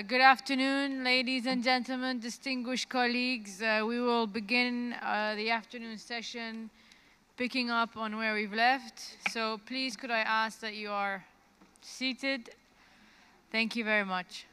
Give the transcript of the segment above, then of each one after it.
Good afternoon, ladies and gentlemen, distinguished colleagues. We will begin the afternoon session picking up on where we've left. So please could I ask that you are seated? Thank you very much.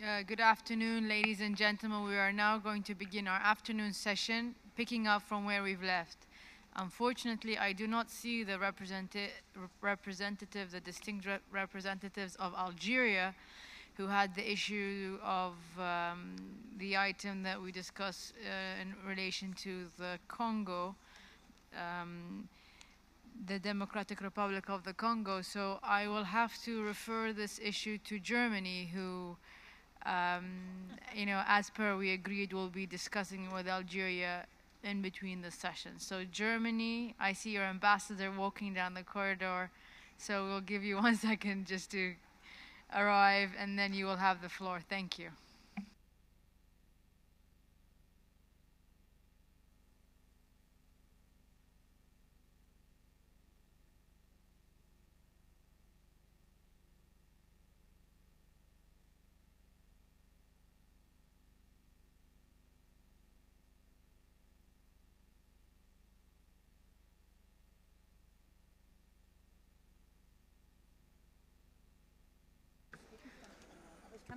Good afternoon, ladies and gentlemen. We are now going to begin our afternoon session, picking up from where we've left. Unfortunately, I do not see the the distinct representatives of Algeria, who had the issue of the item that we discussed in relation to the Congo, the Democratic Republic of the Congo. So I will have to refer this issue to Germany, who, you know, as per we agreed, will be discussing with Algeria in between the sessions. So Germany, I see your ambassador walking down the corridor, so we'll give you 1 second just to arrive, and then you will have the floor. Thank you.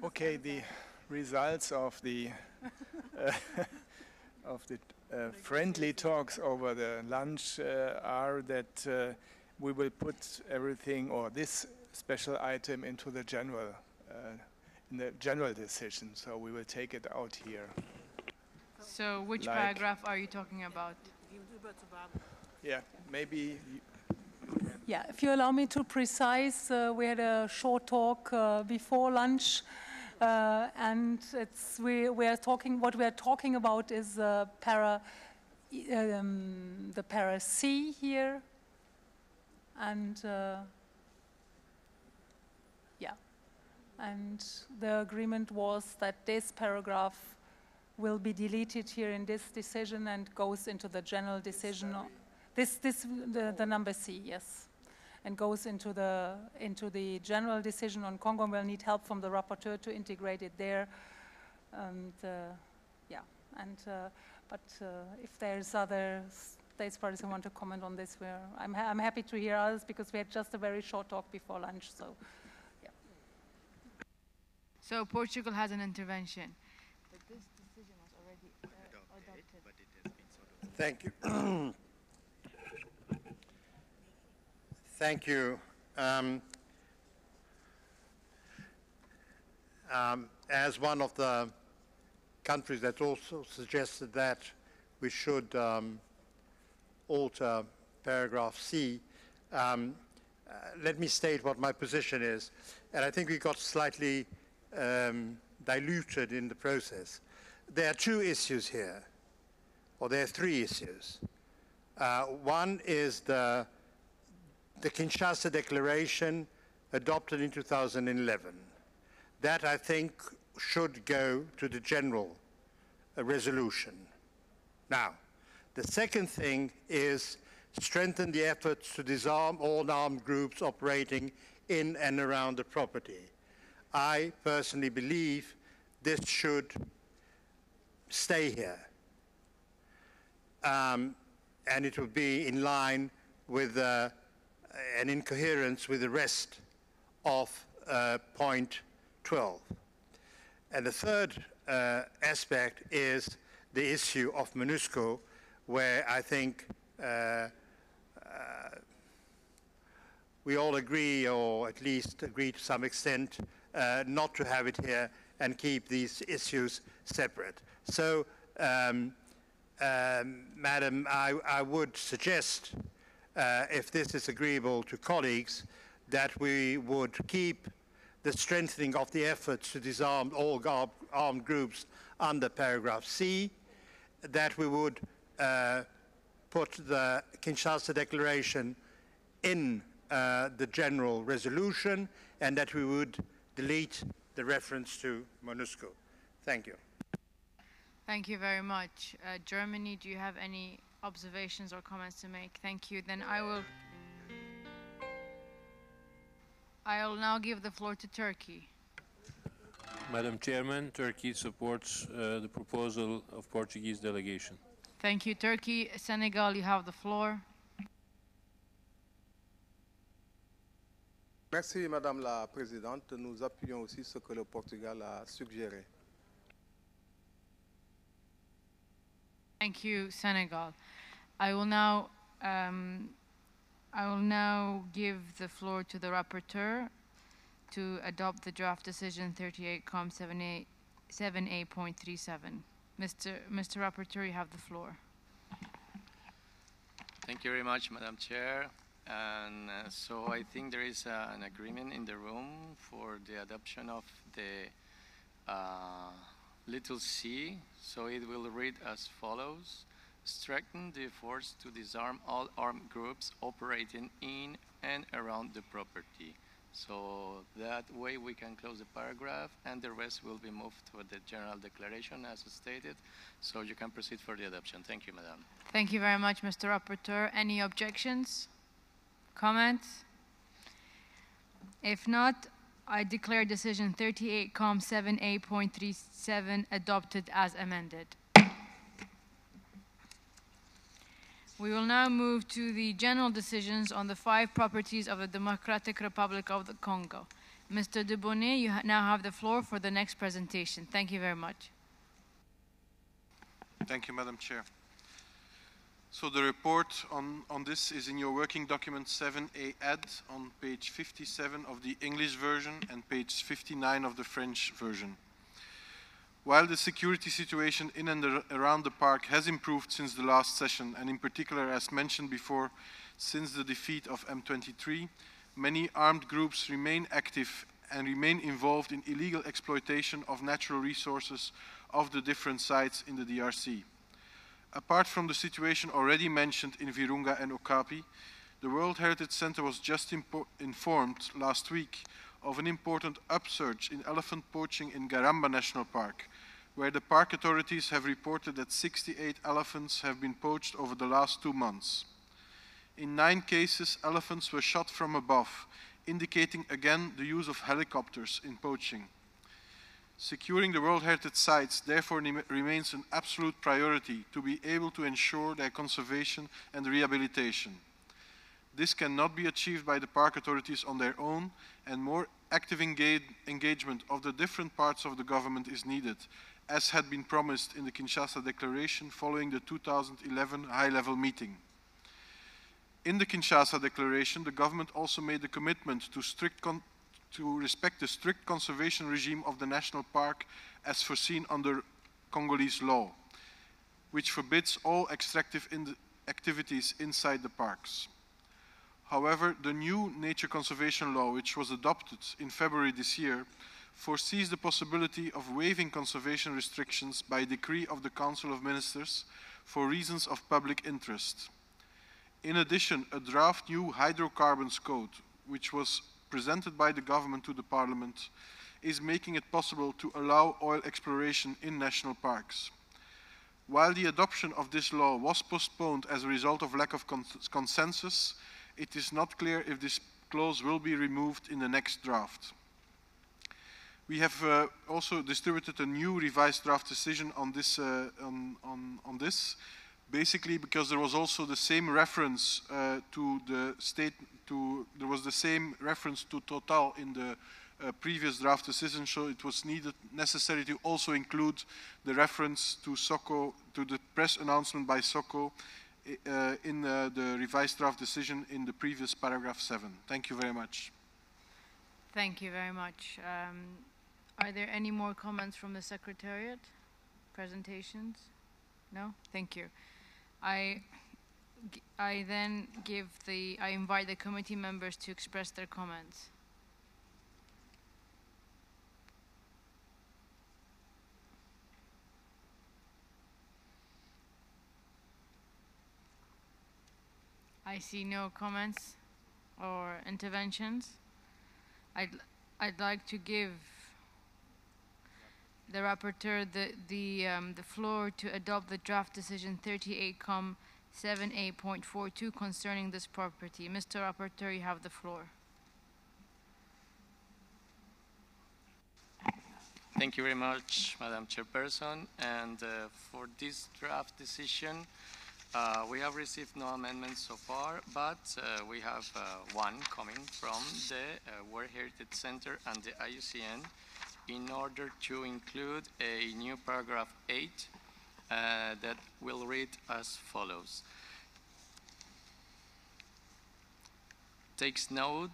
Okay, the results of the friendly talks over the lunch are that we will put everything, or this special item, into the general decision. So we will take it out here. So which paragraph are you talking about? Yeah, maybe. Yeah, if you allow me to precise, we had a short talk before lunch, and we are talking. What we are talking about is the para C here, and yeah, and the agreement was that this paragraph will be deleted here in this decision and goes into the general decision. The number C, yes, and goes into the general decision on Congo. We'll need help from the rapporteur to integrate it there, and yeah, and but if there's other states parties who want to comment on this, I'm happy to hear others, because we had just a very short talk before lunch. So, yeah. So Portugal has an intervention, but this decision was already adopted. But it has been sort of. Thank you. Thank you. As one of the countries that also suggested that we should alter paragraph C, let me state what my position is. And I think we got slightly diluted in the process. There are 2 issues here, or there are 3 issues. One is the Kinshasa Declaration adopted in 2011. That, I think, should go to the general resolution. Now, the second thing is strengthen the efforts to disarm all armed groups operating in and around the property. I personally believe this should stay here. And it will be in line with and in coherence with the rest of point 12. And the third aspect is the issue of UNESCO, where I think we all agree, or at least agree to some extent, not to have it here and keep these issues separate. So, Madam, I would suggest, if this is agreeable to colleagues, that we would keep the strengthening of the efforts to disarm all armed groups under paragraph C, that we would put the Kinshasa Declaration in the general resolution, and that we would delete the reference to MONUSCO. Thank you. Thank you very much. Germany, do you have any observations or comments to make? Thank you. Then I will now give the floor to Turkey. Madam Chairman, Turkey supports the proposal of Portuguese delegation. Thank you, Turkey. Senegal, you have the floor. Merci, Madame la Présidente. Nous appuyons aussi ce que le Portugal a suggéré. Thank you, Senegal. I will now give the floor to the rapporteur to adopt the draft decision 38.7a.37. Mr. Rapporteur, you have the floor. Thank you very much, Madam Chair. And so I think there is an agreement in the room for the adoption of the little c. So it will read as follows: strengthen the efforts to disarm all armed groups operating in and around the property. So that way we can close the paragraph and the rest will be moved to the general declaration as stated. So you can proceed for the adoption. Thank you, Madam. Thank you very much, Mr. Rapporteur. Any objections? Comments? If not, I declare decision 38.7a.37 adopted as amended. We will now move to the general decisions on the 5 properties of the Democratic Republic of the Congo. Mr. Debonnet, you now have the floor for the next presentation. Thank you very much. Thank you, Madam Chair. So the report on this is in your working document 7A add on page 57 of the English version and page 59 of the French version. While the security situation in and around the park has improved since the last session, and in particular, as mentioned before, since the defeat of M23, many armed groups remain active and remain involved in illegal exploitation of natural resources of the different sites in the DRC. Apart from the situation already mentioned in Virunga and Okapi, the World Heritage Center was just informed last week of an important upsurge in elephant poaching in Garamba National Park, where the park authorities have reported that 68 elephants have been poached over the last 2 months. In 9 cases, elephants were shot from above, indicating again the use of helicopters in poaching. Securing the World Heritage Sites therefore remains an absolute priority to be able to ensure their conservation and rehabilitation. This cannot be achieved by the park authorities on their own, and more active engagement of the different parts of the government is needed, as had been promised in the Kinshasa Declaration following the 2011 high-level meeting. In the Kinshasa Declaration, the government also made the commitment to respect the strict conservation regime of the national park as foreseen under Congolese law, which forbids all extractive activities inside the parks. However, the new nature conservation law, which was adopted in February this year, foresees the possibility of waiving conservation restrictions by decree of the Council of Ministers for reasons of public interest. In addition, a draft new hydrocarbons code, which was presented by the government to the parliament, is making it possible to allow oil exploration in national parks. While the adoption of this law was postponed as a result of lack of consensus, it is not clear if this clause will be removed in the next draft. We have also distributed a new revised draft decision on this, basically because there was also the same reference there was the same reference to Total in the previous draft decision, so it was necessary to also include the reference to Soko, to the press announcement by Soko in the revised draft decision in the previous paragraph 7. Thank you very much. Thank you very much. Are there any more comments from the Secretariat? Presentations? No? Thank you. I invite the committee members to express their comments. I see no comments or interventions. I'd like to give the rapporteur the floor to adopt the draft decision 38.7a.42 concerning this property. Mr. Rapporteur, you have the floor. Thank you very much, Madam Chairperson. And for this draft decision, We have received no amendments so far, but we have one coming from the World Heritage Center and the IUCN in order to include a new paragraph 8 that will read as follows. Takes note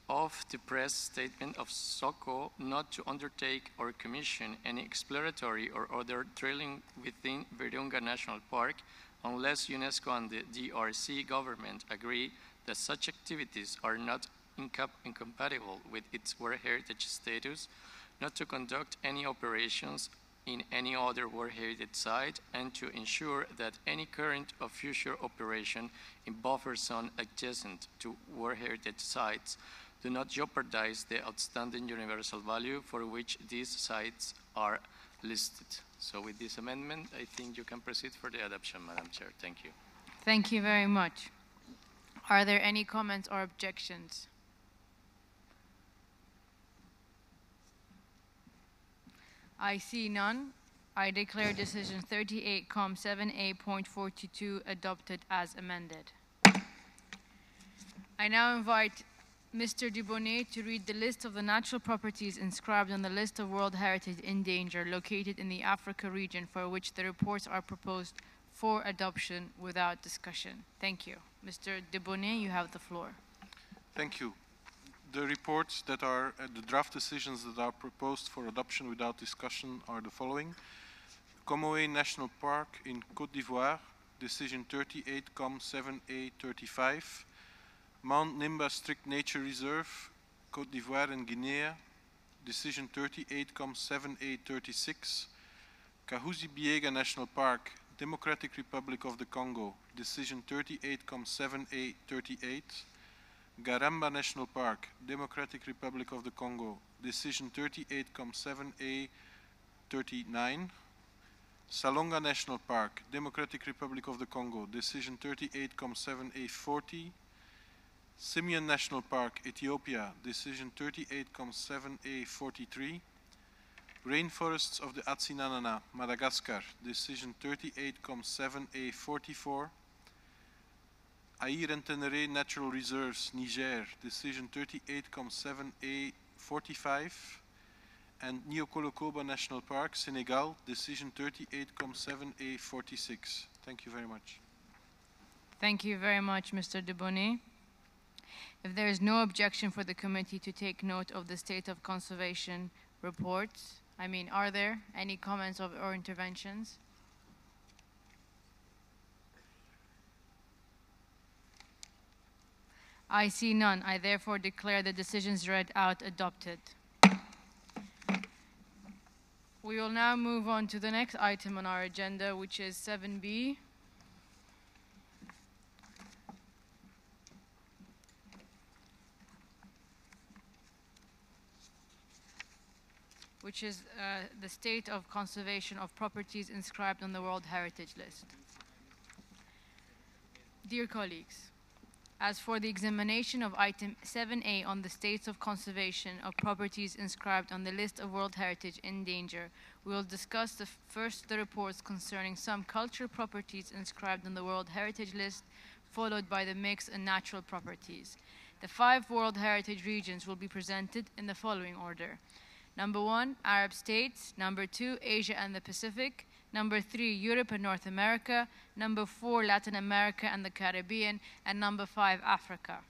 of the press statement of SOCO not to undertake or commission any exploratory or other drilling within Virunga National Park unless UNESCO and the DRC government agree that such activities are not incompatible with its World Heritage status, not to conduct any operations in any other World Heritage site, and to ensure that any current or future operation in buffer zone adjacent to World Heritage sites do not jeopardize the outstanding universal value for which these sites are listed. So with this amendment, I think you can proceed for the adoption, Madam Chair. Thank you. Thank you very much. Are there any comments or objections? I see none. I declare decision 38-7A.42 adopted as amended. I now invite Mr. Dubonnet to read the list of the natural properties inscribed on the list of World Heritage in danger located in the Africa region for which the reports are proposed for adoption without discussion. Thank you. Mr. Dubonnet, you have the floor. Thank you. The reports that are, the draft decisions that are proposed for adoption without discussion are the following. Comoé National Park in Côte d'Ivoire, decision 38-7A35. Mount Nimba Strict Nature Reserve, Côte d'Ivoire and Guinea, decision 38-7A36. Kahuzi-Biega National Park, Democratic Republic of the Congo, decision 38-7A38. Garamba National Park, Democratic Republic of the Congo, decision 38-7A39. Salonga National Park, Democratic Republic of the Congo, decision 38-7A40. Simian National Park, Ethiopia, decision 38-7A43. Rainforests of the Atsinanana, Madagascar, decision 38-7A44. Aïr and Tenere Natural Reserves, Niger, decision 38-7A45. And Niokolokoba National Park, Senegal, decision 38-7A46. Thank you very much. Thank you very much, Mr. Dubonnet. If there is no objection for the committee to take note of the state of conservation reports, are there any comments or interventions? I see none. I therefore declare the decisions read out adopted. We will now move on to the next item on our agenda, which is 7B. Which is the state of conservation of properties inscribed on the World Heritage List. Dear colleagues, as for the examination of item 7A on the states of conservation of properties inscribed on the list of World Heritage in danger, we will discuss first the reports concerning some cultural properties inscribed on the World Heritage List, followed by the mixed and natural properties. The 5 World Heritage regions will be presented in the following order. Number 1, Arab states. Number 2, Asia and the Pacific. Number 3, Europe and North America. Number 4, Latin America and the Caribbean. And number 5, Africa.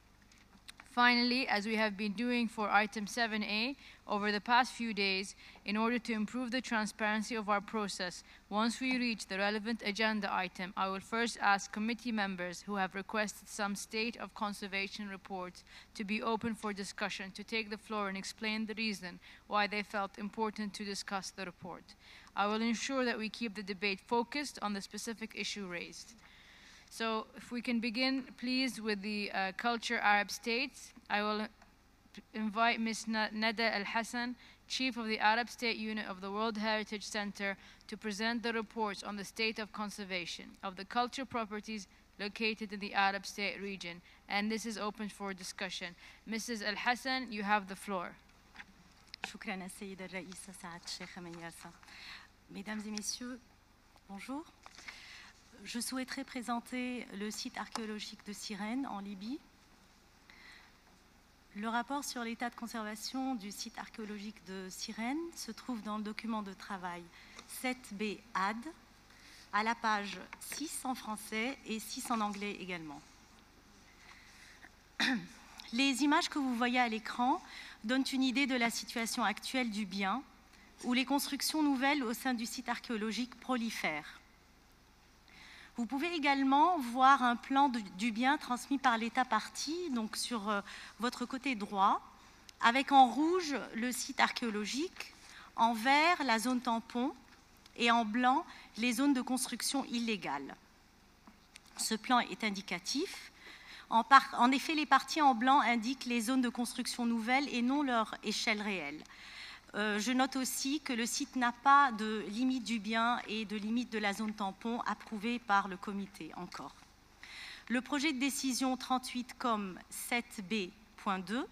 Finally, as we have been doing for item 7A over the past few days, in order to improve the transparency of our process, once we reach the relevant agenda item, I will first ask committee members who have requested some state of conservation reports to be open for discussion to take the floor and explain the reason why they felt important to discuss the report. I will ensure that we keep the debate focused on the specific issue raised. So if we can begin, please, with the culture Arab states. I will invite Ms. Nada Al-Hassan, Chief of the Arab State Unit of the World Heritage Center, to present the reports on the state of conservation of the cultural properties located in the Arab State region. And this is open for discussion. Mrs. Al-Hassan, you have the floor. شكرا السيدة الرئيسة سعادة الشيخة من يرسا. Mesdames et messieurs, bonjour. Je souhaiterais présenter le site archéologique de Cyrène en Libye. Le rapport sur l'état de conservation du site archéologique de Cyrène se trouve dans le document de travail 7B AD, à la page 6 en français et 6 en anglais également. Les images que vous voyez à l'écran donnent une idée de la situation actuelle du bien, où les constructions nouvelles au sein du site archéologique prolifèrent. Vous pouvez également voir un plan du bien transmis par l'État partie, donc sur votre côté droit, avec en rouge le site archéologique, en vert la zone tampon et en blanc les zones de construction illégales. Ce plan est indicatif. En effet, les parties en blanc indiquent les zones de construction nouvelles et non leur échelle réelle. Je note aussi que le site n'a pas de limite du bien et de limite de la zone tampon approuvée par le comité encore. Le projet de décision 38com7b.2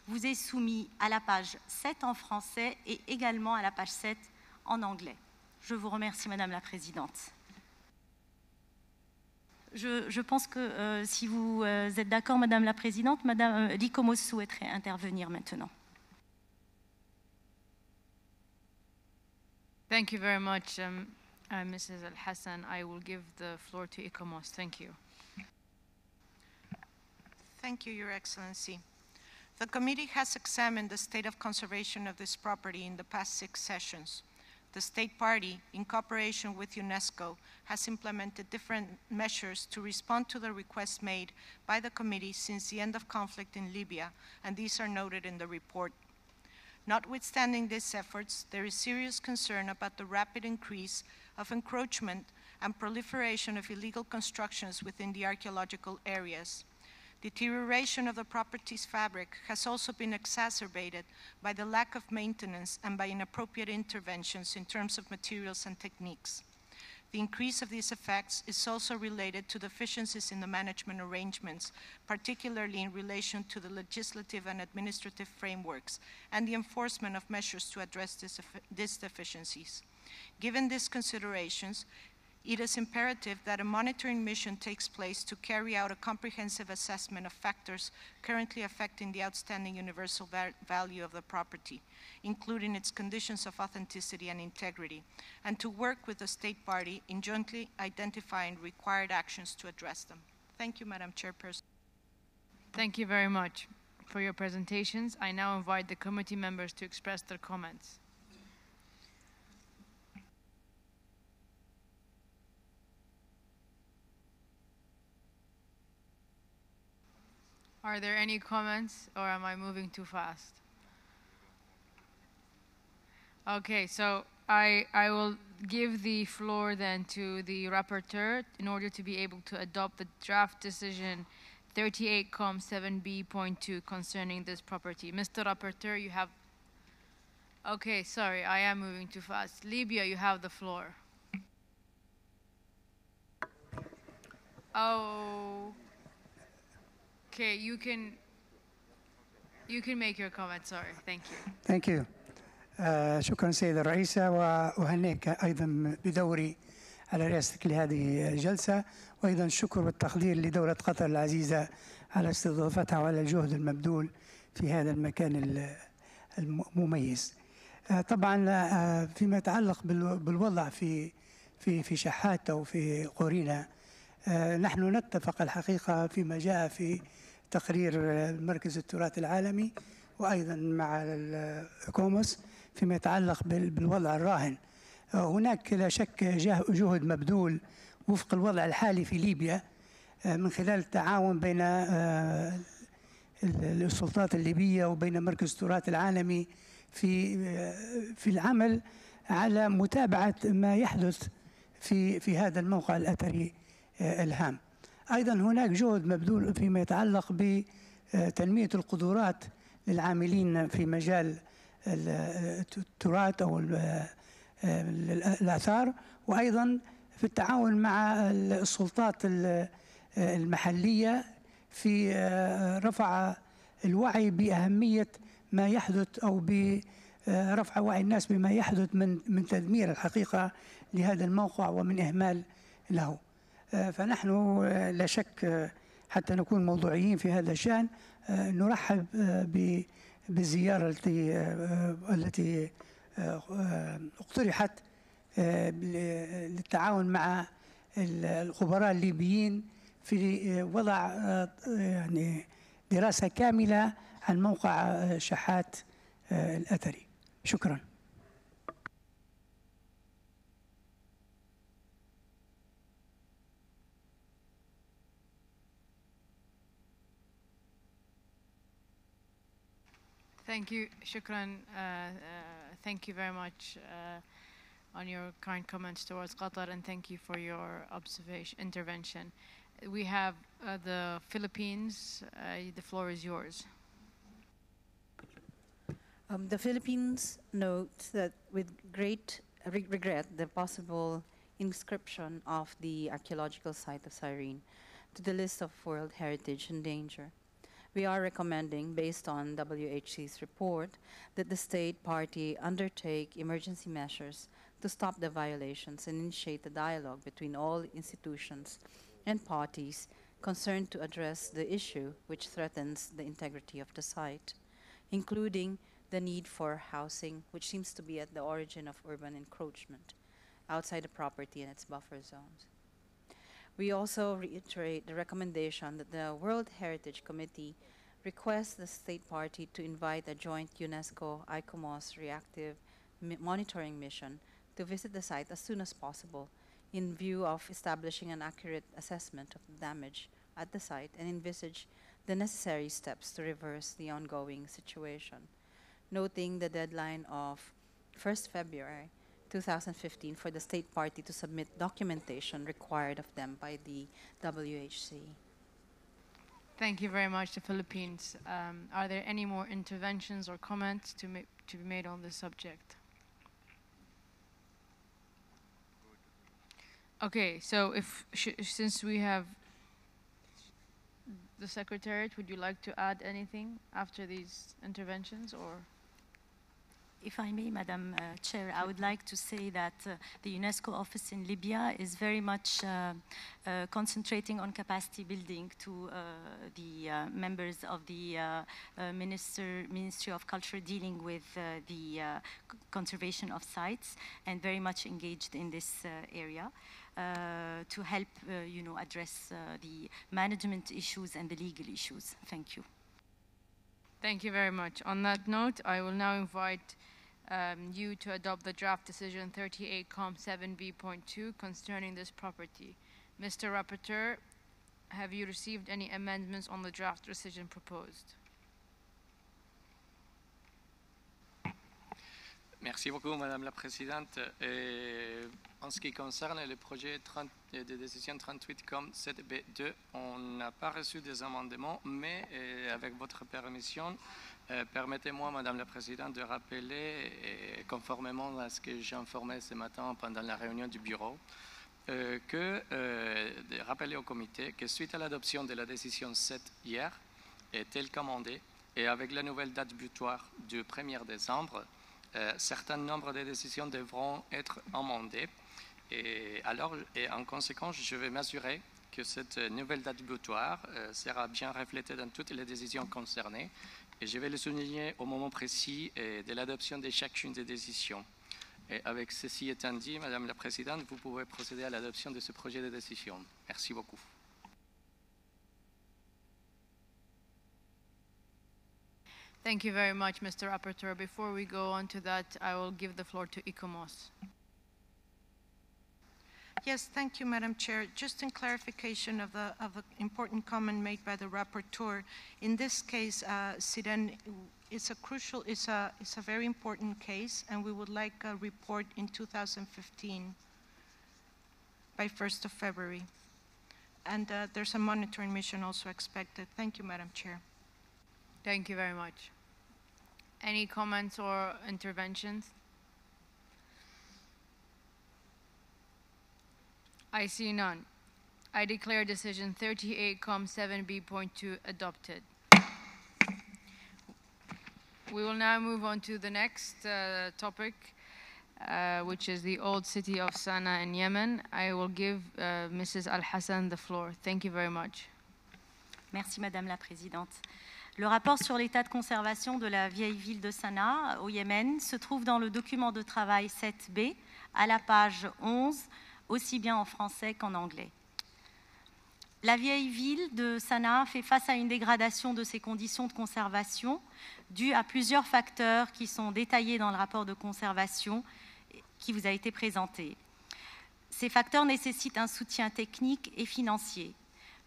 vous est soumis à la page 7 en français et également à la page 7 en anglais. Je vous remercie, Madame la Présidente. Je pense que si vous êtes d'accord, Madame la Présidente, Madame l'ICOMOS souhaiterait intervenir maintenant. Thank you very much, Mrs. Al-Hassan. I will give the floor to ICOMOS. Thank you. Thank you, Your Excellency. The committee has examined the state of conservation of this property in the past 6 sessions. The state party, in cooperation with UNESCO, has implemented different measures to respond to the requests made by the committee since the end of conflict in Libya, and these are noted in the report. Notwithstanding these efforts, there is serious concern about the rapid increase of encroachment and proliferation of illegal constructions within the archaeological areas. Deterioration of the property's fabric has also been exacerbated by the lack of maintenance and by inappropriate interventions in terms of materials and techniques. The increase of these effects is also related to deficiencies in the management arrangements, particularly in relation to the legislative and administrative frameworks and the enforcement of measures to address these deficiencies. Given these considerations, it is imperative that a monitoring mission takes place to carry out a comprehensive assessment of factors currently affecting the outstanding universal value of the property, including its conditions of authenticity and integrity, and to work with the state party in jointly identifying required actions to address them. Thank you, Madam Chairperson. Thank you very much for your presentations. I now invite the committee members to express their comments. Are there any comments, or am I moving too fast? Okay, so I will give the floor then to the rapporteur in order to be able to adopt the draft decision 38com7b.2 concerning this property. Mr. Rapporteur, you have... Okay, sorry, I am moving too fast. Libya, you have the floor. Oh... Okay, you can make your comment. Sorry, thank you. Thank you. شكرا سيدة الرئيسة، وأهنيك أيضا بدوري على رئاستك لهذه الجلسة، وأيضا الشكر والتقدير لدولة قطر العزيزة على استضافتها وعلى الجهد المبذول في هذا المكان المميز. طبعا فيما يتعلق بالوضع في شحاتة وفي قورينا، نحن نتفق الحقيقة فيما جاء في تقرير مركز التراث العالمي وأيضا مع الكوموس فيما يتعلق بالوضع الراهن. هناك لا شك جهد مبذول وفق الوضع الحالي في ليبيا من خلال التعاون بين السلطات الليبية وبين مركز التراث العالمي في العمل على متابعة ما يحدث في هذا الموقع الأثري الهام. أيضا هناك جهد مبذول فيما يتعلق بتنمية القدرات للعاملين في مجال التراث أو الآثار، وأيضا في التعاون مع السلطات المحلية في رفع الوعي بأهمية ما يحدث أو برفع وعي الناس بما يحدث من تدمير الحقيقة لهذا الموقع ومن إهمال له. فنحن لا شك حتى نكون موضوعيين في هذا الشأن نرحب بالزيارة التي اقترحت للتعاون مع الخبراء الليبيين في وضع يعني دراسة كاملة عن موقع شحات الأثري. شكرا. Thank you, Shukran. Thank you very much on your kind comments towards Qatar, and thank you for your intervention. We have the Philippines. The floor is yours. The Philippines note that with great regret the possible inscription of the archaeological site of Cyrene to the list of World Heritage in danger. We are recommending, based on WHC's report, that the state party undertake emergency measures to stop the violations and initiate a dialogue between all institutions and parties concerned to address the issue which threatens the integrity of the site, including the need for housing, which seems to be at the origin of urban encroachment outside the property and its buffer zones. We also reiterate the recommendation that the World Heritage Committee requests the state party to invite a joint UNESCO-ICOMOS reactive monitoring mission to visit the site as soon as possible in view of establishing an accurate assessment of the damage at the site and envisage the necessary steps to reverse the ongoing situation, noting the deadline of 1st February 2015 for the state party to submit documentation required of them by the WHC. Thank you very much, the Philippines. Are there any more interventions or comments to be made on this subject? Okay, so since we have the Secretariat, would you like to add anything after these interventions, or? If I may, Madam Chair, I would like to say that the UNESCO office in Libya is very much concentrating on capacity building to the members of the Ministry of Culture dealing with the conservation of sites, and very much engaged in this area to help address the management issues and the legal issues. Thank you. Thank you very much. On that note, I will now invite you to adopt the draft decision 38.7b.2 concerning this property. Mr. Rapporteur, have you received any amendments on the draft decision proposed? Merci beaucoup, Madame la Présidente. En ce qui concerne le projet de décision 38.7b2, on n'a pas reçu des amendements, mais avec votre permission, permettez-moi, Madame la Présidente, de rappeler, conformément à ce que j'ai informé ce matin pendant la réunion du bureau, de rappeler au comité que suite à l'adoption de la décision 7 hier, telle qu'amendée, et avec la nouvelle date butoir du 1er décembre, certain nombre de décisions devront être amendées. Et en conséquence, je vais m'assurer que cette nouvelle date butoir sera bien reflétée dans toutes les décisions concernées. Et je vais le souligner au moment précis de l'adoption de chacune des décisions. Et avec ceci étant dit, Madame la Présidente, vous pouvez procéder à l'adoption de ce projet de décision. Merci beaucoup. Thank you very much, Mr. Rapporteur. Before we go on to that, I will give the floor to ICOMOS. Yes, thank you, Madam Chair. Just in clarification of an important comment made by the rapporteur, in this case, Siren, it's a very important case, and we would like a report in 2015 by 1st of February. And there's a monitoring mission also expected. Thank you, Madam Chair. Thank you very much. Any comments or interventions? I see none. I declare decision 38.7b.2 adopted. We will now move on to the next topic. which is the old city of Sana'a in Yemen. I will give Mrs. Al-Hassan the floor. Thank you very much. Merci Madame la Présidente. Le rapport sur l'état de conservation de la vieille ville de Sana'a au Yémen se trouve dans le document de travail 7B à la page 11, aussi bien en français qu'en anglais. La vieille ville de Sana'a fait face à une dégradation de ses conditions de conservation due à plusieurs facteurs qui sont détaillés dans le rapport de conservation qui vous a été présenté. Ces facteurs nécessitent un soutien technique et financier.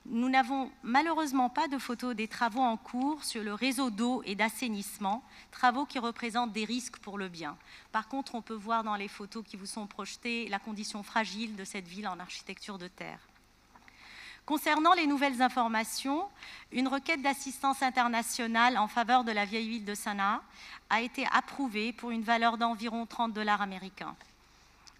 Nous n'avons malheureusement pas de photos des travaux en cours sur le réseau d'eau et d'assainissement, travaux qui représentent des risques pour le bien. Par contre, on peut voir dans les photos qui vous sont projetées la condition fragile de cette ville en architecture de terre. Concernant les nouvelles informations, une requête d'assistance internationale en faveur de la vieille ville de Sana'a a été approuvée pour une valeur d'environ 30 $ américains.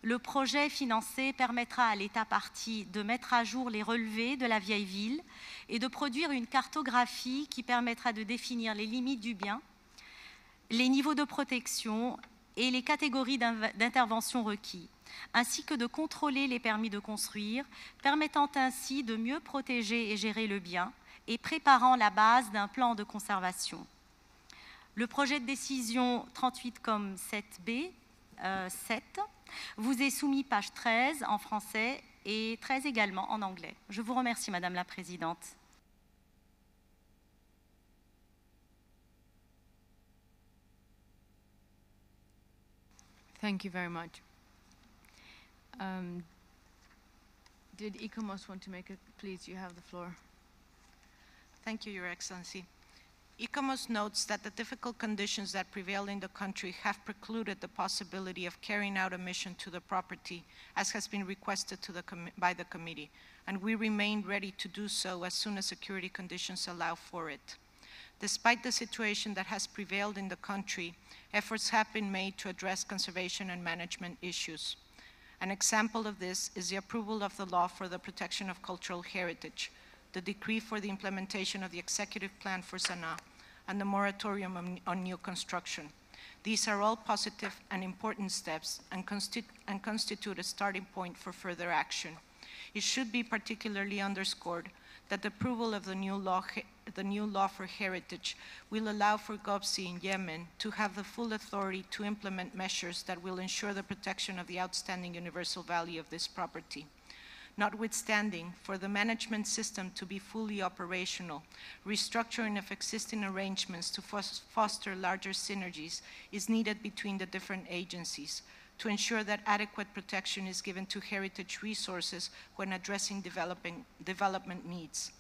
Le projet financé permettra à l'État partie de mettre à jour les relevés de la vieille ville et de produire une cartographie qui permettra de définir les limites du bien, les niveaux de protection et les catégories d'intervention requis, ainsi que de contrôler les permis de construire, permettant ainsi de mieux protéger et gérer le bien et préparant la base d'un plan de conservation. Le projet de décision 38,7B 7 vous est soumis page 13 en français et 13 également en anglais. Je vous remercie, Madame la Présidente. Thank you very much. Did ICOMOS want to make it? Please, you have the floor. Thank you, Your Excellency. ICOMOS notes that the difficult conditions that prevail in the country have precluded the possibility of carrying out a mission to the property, as has been requested by the committee, and we remain ready to do so as soon as security conditions allow for it. Despite the situation that has prevailed in the country, efforts have been made to address conservation and management issues. An example of this is the approval of the law for the protection of cultural heritage, the decree for the implementation of the executive plan for Sana'a, and the moratorium on new construction. These are all positive and important steps and constitute a starting point for further action. It should be particularly underscored that the approval of the new law for heritage will allow for GOPSI in Yemen to have the full authority to implement measures that will ensure the protection of the outstanding universal value of this property. Notwithstanding, for the management system to be fully operational, restructuring of existing arrangements to foster larger synergies is needed between the different agencies to ensure that adequate protection is given to heritage resources when addressing development needs.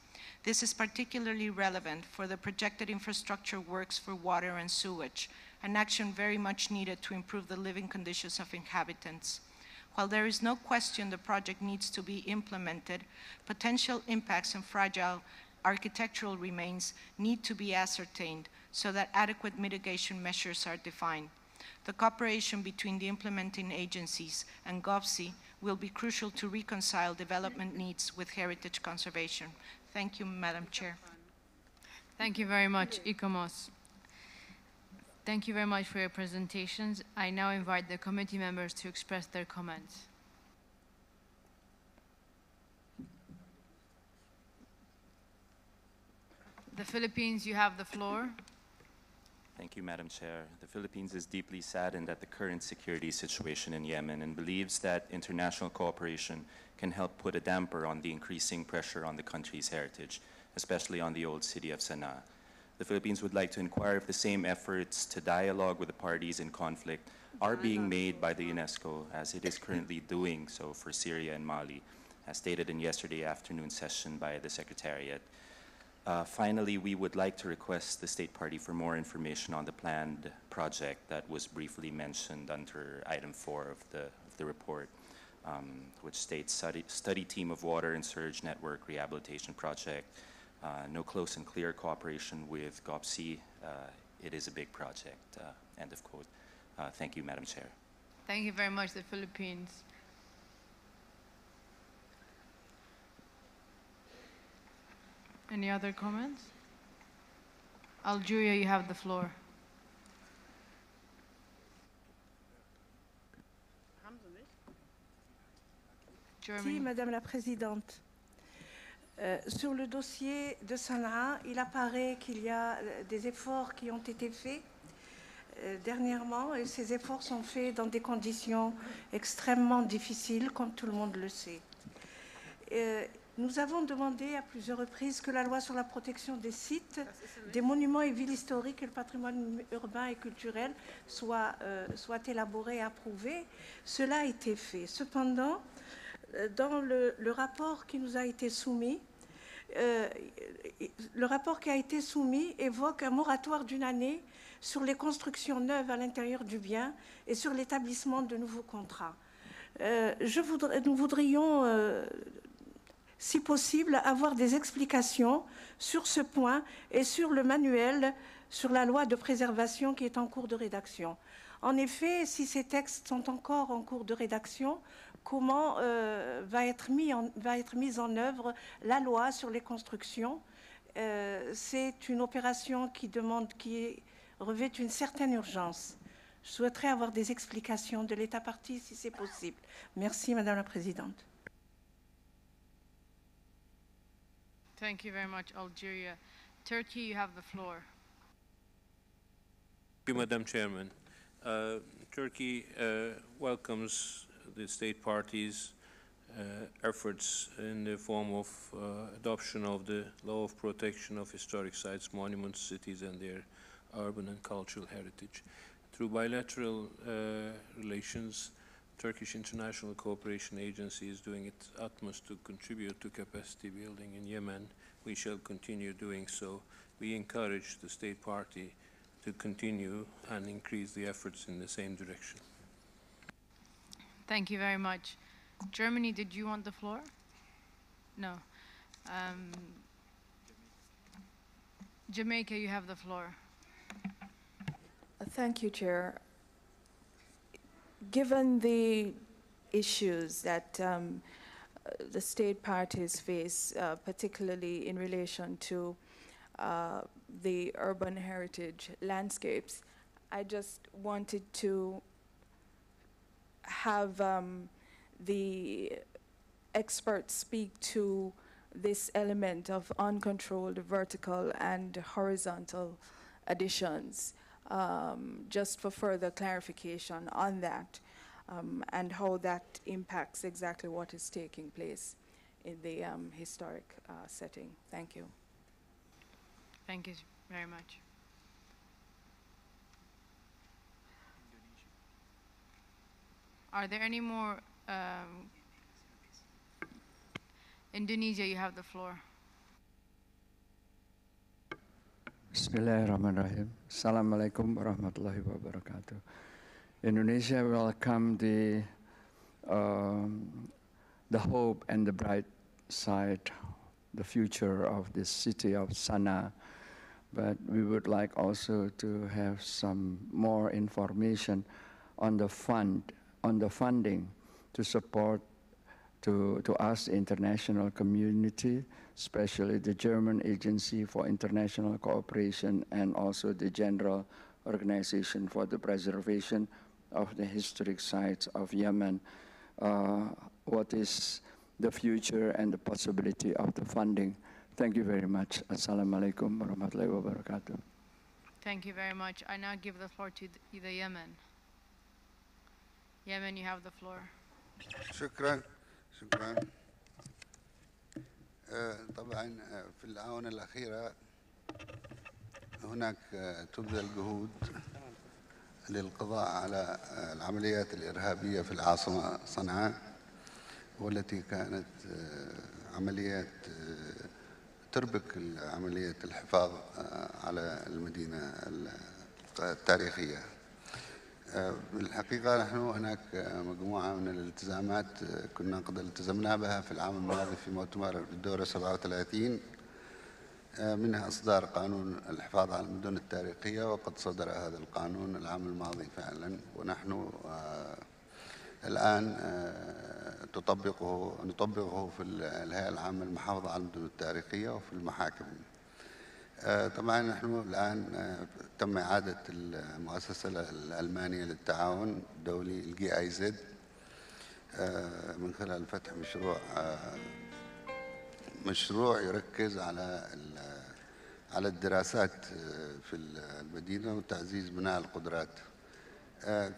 This is particularly relevant for the projected infrastructure works for water and sewage, an action very much needed to improve the living conditions of inhabitants. While there is no question the project needs to be implemented, potential impacts and fragile architectural remains need to be ascertained so that adequate mitigation measures are defined. The cooperation between the implementing agencies and GOPSI will be crucial to reconcile development needs with heritage conservation. Thank you, Madam Chair. Thank you very much, ICOMOS. Thank you very much for your presentations. I now invite the committee members to express their comments. The Philippines, you have the floor. Thank you, Madam Chair. The Philippines is deeply saddened at the current security situation in Yemen and believes that international cooperation can help put a damper on the increasing pressure on the country's heritage, especially on the old city of Sana'a. The Philippines would like to inquire if the same efforts to dialogue with the parties in conflict are being made by the UNESCO, as it is currently doing so for Syria and Mali, as stated in yesterday afternoon session by the Secretariat. Finally, we would like to request the State Party for more information on the planned project that was briefly mentioned under item 4 of the report, which states study team of water and surge network rehabilitation project. No close and clear cooperation with GOPSI. It is a big project, end of quote. Thank you, Madam Chair. Thank you very much, the Philippines. Any other comments? Algeria, you have the floor. Germany. Merci, Madame la Présidente. Sur le dossier de Sanaa, il apparaît qu'il y a des efforts qui ont été faits dernièrement, et ces efforts sont faits dans des conditions extrêmement difficiles, comme tout le monde le sait. Nous avons demandé à plusieurs reprises que la loi sur la protection des sites, des monuments et villes historiques et le patrimoine urbain et culturel soit élaborée et approuvée. Cela a été fait. Cependant, dans le rapport qui nous a été soumis, évoque un moratoire d'1 année sur les constructions neuves à l'intérieur du bien et sur l'établissement de nouveaux contrats. Nous voudrions, si possible, avoir des explications sur ce point et sur le manuel sur la loi de préservation qui est en cours de rédaction. En effet, si ces textes sont encore en cours de rédaction, comment va être mise en œuvre la loi sur les constructions? C'est une opération qui revêt une certaine urgence. Je souhaiterais avoir des explications de l'État partie si c'est possible. Merci, Madame la Présidente. Thank you very much, Algeria. Turkey, you have the floor. Thank you, Madam Chairman. Turkey welcomes the state parties' efforts in the form of adoption of the law of protection of historic sites, monuments, cities, and their urban and cultural heritage. Through bilateral relations, Turkish International Cooperation Agency is doing its utmost to contribute to capacity building in Yemen. We shall continue doing so. We encourage the state party to continue and increase the efforts in the same direction. Thank you very much. Germany, did you want the floor? No. Jamaica, you have the floor. Thank you, Chair. Given the issues that the state parties face, particularly in relation to the urban heritage landscapes, I just wanted to have the experts speak to this element of uncontrolled vertical and horizontal additions, just for further clarification on that, and how that impacts exactly what is taking place in the historic setting. Thank you. Thank you very much. Are there any more? Indonesia, you have the floor. Bismillahirrahmanirrahim. Assalamualaikum warahmatullahi wabarakatuh. Indonesia welcome the hope and the bright side, the future of this city of Sanaa. But we would like also to have some more information on the funding to support to us, the international community, especially the German Agency for International Cooperation and also the General Organization for the Preservation of the Historic Sites of Yemen. What is the future and the possibility of the funding? Thank you very much. Assalamualaikum warahmatullahi wabarakatuh. Thank you very much. I now give the floor to the Yemen. Yemen, you have the floor. شكرا. طبعا في الآونة الأخيرة هناك تبذل جهود للقضاء على العمليات الإرهابية في العاصمة صنعاء، والتي كانت عمليات تربك عملية الحفاظ على المدينة التاريخية. بالحقيقة نحن هناك مجموعة من الالتزامات كنا قد التزمنا بها في العام الماضي في مؤتمر الدورة 37، منها إصدار قانون الحفاظ على المدن التاريخية، وقد صدر هذا القانون العام الماضي فعلا، ونحن الآن نطبقه في الهيئة العامة للمحافظة على المدن التاريخية وفي المحاكم. طبعا نحن الآن تم إعادة المؤسسة الألمانية للتعاون الدولي GIZ من خلال فتح مشروع يركز على الدراسات في المدينة وتعزيز بناء القدرات.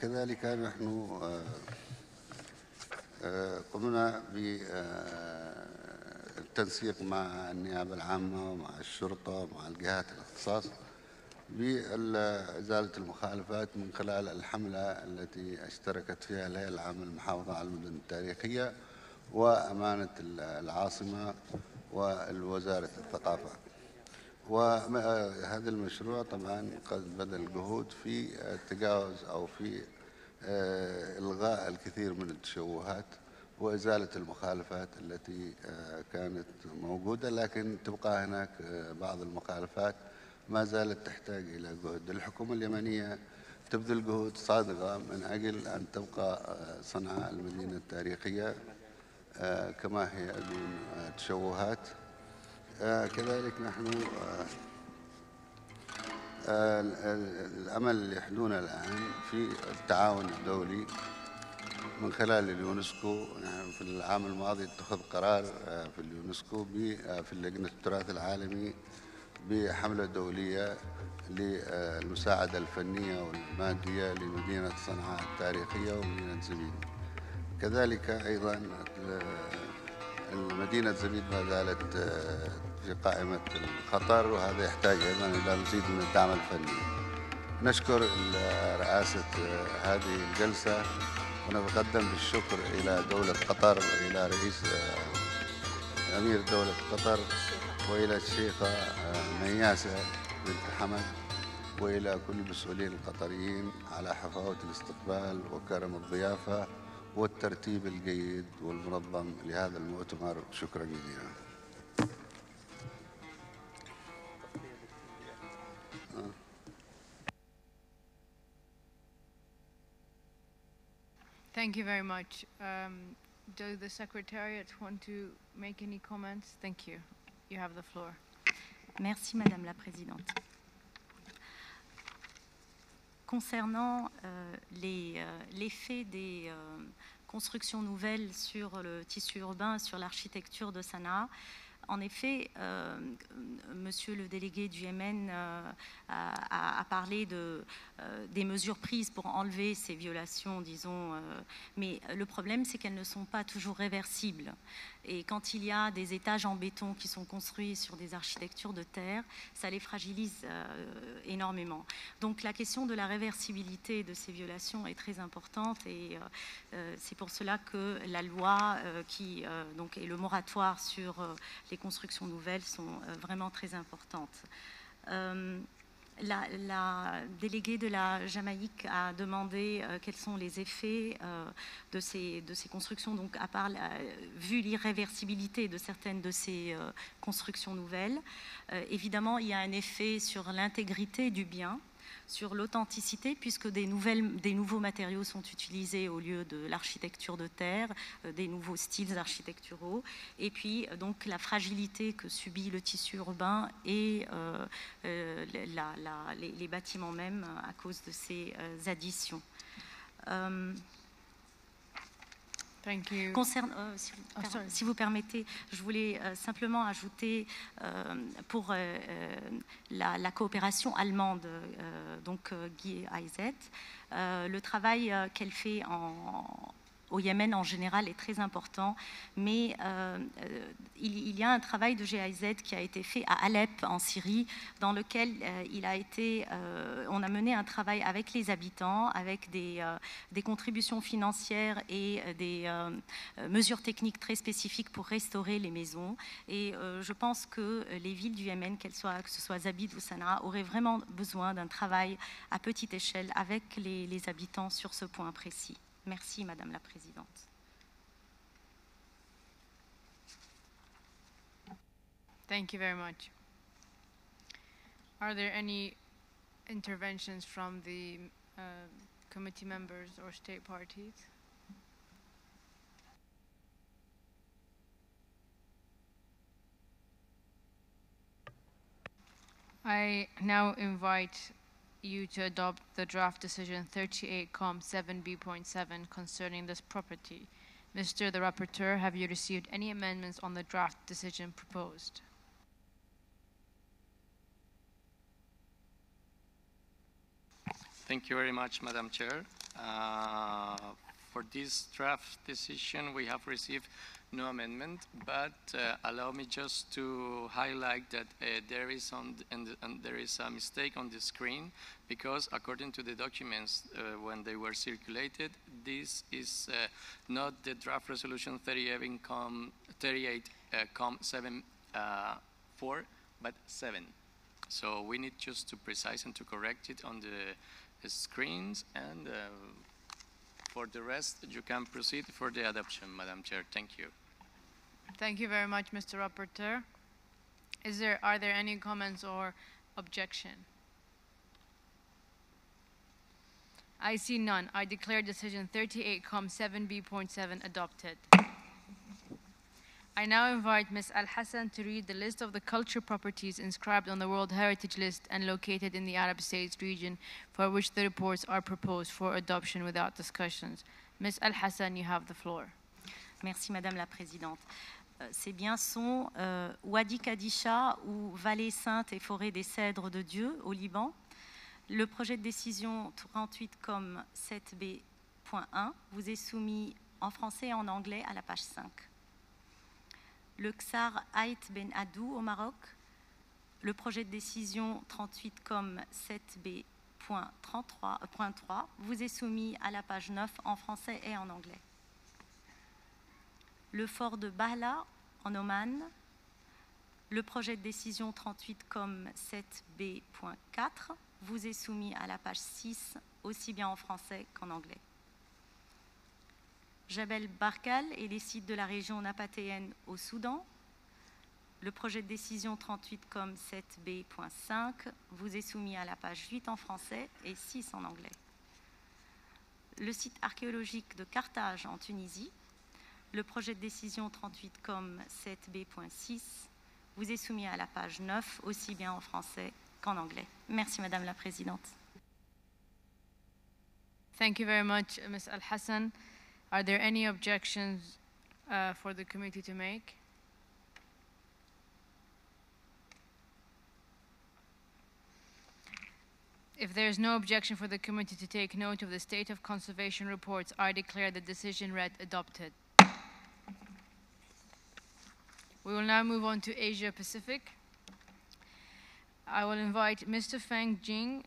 كذلك نحن قمنا بالتنسيق مع النيابة العامة ومع الشرطة ومع الجهات الاختصاص بإزالة المخالفات من خلال الحملة التي اشتركت فيها الهيئة العامة للمحافظة على المدن التاريخية وأمانة العاصمة ووزارة الثقافة. وهذا المشروع طبعا قد بذل الجهود في تجاوز أو في إلغاء الكثير من التشوهات وإزالة المخالفات التي كانت موجودة، لكن تبقى هناك بعض المخالفات ما زالت تحتاج إلى جهد. الحكومة اليمنية تبذل جهود صادقة من أجل أن تبقى صنعاء المدينة التاريخية كما هي دون تشوهات. كذلك نحن الأمل اللي يحدونا الآن في التعاون الدولي من خلال اليونسكو. نحن في العام الماضي اتخذ قرار في اليونسكو في لجنة التراث العالمي بحملة دولية للمساعدة الفنية والمادية لمدينة صنعاء التاريخية ومدينة زبيد. كذلك أيضا مدينة زبيد ما زالت في قائمة الخطر، وهذا يحتاج أيضا إلى مزيد من الدعم الفني. نشكر رئاسة هذه الجلسة ونتقدم بالشكر إلى دولة قطر وإلى رئيس أمير دولة قطر وإلى الشيخة مياسة بنت حمد وإلى كل المسؤولين القطريين على حفاوة الاستقبال وكرم الضيافة والترتيب الجيد والمنظم لهذا المؤتمر. شكرا جزيلا. Thank you very much. Does the Secretariat want to make any comments? Thank you. You have the floor. Merci, Madame la Présidente. Concernant l'effet des constructions nouvelles sur le tissu urbain, sur l'architecture de Sanaa, en effet, Monsieur le délégué du Yémen a parlé des mesures prises pour enlever ces violations, disons, mais le problème, c'est qu'elles ne sont pas toujours réversibles. Et quand il y a des étages en béton qui sont construits sur des architectures de terre, ça les fragilise énormément. Donc la question de la réversibilité de ces violations est très importante et c'est pour cela que la loi donc, et le moratoire sur les constructions nouvelles sont vraiment très importantes. La déléguée de la Jamaïque a demandé quels sont les effets de ces constructions, donc à part vu l'irréversibilité de certaines de ces constructions nouvelles. Évidemment, il y a un effet sur l'intégrité du bien, sur l'authenticité, puisque des nouveaux matériaux sont utilisés au lieu de l'architecture de terre, des nouveaux styles architecturaux, et puis donc la fragilité que subit le tissu urbain et les bâtiments même à cause de ces additions. Thank you. Si vous permettez, je voulais simplement ajouter pour la coopération allemande, donc Guy Eizet, le travail qu'elle fait au Yémen en général est très important, mais il y a un travail de GIZ qui a été fait à Alep en Syrie, dans lequel on a mené un travail avec les habitants, avec des contributions financières et des mesures techniques très spécifiques pour restaurer les maisons. Et je pense que les villes du Yémen, que ce soit Zabid ou Sanaa, auraient vraiment besoin d'un travail à petite échelle avec les habitants sur ce point précis. Merci, Madame la Présidente. Thank you very much. Are there any interventions from the committee members or state parties? I now invite you to adopt the draft decision 38 Com 7B.7 concerning this property. Mr. the Rapporteur, have you received any amendments on the draft decision proposed? Thank you very much, Madam Chair. For this draft decision, we have received no amendment, but allow me just to highlight that there is a mistake on the screen, because according to the documents when they were circulated, this is not the draft resolution 38.7.4, but 7. So we need just to precise and to correct it on the screens, and for the rest, you can proceed for the adoption, Madam Chair. Thank you. Thank you very much, Mr. Rapporteur. Are there any comments or objection? I see none. I declare decision 38.7b.7 adopted. I now invite Ms. Al-Hassan to read the list of the cultural properties inscribed on the World Heritage List and located in the Arab States region for which the reports are proposed for adoption without discussions. Ms. Al-Hassan, you have the floor. Merci, Madame la Présidente. Ces biens sont Wadi Kadisha ou Vallée Sainte et Forêt des Cèdres de Dieu au Liban. Le projet de décision 38.7b.1 vous est soumis en français et en anglais à la page 5. Le Ksar Haït Ben Adou au Maroc, le projet de décision 38.7b.3 vous est soumis à la page 9 en français et en anglais. Le fort de Bahla en Oman, le projet de décision 38.7b.4 vous est soumis à la page 6 aussi bien en français qu'en anglais. Jabel Barkal et les sites de la région napatéenne au Soudan. Le projet de décision 38.7b.5 vous est soumis à la page 8 en français et 6 en anglais. Le site archéologique de Carthage en Tunisie. Le projet de décision 38.7b.6 vous est soumis à la page 9 aussi bien en français qu'en anglais. Merci Madame la Présidente. Thank you very much, Ms. Al-Hassan. Are there any objections for the committee to make? If there is no objection for the committee to take note of the state of conservation reports, I declare the decision read adopted. We will now move on to Asia Pacific. I will invite Mr. Feng Jing,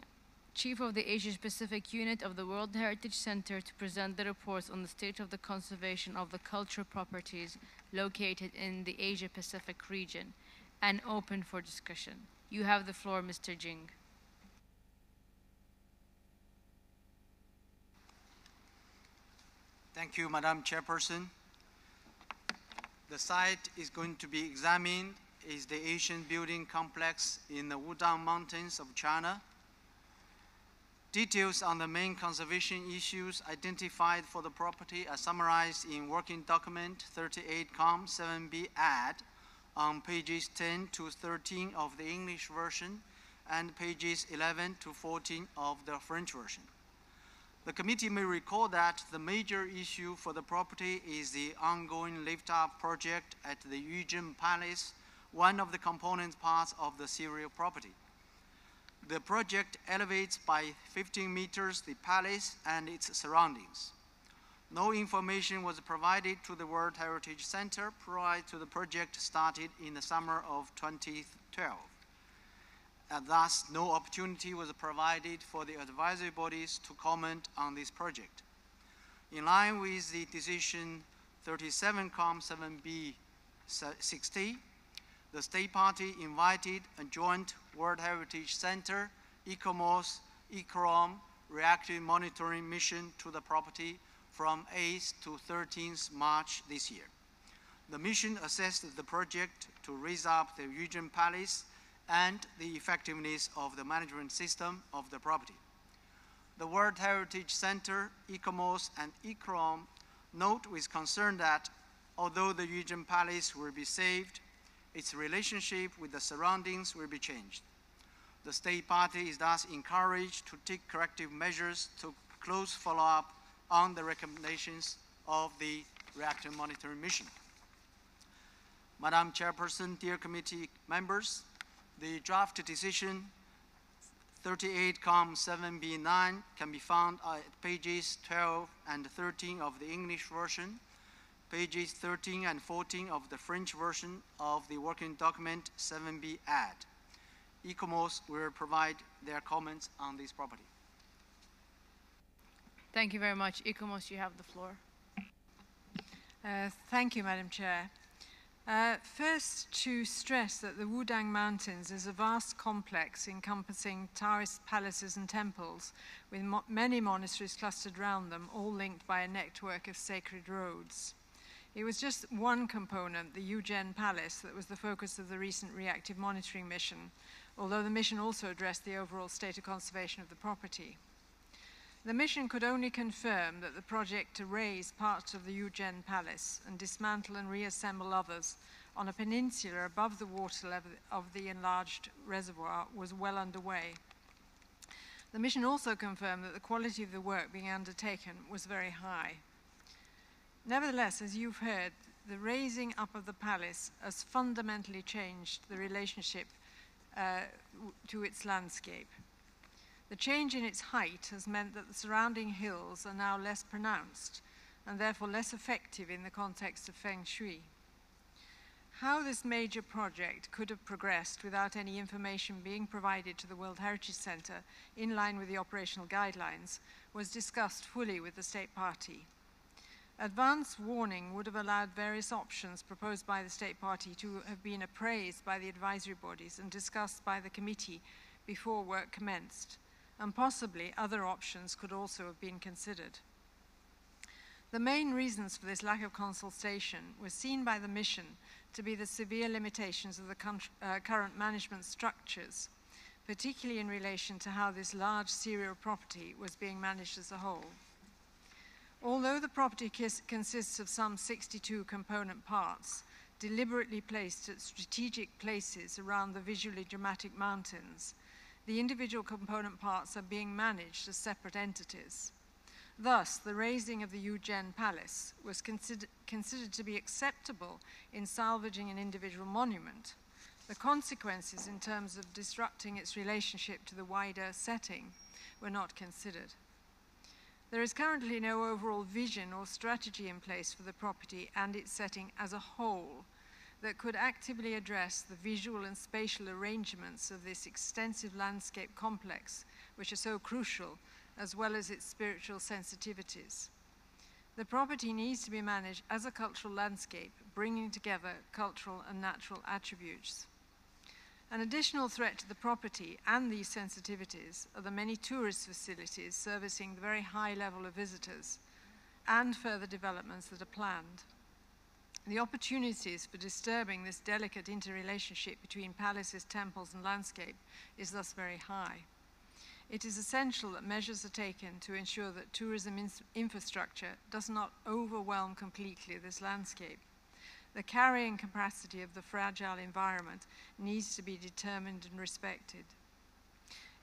Chief of the Asia Pacific Unit of the World Heritage Center, to present the reports on the state of the conservation of the cultural properties located in the Asia Pacific region and open for discussion. You have the floor, Mr. Jing. Thank you, Madam Chairperson. The site is going to be examined is the Asian building complex in the Wudang Mountains of China. Details on the main conservation issues identified for the property are summarized in working document 38.7b add on pages 10 to 13 of the English version and pages 11 to 14 of the French version. The committee may recall that the major issue for the property is the ongoing lift-up project at the Yuzhen Palace, one of the component parts of the Syria property. The project elevates by 15 meters the palace and its surroundings. No information was provided to the World Heritage Center prior to the project started in the summer of 2012. And thus, no opportunity was provided for the advisory bodies to comment on this project. In line with the decision 37.7b60, the state party invited a joint World Heritage Center, ECOMOS, ECROM reactive monitoring mission to the property from 8th to 13th March this year. The mission assessed the project to raise up the Yuzhen Palace and the effectiveness of the management system of the property. The World Heritage Center, ECOMOS, and ECROM note with concern that although the Yuzhen Palace will be saved, its relationship with the surroundings will be changed. The state party is thus encouraged to take corrective measures to close follow-up on the recommendations of the reactor monitoring mission. Madam Chairperson, dear committee members, the draft decision 38-7B9 can be found at pages 12 and 13 of the English version, pages 13 and 14 of the French version of the working document 7B add. ICOMOS will provide their comments on this property. Thank you very much. ICOMOS, you have the floor. Thank you, Madam Chair. First, to stress that the Wudang Mountains is a vast complex encompassing Taoist palaces and temples, with many monasteries clustered around them, all linked by a network of sacred roads. It was just one component, the Yuzhen Palace, that was the focus of the recent reactive monitoring mission, although the mission also addressed the overall state of conservation of the property. The mission could only confirm that the project to raise parts of the Yuzhen Palace and dismantle and reassemble others on a peninsula above the water level of the enlarged reservoir was well underway. The mission also confirmed that the quality of the work being undertaken was very high. Nevertheless, as you've heard, the raising up of the palace has fundamentally changed the relationship to its landscape. The change in its height has meant that the surrounding hills are now less pronounced and therefore less effective in the context of Feng Shui. How this major project could have progressed without any information being provided to the World Heritage Centre in line with the operational guidelines was discussed fully with the State Party. Advance warning would have allowed various options proposed by the State Party to have been appraised by the advisory bodies and discussed by the committee before work commenced, and possibly other options could also have been considered. The main reasons for this lack of consultation were seen by the mission to be the severe limitations of the current management structures, particularly in relation to how this large serial property was being managed as a whole. Although the property consists of some 62 component parts, deliberately placed at strategic places around the visually dramatic mountains, the individual component parts are being managed as separate entities. Thus, the raising of the Yuzhen Palace was considered to be acceptable in salvaging an individual monument. The consequences in terms of disrupting its relationship to the wider setting were not considered. There is currently no overall vision or strategy in place for the property and its setting as a whole that could actively address the visual and spatial arrangements of this extensive landscape complex, which are so crucial, as well as its spiritual sensitivities. The property needs to be managed as a cultural landscape, bringing together cultural and natural attributes. An additional threat to the property and these sensitivities are the many tourist facilities servicing the very high level of visitors and further developments that are planned. The opportunities for disturbing this delicate interrelationship between palaces, temples, and landscape is thus very high. It is essential that measures are taken to ensure that tourism infrastructure does not overwhelm completely this landscape. The carrying capacity of the fragile environment needs to be determined and respected.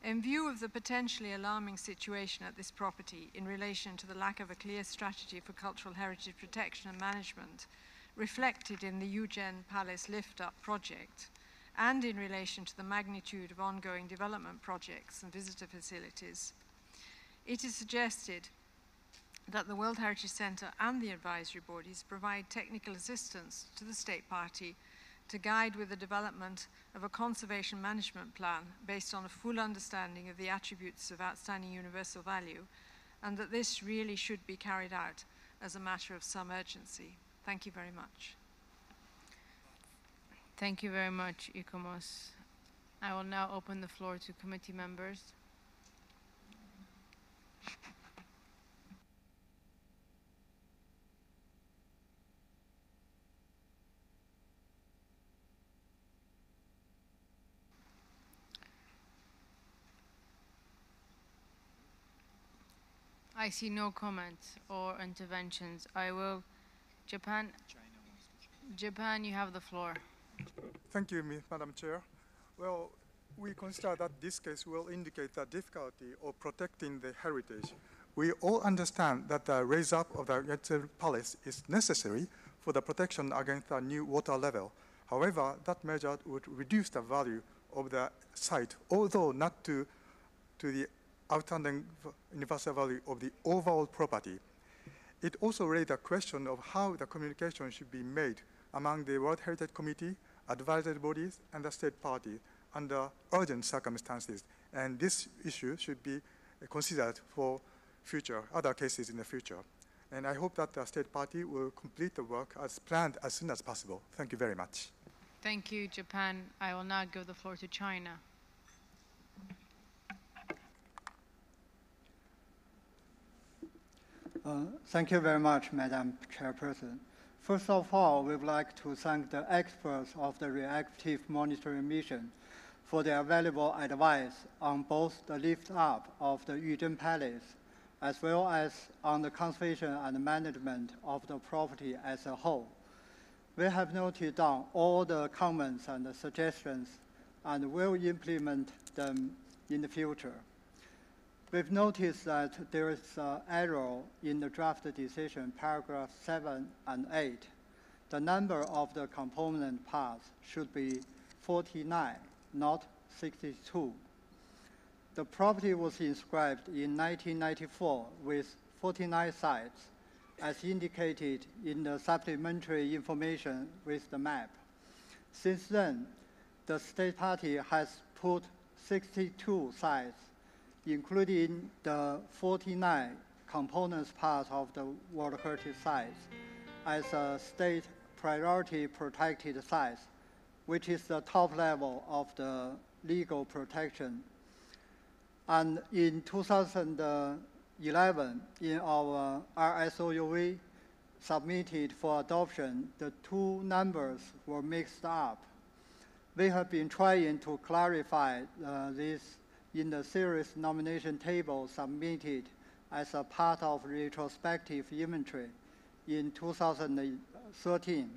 In view of the potentially alarming situation at this property in relation to the lack of a clear strategy for cultural heritage protection and management, reflected in the Yuzhen Palace lift-up project, and in relation to the magnitude of ongoing development projects and visitor facilities, it is suggested that the World Heritage Centre and the advisory bodies provide technical assistance to the State Party to guide with the development of a conservation management plan based on a full understanding of the attributes of outstanding universal value, and that this really should be carried out as a matter of some urgency. Thank you very much. Thank you very much, ICOMOS. I will now open the floor to committee members. I see no comments or interventions. I will, Japan, you have the floor. Thank you, Madam Chair. Well, we consider that this case will indicate the difficulty of protecting the heritage, We all understand that the raise up of the Yangtze Palace is necessary for the protection against the new water level. However, that measure would reduce the value of the site, although not to the outstanding universal value of the overall property. It also raised the question of how the communication should be made among the World Heritage Committee, advisory bodies, and the state party under urgent circumstances. And this issue should be considered for other cases in the future. And I hope that the state party will complete the work as planned as soon as possible. Thank you very much. Thank you, Japan. I will now give the floor to China. Thank you very much, Madam Chairperson. First of all, we would like to thank the experts of the reactive monitoring mission for their valuable advice on both the lift up of the Yuzhen Palace as well as on the conservation and management of the property as a whole. We have noted down all the comments and the suggestions and will implement them in the future. We've noticed that there is an error in the draft decision, paragraph 7 and 8. The number of the component parts should be 49, not 62. The property was inscribed in 1994 with 49 sites, as indicated in the supplementary information with the map. Since then, the state party has put 62 sites, including the 49 components part of the World Heritage sites, as a state priority protected sites, which is the top level of the legal protection. And in 2011, in our RSOUV submitted for adoption, the two numbers were mixed up. We have been trying to clarify this in the series nomination table submitted as a part of retrospective inventory in 2013.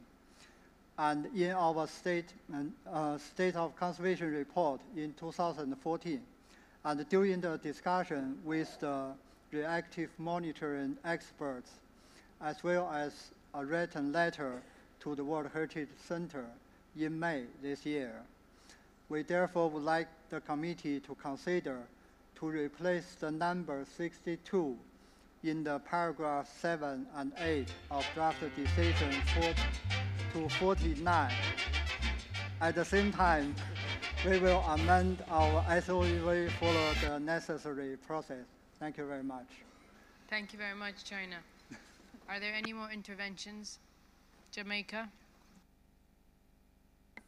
And in our state of conservation report in 2014. And during the discussion with the reactive monitoring experts, as well as a written letter to the World Heritage Center in May this year. We therefore would like the committee to consider to replace the number 62 in the paragraph 7 and 8 of draft decision 4 to 49. At the same time, we will amend our SOEV follow the necessary process. Thank you very much. Thank you very much, China. Are there any more interventions? Jamaica?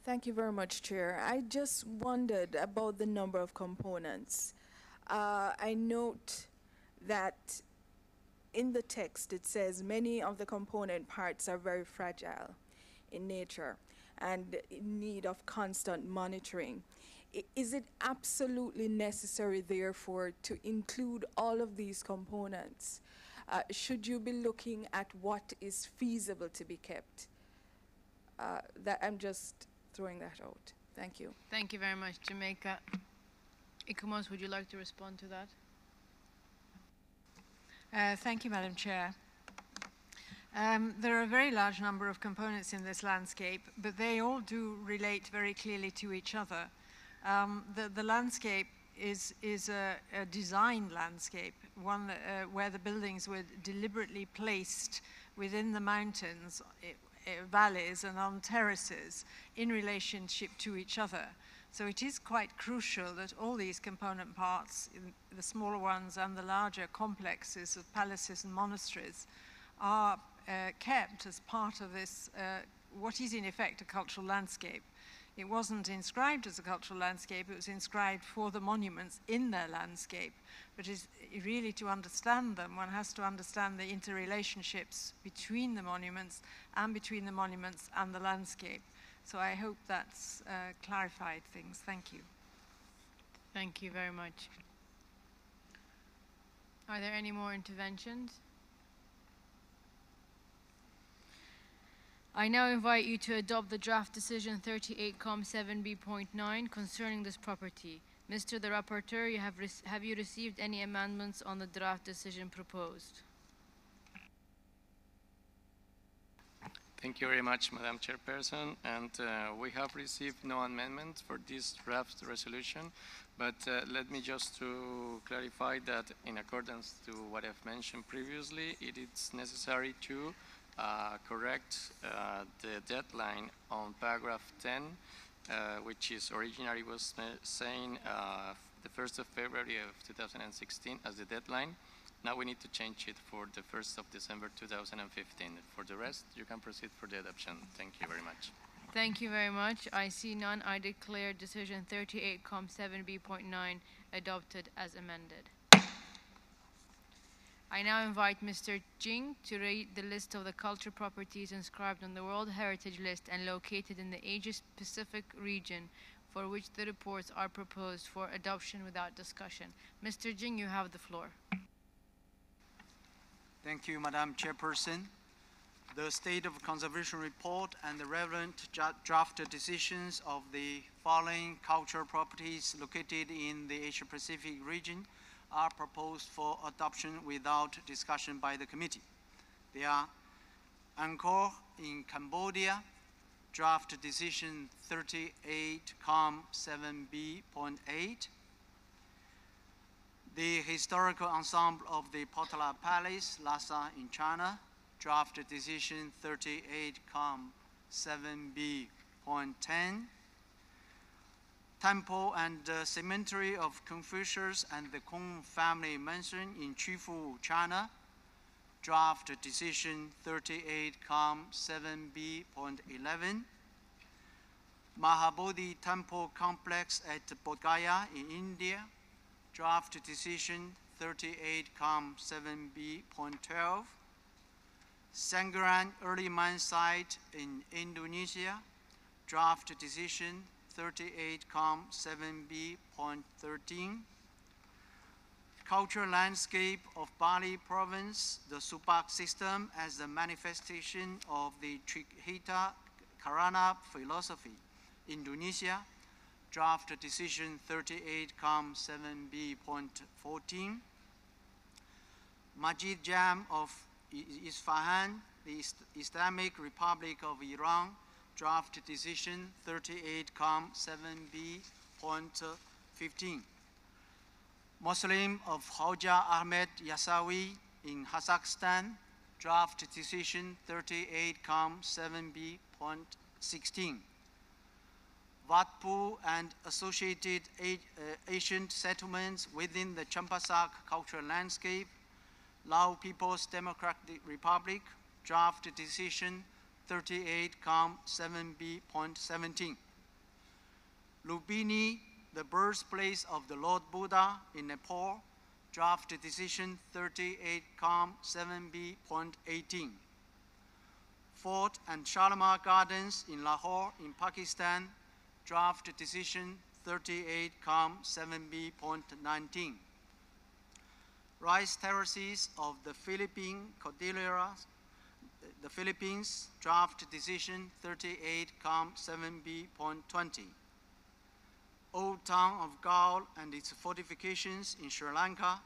Thank you very much, Chair. I just wondered about the number of components. I note that in the text it says many of the component parts are very fragile in nature and in need of constant monitoring. Is it absolutely necessary, therefore, to include all of these components? Should you be looking at what is feasible to be kept? I'm just throwing that out. Thank you. Thank you very much, Jamaica. Ikumos, would you like to respond to that? Thank you, Madam Chair. There are a very large number of components in this landscape, but they all do relate very clearly to each other. The landscape is a designed landscape, one where the buildings were deliberately placed within the mountains, valleys and on terraces in relationship to each other. So it is quite crucial that all these component parts, the smaller ones and the larger complexes of palaces and monasteries, are kept as part of this, what is in effect a cultural landscape. It wasn't inscribed as a cultural landscape, it was inscribed for the monuments in their landscape. But really to understand them, one has to understand the interrelationships between the monuments and between the monuments and the landscape. So I hope that's clarified things. Thank you. Thank you very much. Are there any more interventions? I now invite you to adopt the draft decision 38 Com 7B.9 concerning this property. Mr. the Rapporteur, have you received any amendments on the draft decision proposed? Thank you very much, Madam Chairperson. And we have received no amendment for this draft resolution. But let me just to clarify that in accordance to what I've mentioned previously, it is necessary to correct the deadline on paragraph 10, which is originally was saying the 1st of February of 2016 as the deadline. Now we need to change it for the 1st of December 2015. For the rest, you can proceed for the adoption. Thank you very much. Thank you very much. I see none. I declare decision 38.7b.9 adopted as amended. I now invite Mr. Jing to read the list of the cultural properties inscribed on the World Heritage List and located in the Asia-Pacific region for which the reports are proposed for adoption without discussion. Mr. Jing, you have the floor. Thank you, Madam Chairperson. The State of Conservation Report and the relevant draft decisions of the following cultural properties located in the Asia-Pacific region are proposed for adoption without discussion by the committee. They are Angkor in Cambodia, draft decision 38.7b.8, the historical ensemble of the Potala Palace, Lhasa in China, draft decision 38.7b.10, Temple and Cemetery of Confucius and the Kong Family Mansion in Qufu, China, draft decision 38.7b.11, Mahabodhi Temple Complex at Bodh Gaya in India, draft decision 38.7b.12, Sanggaran Early Mine Site in Indonesia, draft decision 38.7b.13, Cultural Landscape of Bali Province, the Subak system as a manifestation of the Trikhita Karana philosophy, Indonesia, draft decision 38.7b.14, Masjid Jam of Isfahan, the Islamic Republic of Iran, draft decision 38.7b.15, Muslim of Hoja Ahmed Yasawi in Kazakhstan, draft decision 38.7b.16, Watpu and associated ancient settlements within the Champasak cultural landscape, Lao People's Democratic Republic, draft decision 38.7b.17. Lumbini, the birthplace of the Lord Buddha in Nepal, draft decision 38.7b.18. Fort and Shalimar Gardens in Lahore in Pakistan, draft decision 38.7b.19. Rice terraces of the Philippine Cordillera, the Philippines, draft decision 38.7b.20. Old Town of Gaul and its fortifications in Sri Lanka,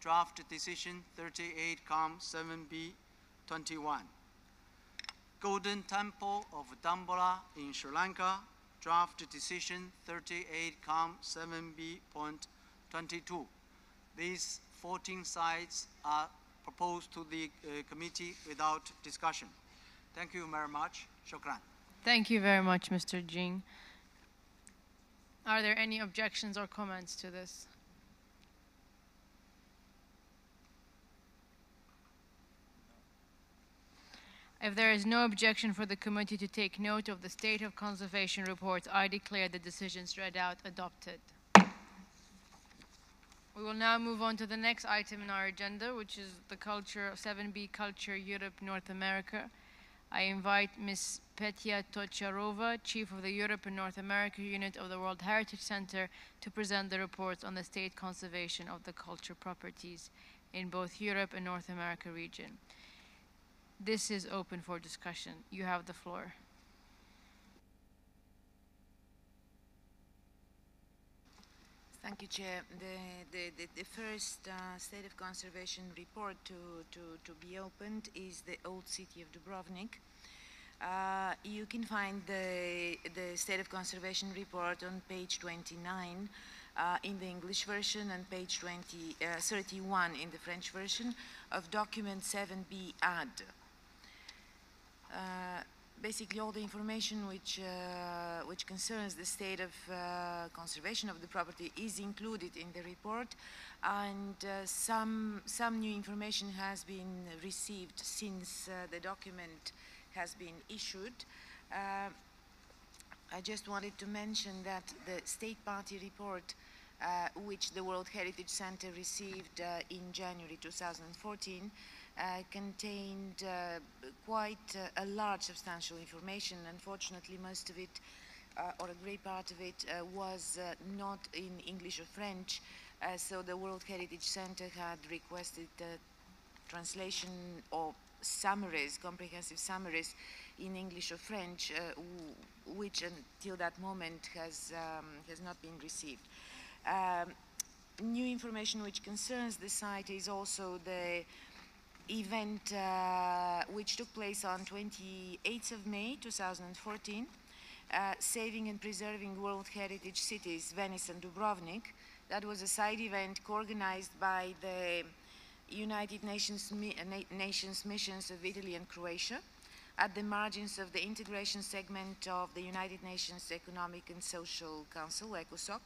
draft decision 38.7b.21. Golden Temple of Dambulla in Sri Lanka, draft decision 38.7b.22. These 14 sites are proposed to the committee without discussion. Thank you very much. Shukran. Thank you very much, Mr. Jing. Are there any objections or comments to this? If there is no objection for the committee to take note of the State of Conservation reports, I declare the decisions read out adopted. We will now move on to the next item in our agenda, which is the Culture 7B Culture Europe North America. I invite Ms. Petya Tocharova, Chief of the Europe and North America Unit of the World Heritage Center, to present the reports on the state conservation of the culture properties in both Europe and North America region. This is open for discussion. You have the floor. Thank you, Chair. The first State of Conservation report to be opened is the Old City of Dubrovnik. You can find the State of Conservation report on page 29 in the English version and page 31 in the French version of document 7B add. Basically, all the information which concerns the state of conservation of the property is included in the report, and some new information has been received since the document has been issued. I just wanted to mention that the State Party report, which the World Heritage Center received in January 2014, contained quite a large substantial information. Unfortunately, most of it, or a great part of it, was not in English or French, so the World Heritage Center had requested translation or summaries, comprehensive summaries in English or French, which until that moment has not been received. New information which concerns the site is also the event which took place on 28th of May 2014, Saving and Preserving World Heritage Cities, Venice and Dubrovnik. That was a side event co-organized by the United Nations missions of Italy and Croatia at the margins of the integration segment of the United Nations Economic and Social Council, ECOSOC,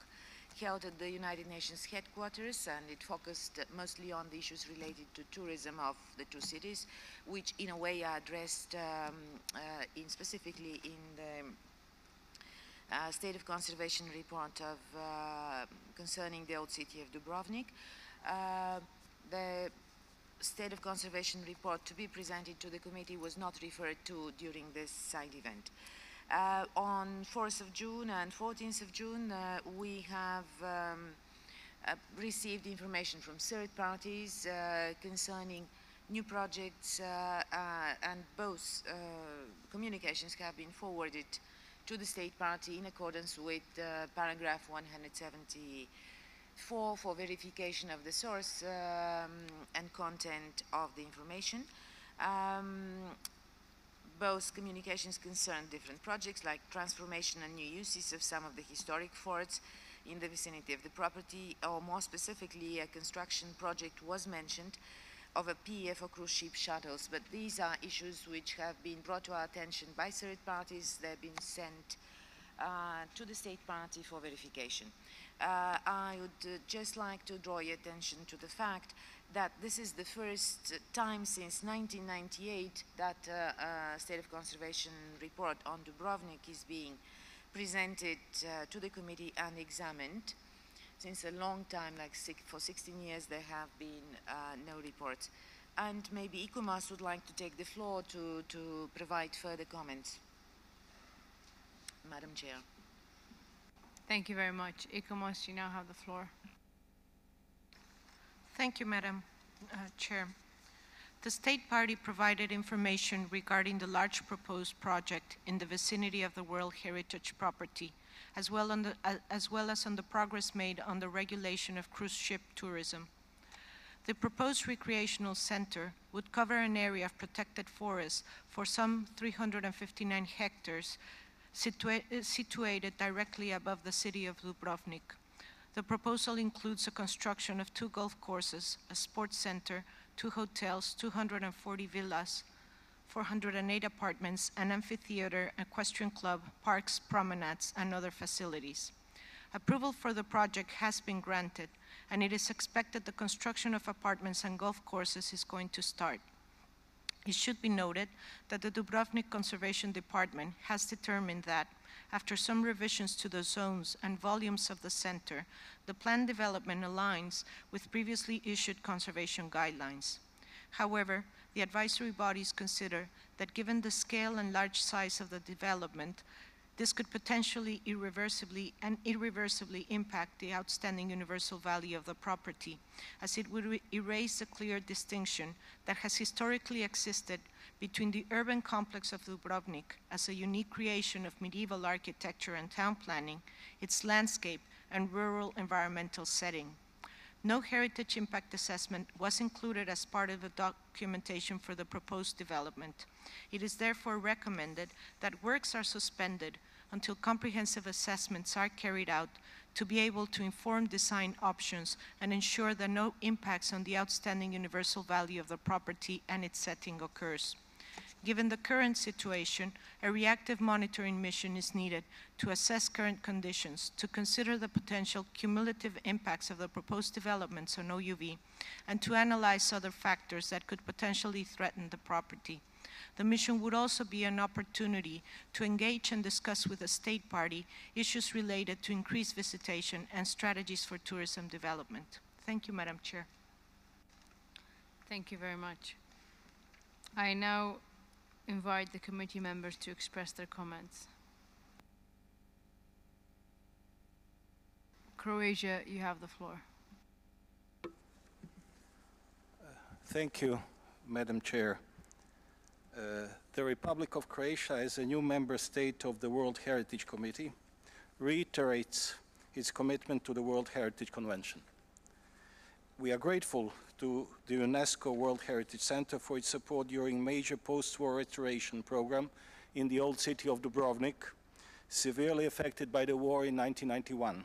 held at the United Nations headquarters, and it focused mostly on the issues related to tourism of the two cities, which in a way are addressed specifically in the State of Conservation report of concerning the Old City of Dubrovnik. The State of Conservation report to be presented to the committee was not referred to during this side event. On 4th of June and 14th of June, we have received information from third parties concerning new projects, and both communications have been forwarded to the state party in accordance with paragraph 174 for verification of the source and content of the information. Both communications concern different projects like transformation and new uses of some of the historic forts in the vicinity of the property, or more specifically, a construction project was mentioned of a pier for cruise ship shuttles. But these are issues which have been brought to our attention by third parties. They've been sent to the state party for verification. I would just like to draw your attention to the fact that this is the first time since 1998 that a State of Conservation report on Dubrovnik is being presented to the committee and examined. Since a long time, like for 16 years, there have been no reports. And maybe ICOMOS would like to take the floor to provide further comments. Madam Chair. Thank you very much. ICOMOS, you now have the floor. Thank you, Madam Chair. The State Party provided information regarding the large proposed project in the vicinity of the World Heritage property, as well as on the progress made on the regulation of cruise ship tourism. The proposed recreational center would cover an area of protected forest for some 359 hectares situated directly above the city of Dubrovnik. The proposal includes a construction of 2 golf courses, a sports center, 2 hotels, 240 villas, 408 apartments, an amphitheater, equestrian club, parks, promenades, and other facilities. Approval for the project has been granted, and it is expected the construction of apartments and golf courses is going to start. It should be noted that the Dubrovnik Conservation Department has determined that, after some revisions to the zones and volumes of the center, the planned development aligns with previously issued conservation guidelines. However, the advisory bodies consider that given the scale and large size of the development, this could potentially irreversibly impact the outstanding universal value of the property, as it would erase the clear distinction that has historically existed between the urban complex of Dubrovnik as a unique creation of medieval architecture and town planning, its landscape and rural environmental setting. No heritage impact assessment was included as part of the documentation for the proposed development. It is therefore recommended that works are suspended until comprehensive assessments are carried out to be able to inform design options and ensure that no impacts on the outstanding universal value of the property and its setting occurs. Given the current situation, a reactive monitoring mission is needed to assess current conditions, to consider the potential cumulative impacts of the proposed developments on OUV, and to analyze other factors that could potentially threaten the property. The mission would also be an opportunity to engage and discuss with the state party issues related to increased visitation and strategies for tourism development. Thank you, Madam Chair. Thank you very much. I now invite the committee members to express their comments. Croatia, you have the floor. Thank you, Madam Chair. The Republic of Croatia, as a new member state of the World Heritage Committee, reiterates its commitment to the World Heritage Convention. We are grateful to the UNESCO World Heritage Center for its support during major post-war restoration program in the old city of Dubrovnik, severely affected by the war in 1991.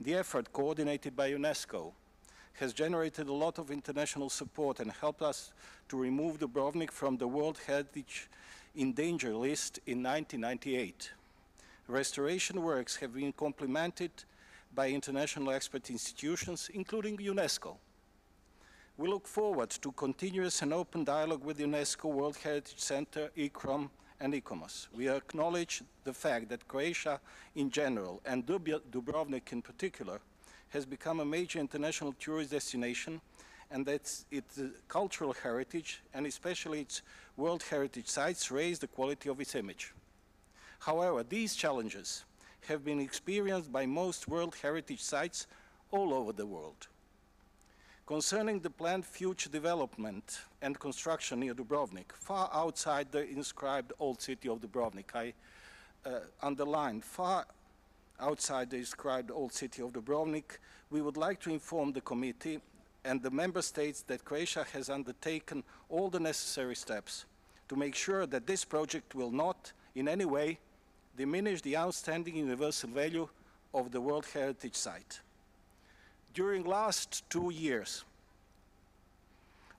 The effort, coordinated by UNESCO, has generated a lot of international support and helped us to remove Dubrovnik from the World Heritage in Danger list in 1998. Restoration works have been complemented by international expert institutions, including UNESCO. We look forward to continuous and open dialogue with UNESCO World Heritage Center, ICROM, and ICOMOS. We acknowledge the fact that Croatia in general, and Dubrovnik in particular, has become a major international tourist destination, and that its cultural heritage, and especially its World Heritage sites, raise the quality of its image. However, these challenges have been experienced by most World Heritage sites all over the world. Concerning the planned future development and construction near Dubrovnik, far outside the inscribed old city of Dubrovnik, I underline, far outside the inscribed old city of Dubrovnik, we would like to inform the committee and the member states that Croatia has undertaken all the necessary steps to make sure that this project will not in any way diminish the outstanding universal value of the World Heritage Site. During the last 2 years,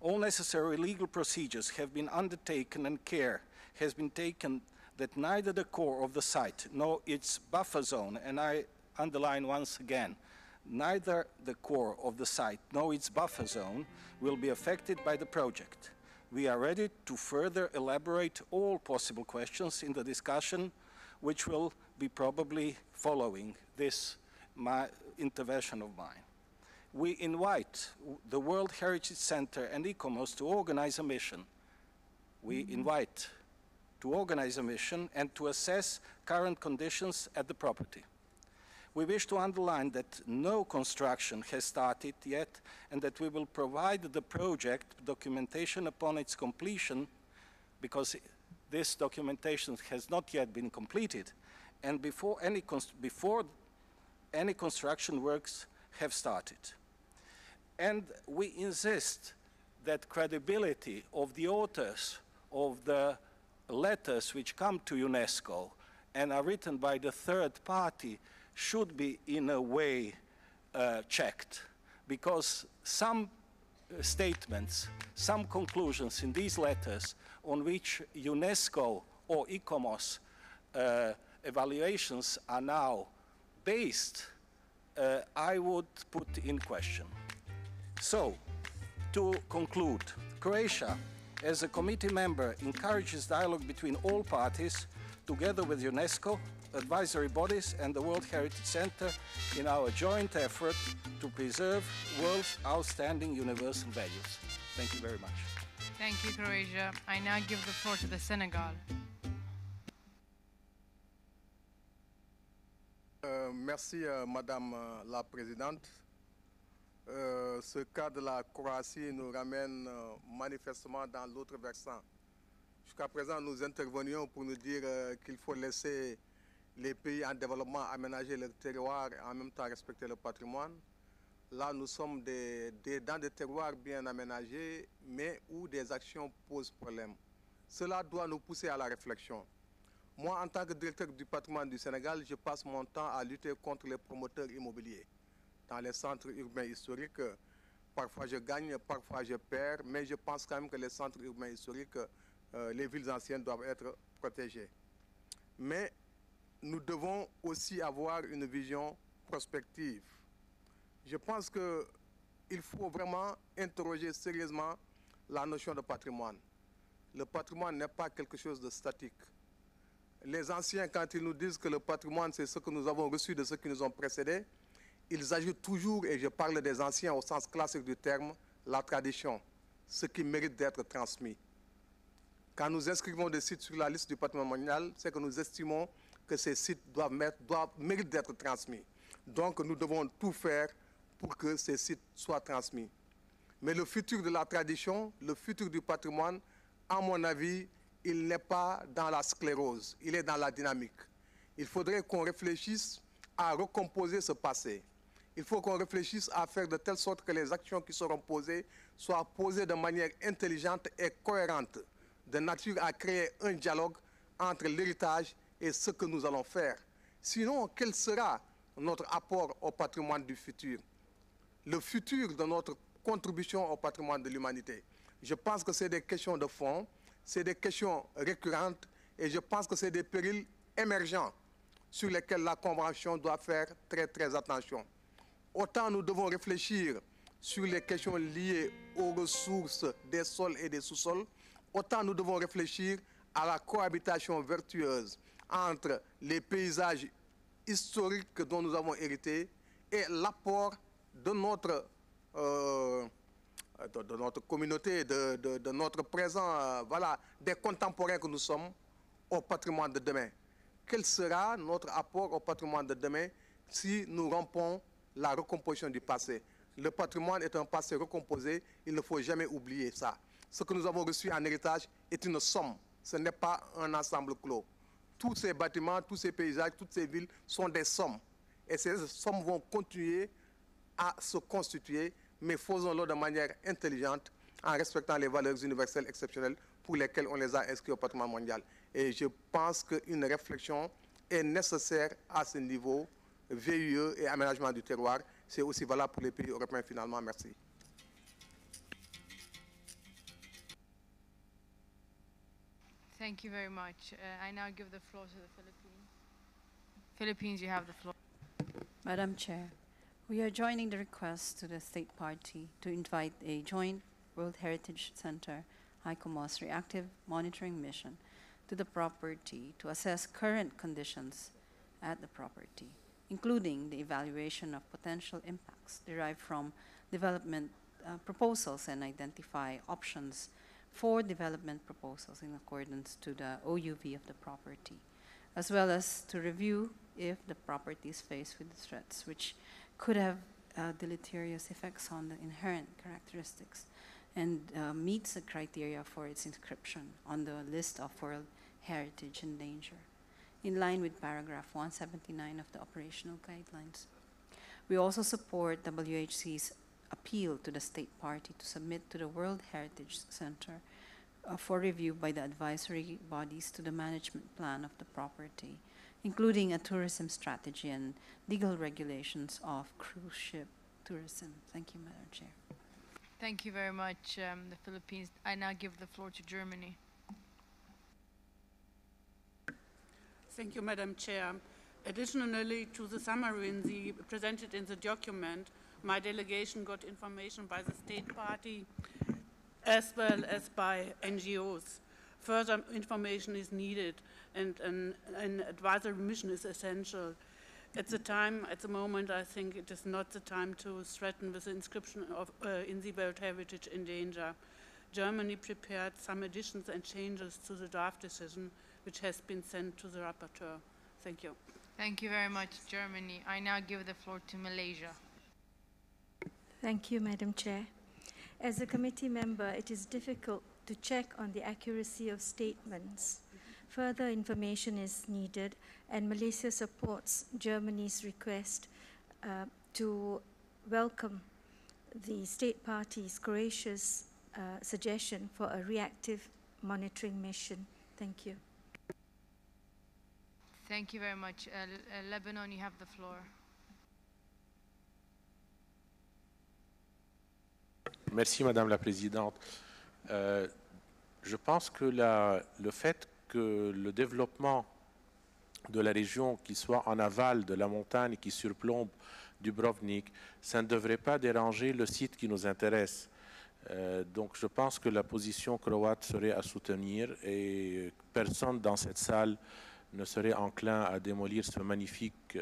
all necessary legal procedures have been undertaken and care has been taken that neither the core of the site nor its buffer zone, and I underline once again, neither the core of the site nor its buffer zone will be affected by the project. We are ready to further elaborate all possible questions in the discussion which will be probably following this intervention of mine. We invite the World Heritage Center and ICOMOS to organize a mission. We invite to organize a mission and to assess current conditions at the property. We wish to underline that no construction has started yet and that we will provide the project documentation upon its completion, because this documentation has not yet been completed, and before any construction works have started. And we insist that credibility of the authors of the letters which come to UNESCO and are written by the third party should be in a way checked, because some statements, some conclusions in these letters on which UNESCO or ICOMOS evaluations are now based, I would put in question. So, to conclude, Croatia, as a committee member, encourages dialogue between all parties, together with UNESCO, advisory bodies, and the World Heritage Center in our joint effort to preserve world's outstanding universal values. Thank you very much. Thank you, Croatia. I now give the floor to the Senegal. Merci, Madame la Présidente. Ce cas de la Croatie nous ramène manifestement dans l'autre versant Jusqu'à présent, nous intervenions pour nous dire qu'il faut laisser les pays en développement aménager leur terroir et en même temps respecter le patrimoine. Là, nous sommes dans des terroirs bien aménagés, mais où des actions posent problème. Cela doit nous pousser à la réflexion. Moi, en tant que directeur du patrimoine du Sénégal, je passe mon temps à lutter contre les promoteurs immobiliers. Dans les centres urbains historiques, parfois je gagne, parfois je perds, mais je pense quand même que les centres urbains historiques, les villes anciennes doivent être protégées. Mais nous devons aussi avoir une vision prospective. Je pense qu'il faut vraiment interroger sérieusement la notion de patrimoine. Le patrimoine n'est pas quelque chose de statique. Les anciens, quand ils nous disent que le patrimoine, c'est ce que nous avons reçu de ceux qui nous ont précédés, ils ajoutent toujours, et je parle des anciens au sens classique du terme, la tradition, ce qui mérite d'être transmis. Quand nous inscrivons des sites sur la liste du patrimoine mondial, c'est que nous estimons que ces sites méritent d'être transmis. Donc nous devons tout faire pour que ces sites soient transmis. Mais le futur de la tradition, le futur du patrimoine, à mon avis, il n'est pas dans la sclérose, il est dans la dynamique. Il faudrait qu'on réfléchisse à recomposer ce passé. Il faut qu'on réfléchisse à faire de telle sorte que les actions qui seront posées soient posées de manière intelligente et cohérente, de nature à créer un dialogue entre l'héritage et ce que nous allons faire. Sinon, quel sera notre apport au patrimoine du futur? Le futur de notre contribution au patrimoine de l'humanité. Je pense que c'est des questions de fond, c'est des questions récurrentes et je pense que c'est des périls émergents sur lesquels la Convention doit faire très très attention. Autant nous devons réfléchir sur les questions liées aux ressources des sols et des sous-sols, autant nous devons réfléchir à la cohabitation vertueuse entre les paysages historiques dont nous avons hérité et l'apport de notre communauté, de notre présent, voilà, des contemporains que nous sommes au patrimoine de demain. Quel sera notre apport au patrimoine de demain si nous rompons la recomposition du passé? Le patrimoine est un passé recomposé, il ne faut jamais oublier ça. Ce que nous avons reçu en héritage est une somme, ce n'est pas un ensemble clos. Tous ces bâtiments, tous ces paysages, toutes ces villes sont des sommes. Et ces sommes vont continuer à se constituer, mais faisons-le de manière intelligente, en respectant les valeurs universelles exceptionnelles pour lesquelles on les a inscrits au patrimoine mondial. Et je pense qu'une réflexion est nécessaire à ce niveau, VUE et aménagement du terroir. C'est aussi valable pour les pays européens finalement. Merci. Thank you very much. I now give the floor to the Philippines. Philippines, you have the floor. Madam Chair, we are joining the request to the State Party to invite a joint World Heritage Center ICOMOS reactive monitoring mission to the property to assess current conditions at the property, including the evaluation of potential impacts derived from development proposals and identify options for development proposals in accordance to the OUV of the property, as well as to review if the property is faced with threats which could have deleterious effects on the inherent characteristics and meets the criteria for its inscription on the list of World Heritage in Danger, in line with paragraph 179 of the operational guidelines. We also support WHC's appeal to the State Party to submit to the World Heritage Center for review by the advisory bodies to the management plan of the property, including a tourism strategy and legal regulations of cruise ship tourism. Thank you, Madam Chair. Thank you very much, the Philippines. I now give the floor to Germany. Thank you, Madam Chair. Additionally to the summary presented in the document, my delegation got information by the State Party as well as by NGOs. Further information is needed and an advisory mission is essential. At the moment, I think it is not the time to threaten with the inscription of in the World Heritage in Danger. Germany prepared some additions and changes to the draft decision, which has been sent to the rapporteur. Thank you. Thank you very much, Germany. I now give the floor to Malaysia. Thank you, Madam Chair. As a committee member, it is difficult to check on the accuracy of statements. Further information is needed, and Malaysia supports Germany's request to welcome the state party's Croatia's suggestion for a reactive monitoring mission. Thank you. Thank you very much. Lebanon, you have the floor. Merci, Madame la Présidente. Je pense que le fait que le développement de la région qui soit en aval de la montagne qui surplombe Dubrovnik, ça ne devrait pas déranger le site qui nous intéresse. Donc je pense que la position croate serait à soutenir et personne dans cette salle ne serait enclin à démolir ce magnifique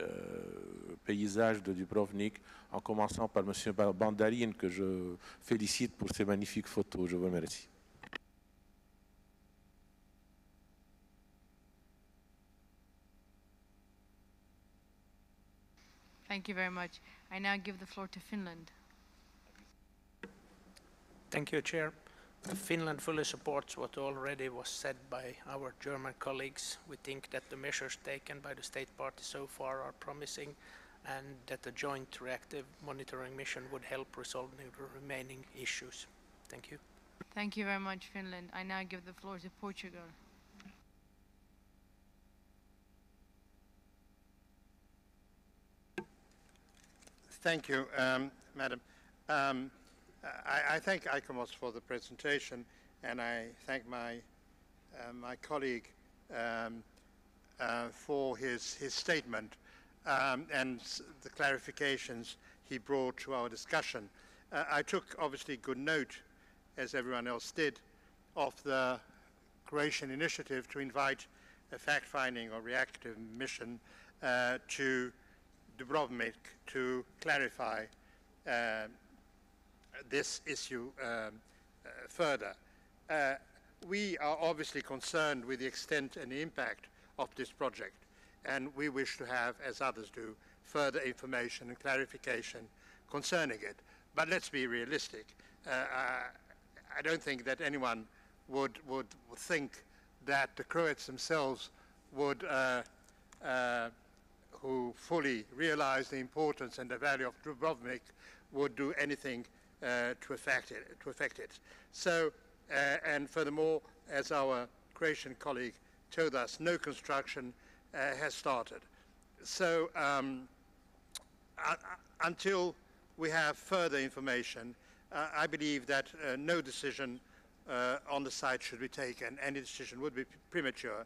paysage de Dubrovnik, en commençant par M. Bandarine, que je félicite pour ses magnifiques photos. Je vous remercie. Thank you very much. I now give the floor to Finland. Thank you, Chair. Finland fully supports what already was said by our German colleagues. We think that the measures taken by the state party so far are promising, and that a joint reactive monitoring mission would help resolve the remaining issues. Thank you. Thank you very much, Finland. I now give the floor to Portugal. Thank you, Madam. I thank ICOMOS for the presentation, and I thank my colleague for his statement and the clarifications he brought to our discussion. I took obviously good note, as everyone else did, of the Croatian initiative to invite a fact-finding or reactive mission to Dubrovnik to clarify this issue further. We are obviously concerned with the extent and the impact of this project, and we wish to have, as others do, further information and clarification concerning it. But let's be realistic. I don't think that anyone would think that the Croats themselves would who fully realize the importance and the value of Dubrovnik would do anything to affect it. So, and furthermore, as our Croatian colleague told us, no construction has started. So until we have further information, I believe that no decision on the site should be taken. Any decision would be premature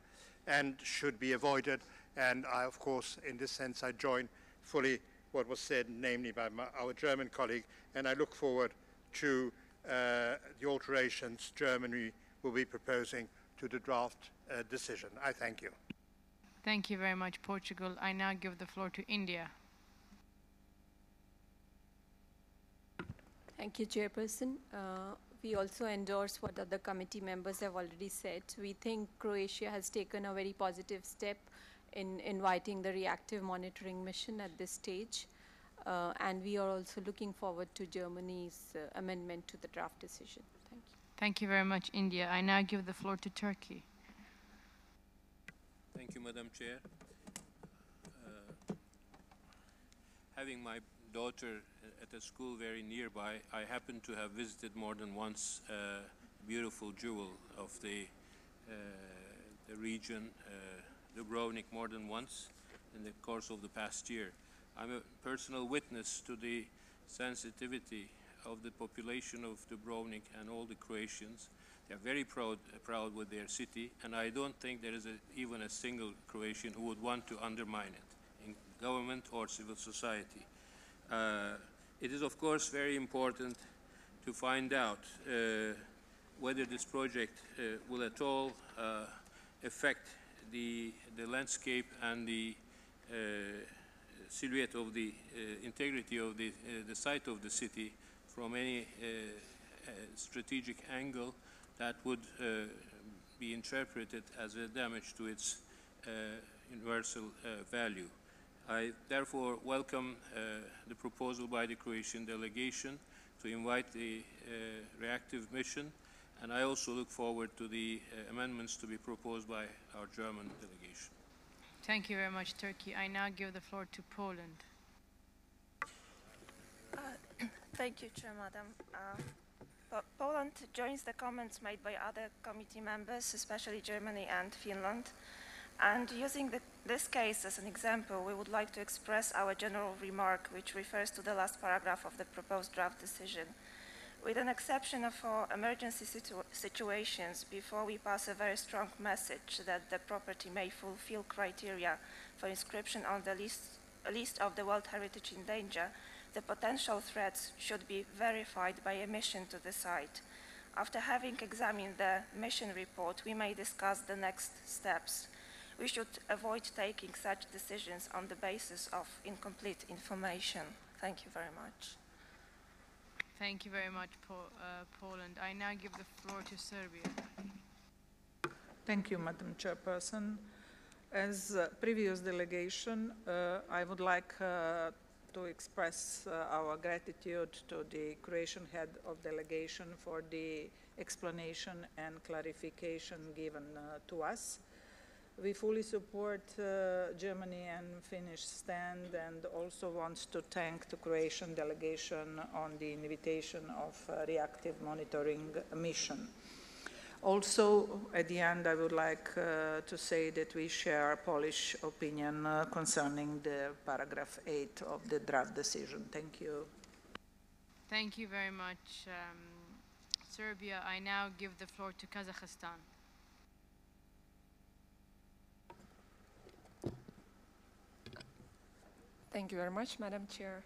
and should be avoided. And I, of course, in this sense, I join fully what was said, namely by our German colleague, and I look forward to the alterations Germany will be proposing to the draft decision. I thank you. Thank you very much, Portugal. I now give the floor to India. Thank you, Chairperson. We also endorse what other committee members have already said. We think Croatia has taken a very positive step in inviting the reactive monitoring mission at this stage. And we are also looking forward to Germany's amendment to the draft decision. Thank you. Thank you very much, India. I now give the floor to Turkey. Thank you, Madam Chair. Having my daughter at a school very nearby, I happen to have visited more than once a beautiful jewel of the region, Dubrovnik, more than once in the course of the past year. I'm a personal witness to the sensitivity of the population of Dubrovnik and all the Croatians. They're very proud with their city, and I don't think there is even a single Croatian who would want to undermine it, in government or civil society. It is, of course, very important to find out whether this project will at all affect the landscape and the silhouette of the integrity of the site of the city from any strategic angle that would be interpreted as a damage to its universal value. I therefore welcome the proposal by the Croatian delegation to invite the reactive mission, And I also look forward to the amendments to be proposed by our German delegation. Thank you very much, Turkey. I now give the floor to Poland. Thank you, Chair, Madam. Poland joins the comments made by other committee members, especially Germany and Finland. And using this case as an example, we would like to express our general remark, which refers to the last paragraph of the proposed draft decision. With an exception of emergency situations, before we pass a very strong message that the property may fulfill criteria for inscription on the list of the World Heritage in danger, the potential threats should be verified by a mission to the site. After having examined the mission report, we may discuss the next steps. We should avoid taking such decisions on the basis of incomplete information. Thank you very much. Thank you very much, Poland. I now give the floor to Serbia. Thank you, Madam Chairperson. As previous delegation, I would like to express our gratitude to the Croatian head of delegation for the explanation and clarification given to us. We fully support Germany and Finnish stand, and also want to thank the Croatian delegation on the invitation of reactive monitoring mission. Also, at the end, I would like to say that we share Polish opinion concerning the paragraph 8 of the draft decision. Thank you. Thank you very much, Serbia. I now give the floor to Kazakhstan. Thank you very much, Madam Chair.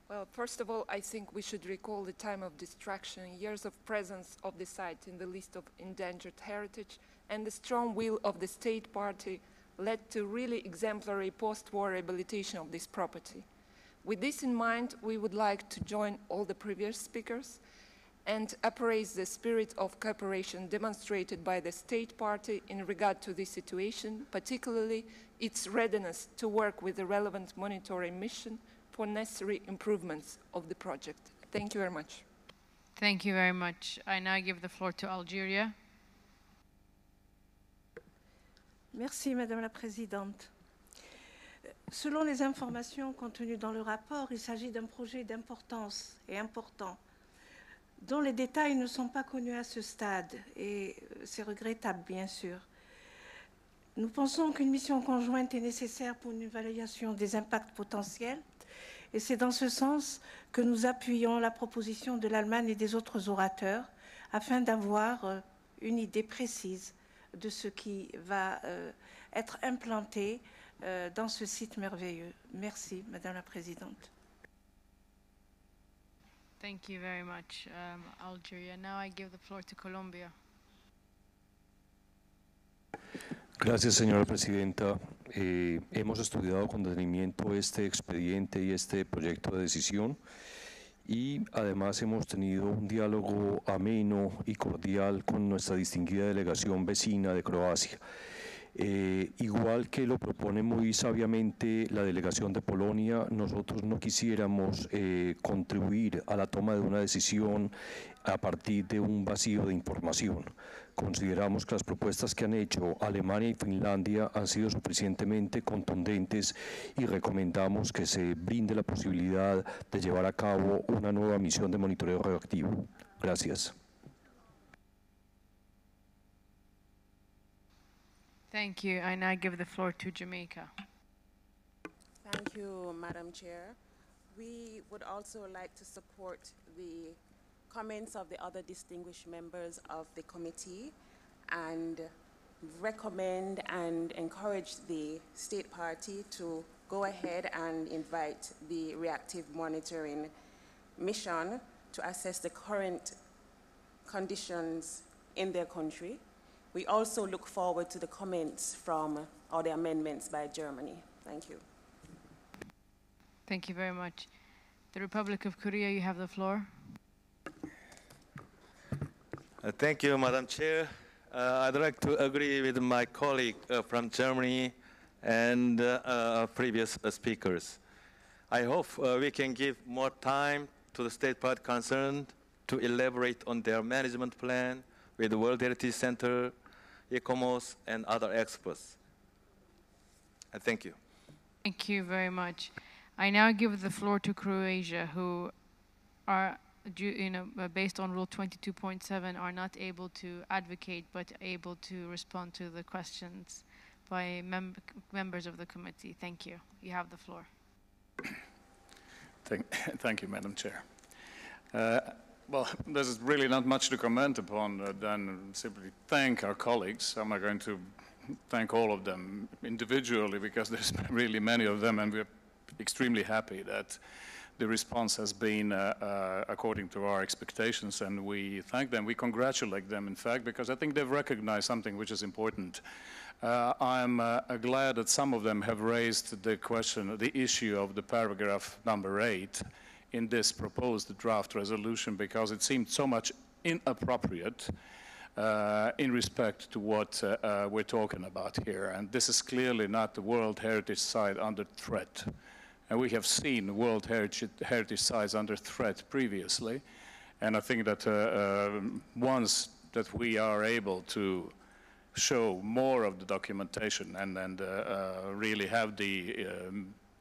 Well, first of all, I think we should recall the time of destruction, years of presence of the site in the list of endangered heritage, and the strong will of the state party led to really exemplary post-war rehabilitation of this property. With this in mind, we would like to join all the previous speakers and appraise the spirit of cooperation demonstrated by the state party in regard to this situation, particularly its readiness to work with the relevant monitoring mission for necessary improvements of the project. Thank you very much. Thank you very much. I now give the floor to Algeria. Merci, Madame la Présidente. Selon les informations contenues dans le rapport, il s'agit d'un projet d'importance et important, dont les détails ne sont pas connus à ce stade, et c'est regrettable, bien sûr. Nous pensons qu'une mission conjointe est nécessaire pour une évaluation des impacts potentiels, et c'est dans ce sens que nous appuyons la proposition de l'Allemagne et des autres orateurs, afin d'avoir une idée précise de ce qui va être implanté dans ce site merveilleux. Merci, Madame la Présidente. Thank you very much, Algeria. Now I give the floor to Colombia. Gracias, señora presidenta. Hemos estudiado con detenimiento este expediente y este proyecto de decisión, y además hemos tenido un diálogo ameno y cordial con nuestra distinguida delegación vecina de Croacia. Igual que lo propone muy sabiamente la delegación de Polonia, nosotros no quisiéramos contribuir a la toma de una decisión a partir de un vacío de información. Consideramos que las propuestas que han hecho Alemania y Finlandia han sido suficientemente contundentes y recomendamos que se brinde la posibilidad de llevar a cabo una nueva misión de monitoreo radioactivo. Gracias. Thank you. I now give the floor to Jamaica. Thank you, Madam Chair. We would also like to support the comments of the other distinguished members of the committee and recommend and encourage the state party to go ahead and invite the reactive monitoring mission to assess the current conditions in their country. We also look forward to the comments from or the amendments by Germany. Thank you. Thank you very much. The Republic of Korea, you have the floor. Thank you, Madam Chair. I'd like to agree with my colleague from Germany and previous speakers. I hope we can give more time to the state party concerned to elaborate on their management plan with the World Heritage Center, ICOMOS, and other experts. Thank you. Thank you very much. I now give the floor to Croatia, who are, based on Rule 22.7, are not able to advocate, but able to respond to the questions by members of the committee. Thank you. You have the floor. Thank you, Madam Chair. Well, there's really not much to comment upon than simply thank our colleagues. I'm not going to thank all of them individually because there's really many of them, and we're extremely happy that the response has been according to our expectations, and we thank them. We congratulate them, in fact, because I think they've recognized something which is important. I'm glad that some of them have raised the question, the issue of the paragraph number 8 in this proposed draft resolution, because it seemed so much inappropriate in respect to what we're talking about here. And this is clearly not the World Heritage Site under threat. And we have seen World Heritage Sites under threat previously. And I think that once that we are able to show more of the documentation and really have the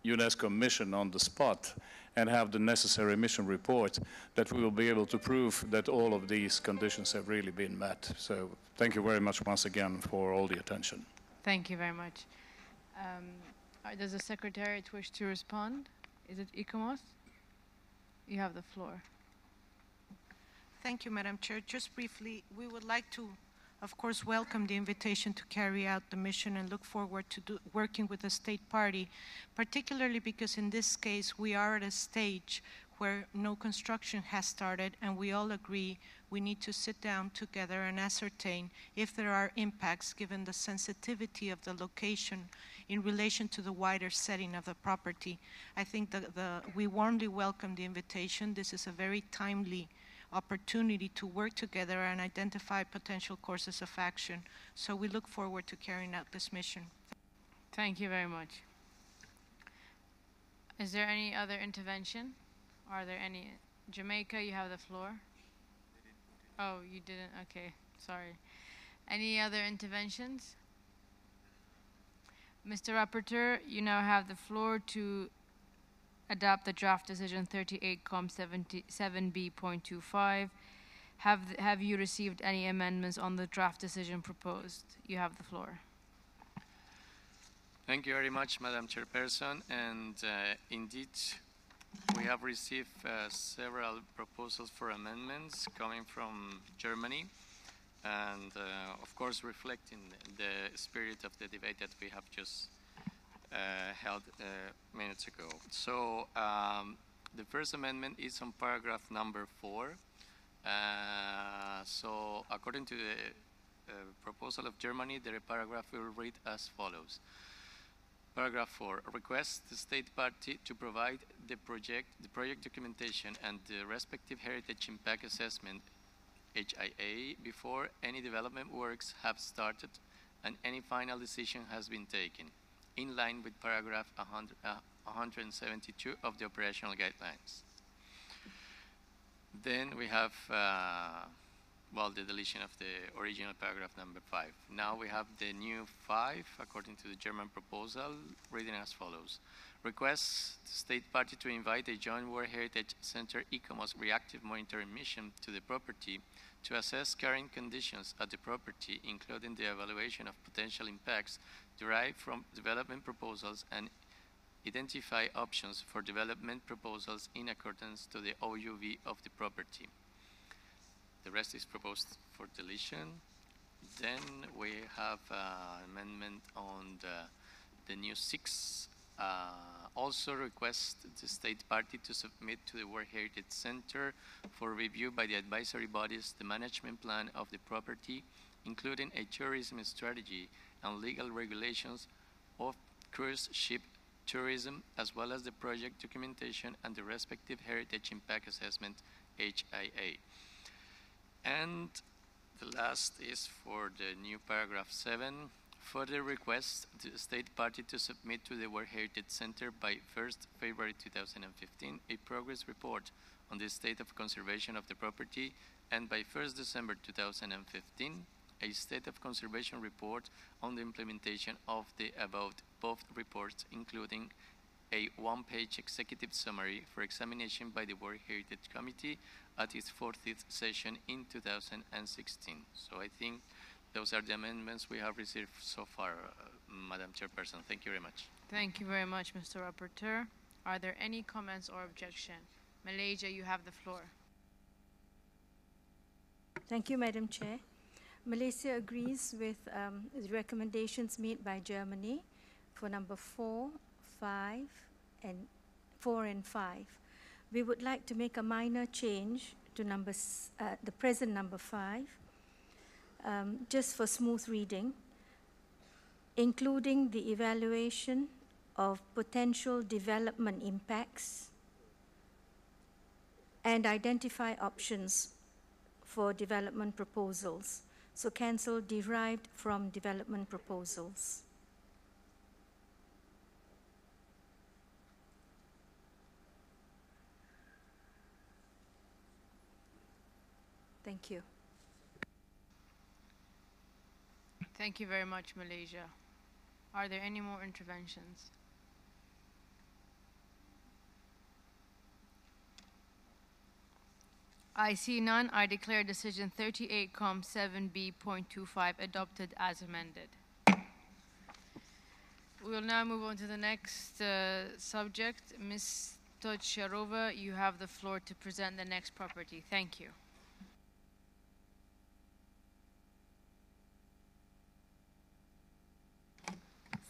UNESCO mission on the spot and have the necessary mission report, that we will be able to prove that all of these conditions have really been met. So thank you very much once again for all the attention. Thank you very much. Does the Secretariat wish to respond? Is it ICOMOS? You have the floor. Thank you, Madam Chair. Just briefly, we would like to, of course, welcome the invitation to carry out the mission and look forward to working with the state party, particularly because in this case we are at a stage where no construction has started, and we all agree we need to sit down together and ascertain if there are impacts given the sensitivity of the location in relation to the wider setting of the property. I think we warmly welcome the invitation. This is a very timely opportunity to work together and identify potential courses of action. So we look forward to carrying out this mission. Thank you very much. Is there any other intervention? Are there any? Jamaica, you have the floor. Oh, you didn't? Okay, sorry. Any other interventions? Mr. Rapporteur, you now have the floor to adopt the draft decision 38.7b.25. Have you received any amendments on the draft decision proposed? You have the floor. Thank you very much, Madam Chairperson. And indeed, we have received several proposals for amendments coming from Germany, and of course reflecting the spirit of the debate that we have just held minutes ago. So the first amendment is on paragraph number 4. So according to the proposal of Germany, the paragraph will read as follows. Paragraph 4, requests the state party to provide the project documentation and the respective heritage impact assessment, HIA, before any development works have started and any final decision has been taken, in line with paragraph 172 of the operational guidelines. Then we have, the deletion of the original paragraph number 5. Now we have the new 5, according to the German proposal, reading as follows. Requests the state party to invite a joint World Heritage Center ICOMOS reactive monitoring mission to the property to assess current conditions at the property, including the evaluation of potential impacts derived from development proposals and identify options for development proposals in accordance to the OUV of the property. The rest is proposed for deletion. Then we have an amendment on the new 6. Also request the state party to submit to the World Heritage Center for review by the advisory bodies the management plan of the property, including a tourism strategy and legal regulations of cruise ship tourism, as well as the project documentation and the respective heritage impact assessment, HIA. And the last is for the new paragraph 7. further requests the state party to submit to the World Heritage Center by 1st February 2015 a progress report on the state of conservation of the property, and by 1st December 2015 a state of conservation report on the implementation of the above both reports, including a one-page executive summary for examination by the World Heritage Committee at its 40th session in 2016. So I think those are the amendments we have received so far, Madam Chairperson. Thank you very much. Thank you very much, Mr. Rapporteur. Are there any comments or objection? Malaysia, you have the floor. Thank you, Madam Chair. Malaysia agrees with the recommendations made by Germany for number 4, 5, and 4 and 5. We would like to make a minor change to the present number 5, just for smooth reading, including the evaluation of potential development impacts and identify options for development proposals. So cancel derived from development proposals. Thank you. Thank you very much, Malaysia. Are there any more interventions? I see none. I declare decision 38-7B.25 adopted as amended. We will now move on to the next subject. Ms. Tocharova, you have the floor to present the next property. Thank you.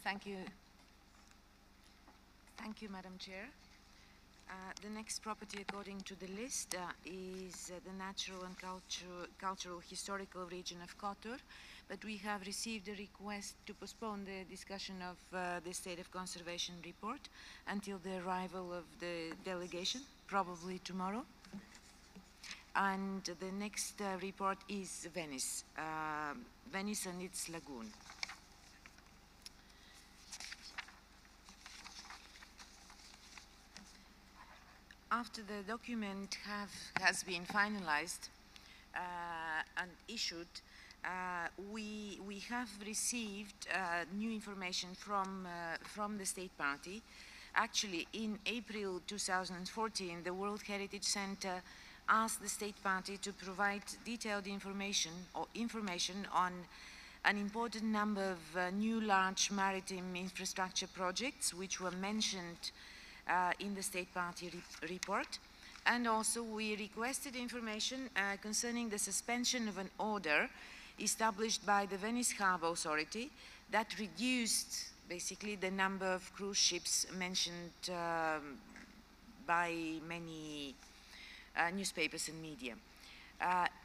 Thank you. Thank you, Madam Chair. The next property, according to the list, is the natural and cultural historical region of Qatar, but we have received a request to postpone the discussion of the State of Conservation report until the arrival of the delegation, probably tomorrow. And the next report is Venice, Venice and its lagoon. After the document has been finalized and issued, we have received new information from the state party. Actually, in April 2014, the World Heritage Center asked the state party to provide detailed information on an important number of new large maritime infrastructure projects which were mentioned in the state party report, and also we requested information concerning the suspension of an order established by the Venice Harbour Authority that reduced basically the number of cruise ships mentioned by many newspapers and media.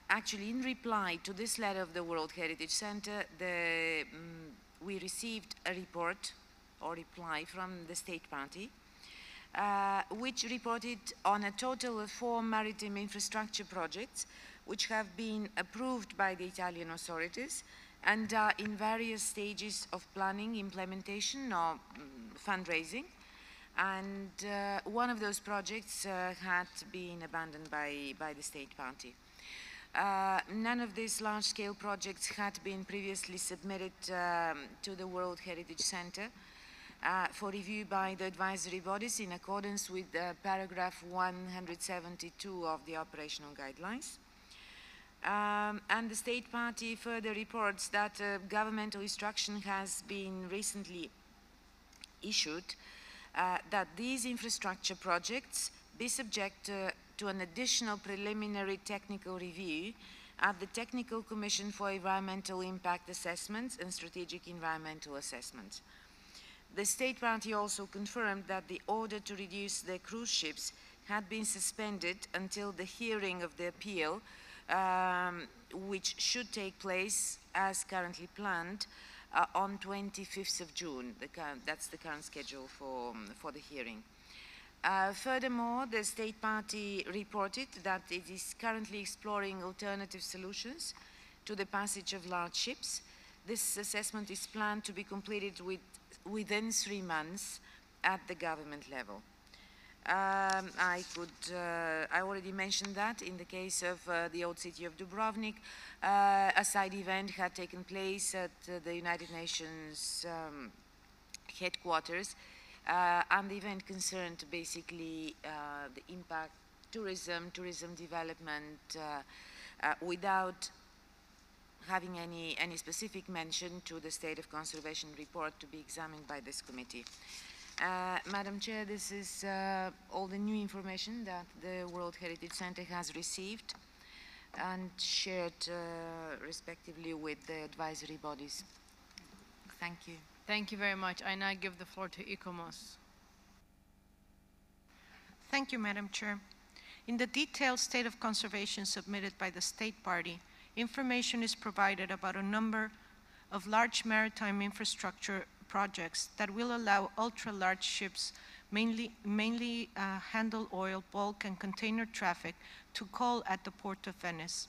Actually, in reply to this letter of the World Heritage Center, we received a report or reply from the state party which reported on a total of 4 maritime infrastructure projects which have been approved by the Italian authorities and are in various stages of planning, implementation, or fundraising. And one of those projects had been abandoned by the state party. None of these large-scale projects had been previously submitted to the World Heritage Center for review by the advisory bodies in accordance with paragraph 172 of the operational guidelines. And the state party further reports that governmental instruction has been recently issued that these infrastructure projects be subject to an additional preliminary technical review at the Technical Commission for Environmental Impact Assessments and Strategic Environmental Assessments. The state party also confirmed that the order to reduce the cruise ships had been suspended until the hearing of the appeal, which should take place as currently planned on 25th of June. That's the current schedule for the hearing. Furthermore, the state party reported that it is currently exploring alternative solutions to the passage of large ships, this assessment is planned to be completed within 3 months at the government level. I already mentioned that in the case of the old city of Dubrovnik, a side event had taken place at the United Nations headquarters, and the event concerned basically the impact, tourism development, without having any specific mention to the state of conservation report to be examined by this committee. Madam Chair, this is all the new information that the World Heritage Center has received and shared respectively with the advisory bodies. Thank you. Thank you very much. I now give the floor to ICOMOS. Thank you, Madam Chair. In the detailed state of conservation submitted by the state party, information is provided about a number of large maritime infrastructure projects that will allow ultra-large ships, mainly handle oil, bulk, and container traffic, to call at the Port of Venice.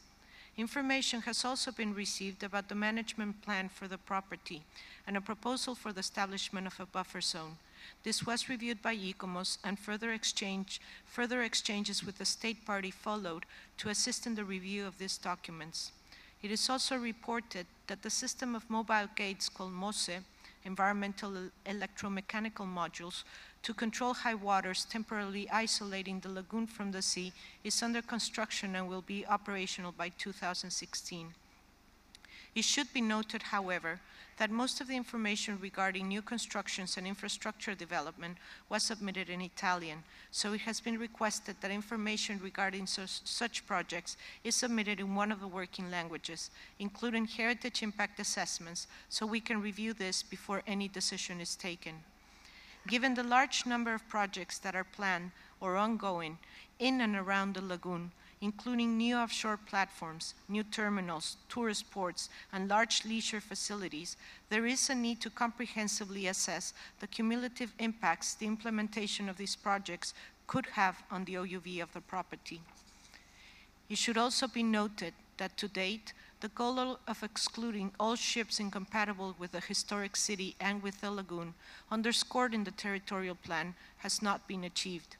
Information has also been received about the management plan for the property and a proposal for the establishment of a buffer zone. This was reviewed by ICOMOS, and further exchanges with the state party followed to assist in the review of these documents. It is also reported that the system of mobile gates called MOSE, environmental electromechanical modules, to control high waters temporarily isolating the lagoon from the sea is under construction and will be operational by 2016. It should be noted, however, that most of the information regarding new constructions and infrastructure development was submitted in Italian, so it has been requested that information regarding such projects is submitted in one of the working languages, including heritage impact assessments, so we can review this before any decision is taken. Given the large number of projects that are planned or ongoing in and around the lagoon, including new offshore platforms, new terminals, tourist ports, and large leisure facilities, there is a need to comprehensively assess the cumulative impacts the implementation of these projects could have on the OUV of the property. It should also be noted that to date, the goal of excluding all ships incompatible with the historic city and with the lagoon, underscored in the territorial plan, has not been achieved.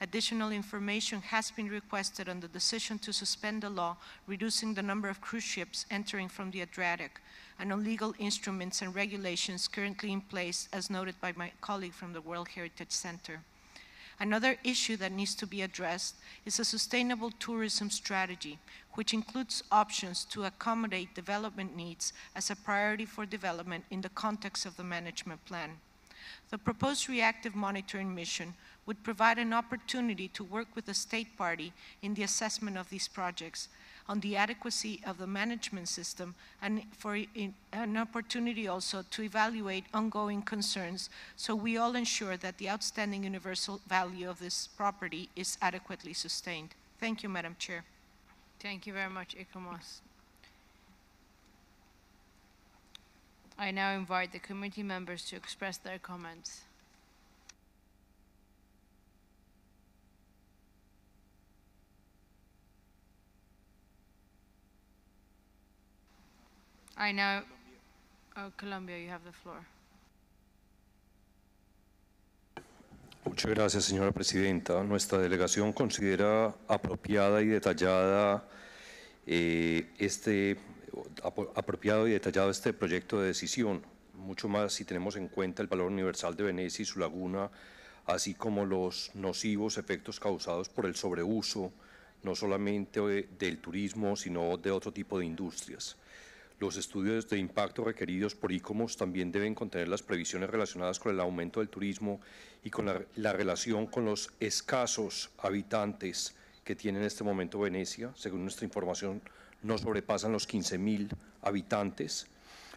Additional information has been requested on the decision to suspend the law reducing the number of cruise ships entering from the Adriatic, and on legal instruments and regulations currently in place, as noted by my colleague from the World Heritage Center. Another issue that needs to be addressed is a sustainable tourism strategy, which includes options to accommodate development needs as a priority for development in the context of the management plan. The proposed reactive monitoring mission would provide an opportunity to work with the state party in the assessment of these projects, on the adequacy of the management system, and for an opportunity also to evaluate ongoing concerns, so we all ensure that the outstanding universal value of this property is adequately sustained. Thank you, Madam Chair. Thank you very much, ICOMOS. I now invite the committee members to express their comments. Colombia, you have the floor. Muchas gracias, señora presidenta. Nuestra delegación considera apropiado y detallado este proyecto de decisión, mucho más si tenemos en cuenta el valor universal de Venecia y su laguna, así como los nocivos efectos causados por el sobreuso, no solamente del turismo, sino de otro tipo de industrias. Los estudios de impacto requeridos por ICOMOS también deben contener las previsiones relacionadas con el aumento del turismo y con la relación con los escasos habitantes que tiene en este momento Venecia. Según nuestra información, no sobrepasan los 15.000 habitantes,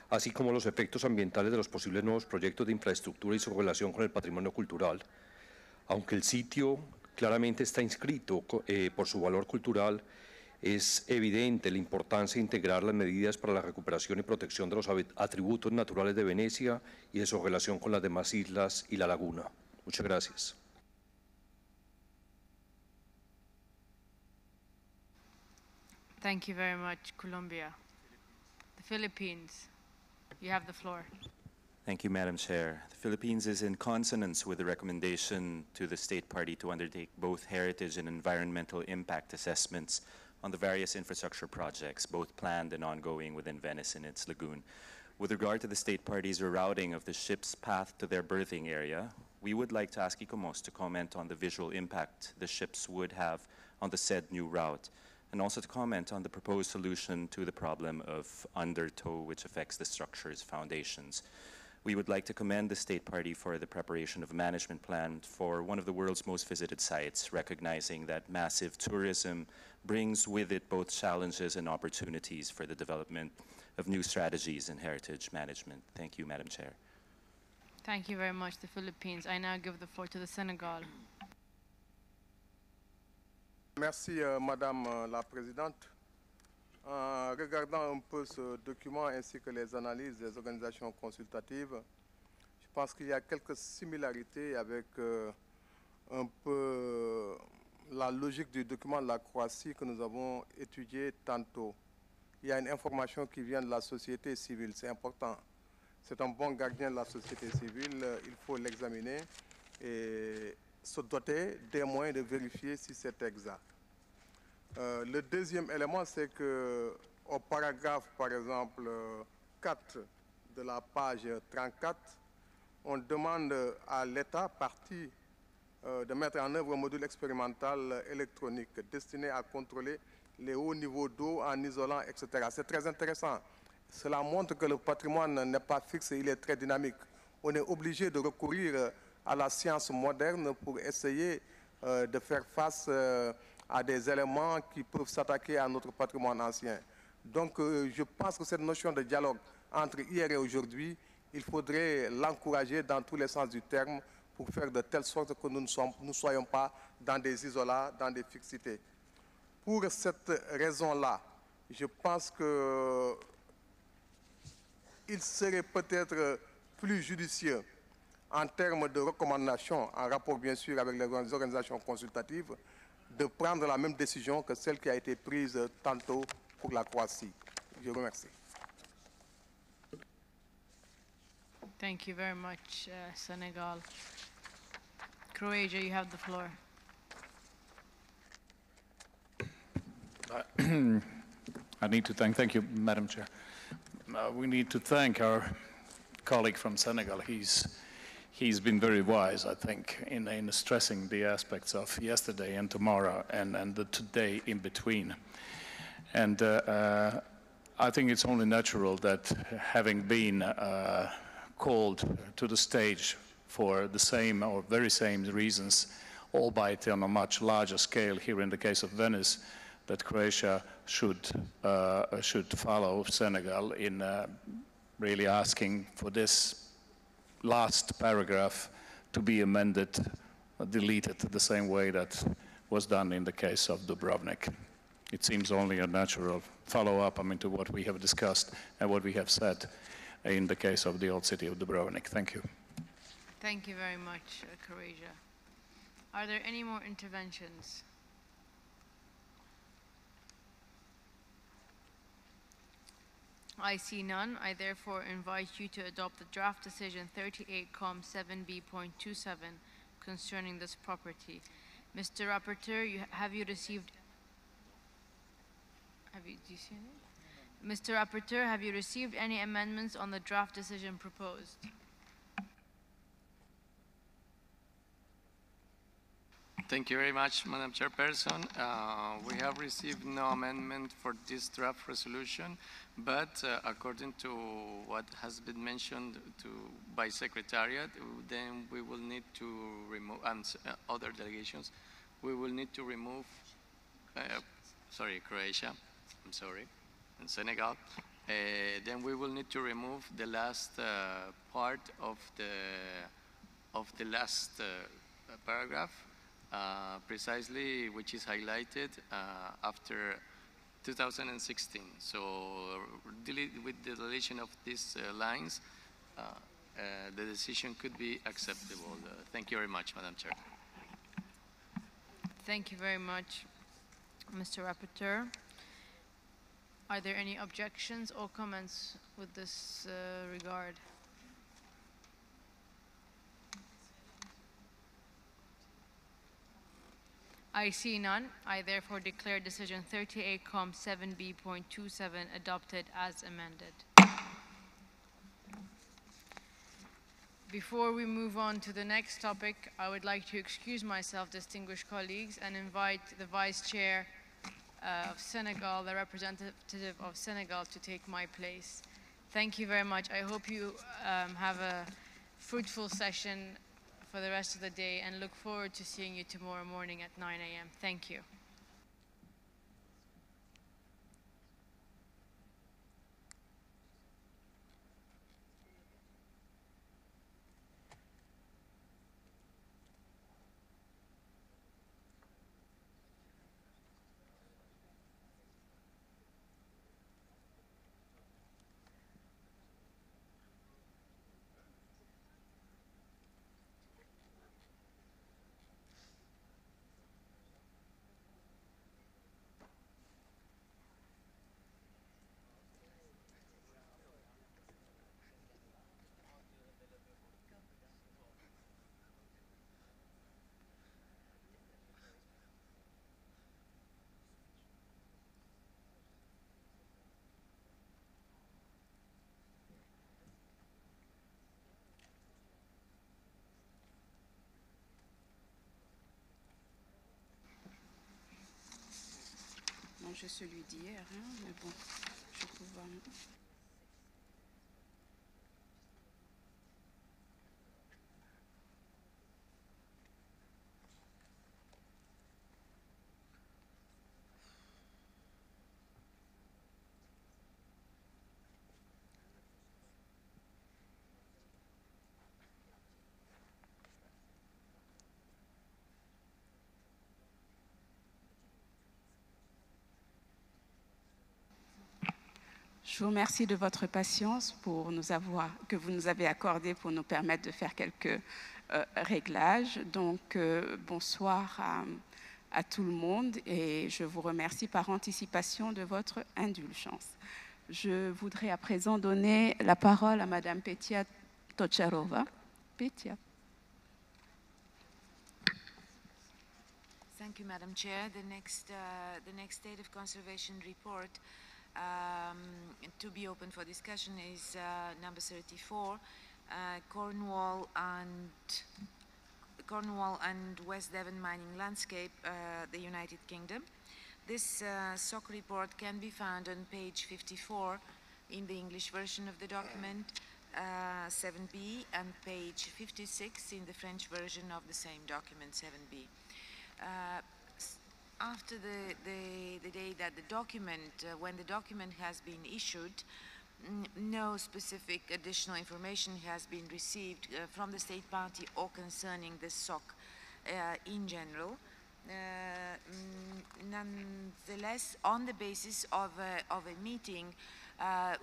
así como los efectos ambientales de los posibles nuevos proyectos de infraestructura y su relación con el patrimonio cultural. Aunque el sitio claramente está inscrito por su valor cultural, es evidente la importancia de integrar las medidas para la recuperación y protección de los atributos naturales de Venecia y de su relación con las demás islas y la laguna. Muchas gracias. Thank you very much, Colombia. The Philippines. You have the floor. Thank you, Madam Chair. The Philippines is in consonance with the recommendation to the state party to undertake both heritage and environmental impact assessments on the various infrastructure projects, both planned and ongoing within Venice and its lagoon. With regard to the state party's rerouting of the ship's path to their berthing area, we would like to ask ICOMOS to comment on the visual impact the ships would have on the said new route, and also to comment on the proposed solution to the problem of undertow, which affects the structure's foundations. We would like to commend the state party for the preparation of a management plan for one of the world's most visited sites, recognizing that massive tourism brings with it both challenges and opportunities for the development of new strategies in heritage management. Thank you, Madam Chair. Thank you very much, the Philippines. I now give the floor to the Senegal. Merci, Madame la Présidente. Regardant un peu ce document ainsi que les analyses des organisations consultatives, je pense qu'il y a quelques similarités avec un peu la logique du document de la Croatie que nous avons étudié tantôt. Il y a une information qui vient de la société civile, c'est important. C'est un bon gardien de la société civile, il faut l'examiner et se doter des moyens de vérifier si c'est exact. Le deuxième élément, c'est qu'au paragraphe, par exemple, 4 de la page 34, on demande à l'État partie de mettre en œuvre un module expérimental électronique destiné à contrôler les hauts niveaux d'eau en isolant, etc. C'est très intéressant. Cela montre que le patrimoine n'est pas fixe, il est très dynamique. On est obligé de recourir à la science moderne pour essayer de faire face à des éléments qui peuvent s'attaquer à notre patrimoine ancien. Donc je pense que cette notion de dialogue entre hier et aujourd'hui, il faudrait l'encourager dans tous les sens du terme pour faire de telle sorte que nous ne soyons pas dans des isolats, dans des fixités. Pour cette raison-là, je pense qu'il serait peut-être plus judicieux en termes de recommandations, en rapport bien sûr avec les organisations consultatives, de prendre la même décision que celle qui a été prise tantôt pour la Croatie. Je vous remercie. Thank you very much, Senegal. Croatia, you have the floor. I need to thank you, Madam Chair. We need to thank our colleague from Senegal. He's been very wise, I think, in stressing the aspects of yesterday and tomorrow and the today in between. And I think it's only natural that having been called to the stage for the same or very same reasons, albeit on a much larger scale here in the case of Venice, that Croatia should follow Senegal in really asking for this last paragraph to be amended, deleted the same way that was done in the case of Dubrovnik. It seems only a natural follow-up, to what we have discussed and what we have said in the case of the old city of Dubrovnik. Thank you. Thank you very much, Croatia. Are there any more interventions? I see none. I therefore invite you to adopt the draft decision 38-7B.27 concerning this property. Mr. Rapporteur, have you received? Do you see any? Mr. Rapporteur, have you received any amendments on the draft decision proposed? Thank you very much, Madam Chairperson. We have received no amendment for this draft resolution, but according to what has been mentioned by Secretariat, then we will need to remove, and other delegations, we will need to remove, Croatia, I'm sorry, and Senegal. Then we will need to remove the last part of the last paragraph, precisely which is highlighted after 2016. So with the deletion of these lines, the decision could be acceptable. Thank you very much, Madam Chair. Thank you very much, Mr. Rapporteur. Are there any objections or comments with this regard? I see none. I therefore declare decision 38-7B.27 adopted as amended. Before we move on to the next topic, I would like to excuse myself, distinguished colleagues, and invite the Vice Chair of Senegal, the representative of Senegal, to take my place. Thank you very much. I hope you have a fruitful session for the rest of the day and look forward to seeing you tomorrow morning at 9 a.m. Thank you. J'ai celui d'hier, hein, mais bon, je peux voir. Je vous remercie de votre patience que vous nous avez accordée pour nous permettre de faire quelques réglages. Donc, bonsoir à tout le monde et je vous remercie par anticipation de votre indulgence. Je voudrais à présent donner la parole à Madame Petia Tocharova. Petia. Thank you, Madam Chair. The next State of Conservation report to be open for discussion is number 34, Cornwall and West Devon mining landscape, the United Kingdom. This SOC report can be found on page 54 in the English version of the document, 7B, and page 56 in the French version of the same document, 7B. After the day that the document, when the document has been issued, no specific additional information has been received from the state party or concerning the SOC in general. Nonetheless, on the basis of a meeting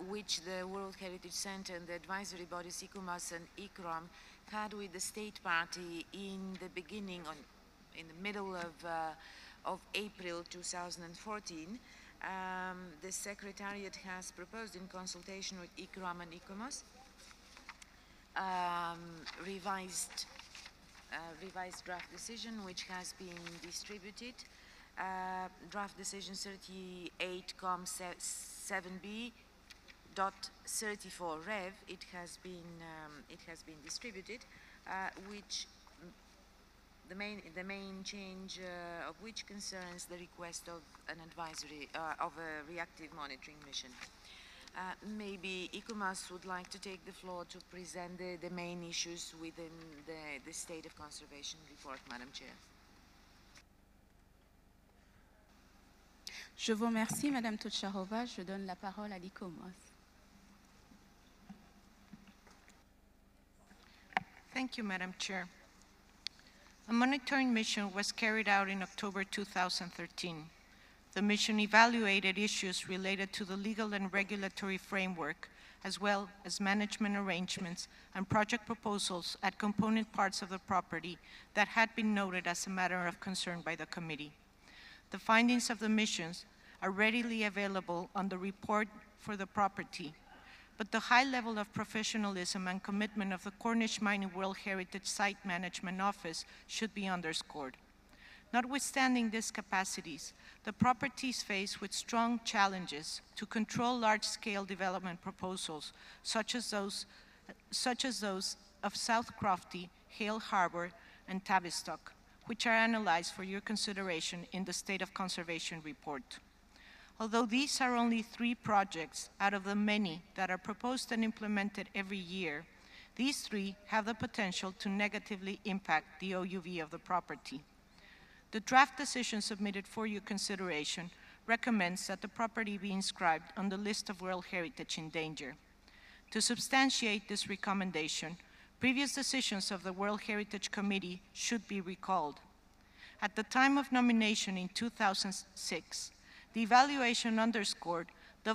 which the World Heritage Center and the advisory bodies ICOMOS and ICROM had with the state party in the beginning, in the middle of April 2014, the Secretariat has proposed in consultation with ICROM and ICOMOS revised draft decision which has been distributed. Draft decision 38-7B.34 Rev. It has been distributed, which the main change of which concerns the request of an advisory of a reactive monitoring mission. Maybe ICOMOS would like to take the floor to present the main issues within the State of Conservation report, Madam Chair. Je vous remercie, Madame Tocharova. Je donne la parole à l'ICOMOS. Thank you, Madam Chair. A monitoring mission was carried out in October 2013. The mission evaluated issues related to the legal and regulatory framework, as well as management arrangements and project proposals at component parts of the property that had been noted as a matter of concern by the committee. The findings of the missions are readily available on the report for the property, but the high level of professionalism and commitment of the Cornish Mining World Heritage Site Management Office should be underscored. Notwithstanding these capacities, the property is faced with strong challenges to control large-scale development proposals, such as those of South Crofty, Hale Harbor, and Tavistock, which are analyzed for your consideration in the State of Conservation report. Although these are only 3 projects out of the many that are proposed and implemented every year, these 3 have the potential to negatively impact the OUV of the property. The draft decision submitted for your consideration recommends that the property be inscribed on the list of World Heritage in danger. To substantiate this recommendation, previous decisions of the World Heritage Committee should be recalled. At the time of nomination in 2006, the evaluation underscored the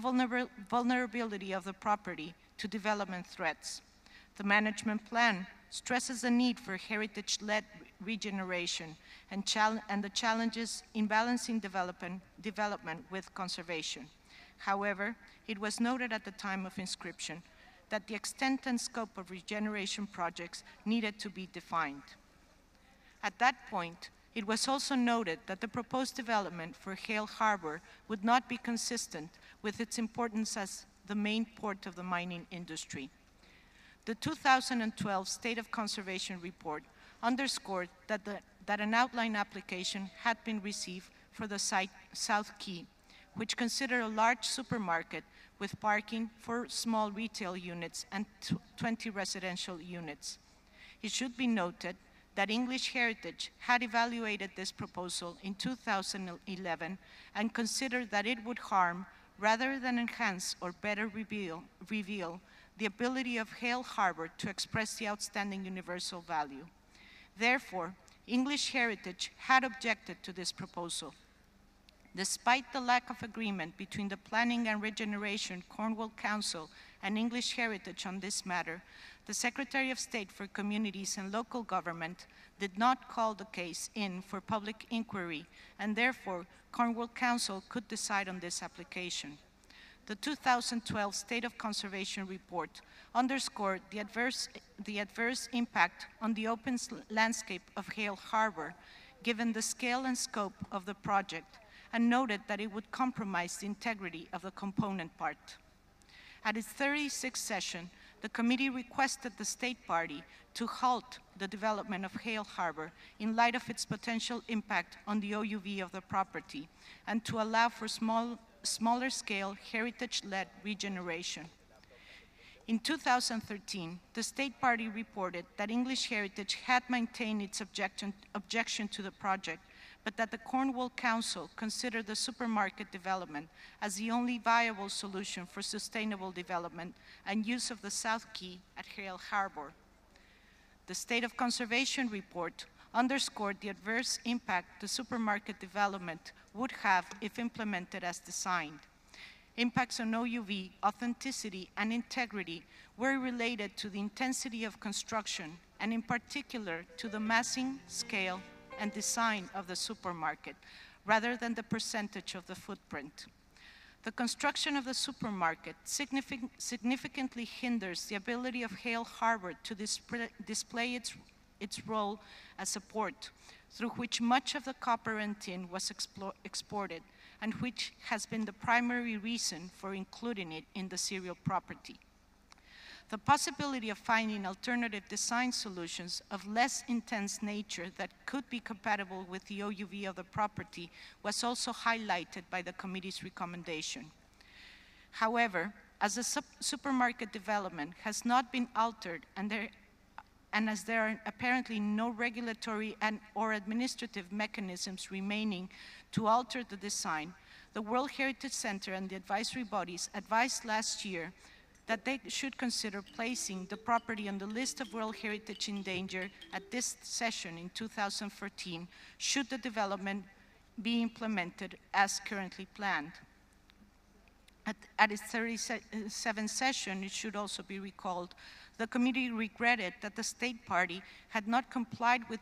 vulnerability of the property to development threats. The management plan stresses the need for heritage-led regeneration and the challenges in balancing development with conservation. However, it was noted at the time of inscription that the extent and scope of regeneration projects needed to be defined. At that point, it was also noted that the proposed development for Hale Harbor would not be consistent with its importance as the main port of the mining industry. The 2012 State of Conservation report underscored that an outline application had been received for the site South Quay, which considered a large supermarket with parking for small retail units and 20 residential units. It should be noted that English Heritage had evaluated this proposal in 2011 and considered that it would harm rather than enhance or better reveal the ability of Hale Harbor to express the outstanding universal value. Therefore, English Heritage had objected to this proposal. Despite the lack of agreement between the Planning and Regeneration Cornwall Council and English Heritage on this matter, the Secretary of State for Communities and Local Government did not call the case in for public inquiry, and therefore Cornwall Council could decide on this application. The 2012 State of Conservation report underscored the adverse impact on the open landscape of Hale Harbor, given the scale and scope of the project, and noted that it would compromise the integrity of the component part. At its 36th session, the committee requested the state party to halt the development of Hale Harbor in light of its potential impact on the OUV of the property, and to allow for smaller scale heritage-led regeneration. In 2013, the state party reported that English Heritage had maintained its objection to the project, but that the Cornwall Council considered the supermarket development as the only viable solution for sustainable development and use of the South Quay at Hale Harbor. The State of Conservation report underscored the adverse impact the supermarket development would have if implemented as designed. Impacts on OUV, authenticity, and integrity were related to the intensity of construction, and in particular to the massing, scale, and design of the supermarket, rather than the percentage of the footprint. The construction of the supermarket significantly hinders the ability of Hale Harbor to display its role as a port, through which much of the copper and tin was exported, and which has been the primary reason for including it in the serial property. The possibility of finding alternative design solutions of less intense nature that could be compatible with the OUV of the property was also highlighted by the committee's recommendation. However, as the supermarket development has not been altered and as there are apparently no regulatory or administrative mechanisms remaining to alter the design, the World Heritage Center and the advisory bodies advised last year that they should consider placing the property on the list of World Heritage in danger at this session in 2014, should the development be implemented as currently planned. At its 37th session, it should also be recalled, the committee regretted that the state party had not complied with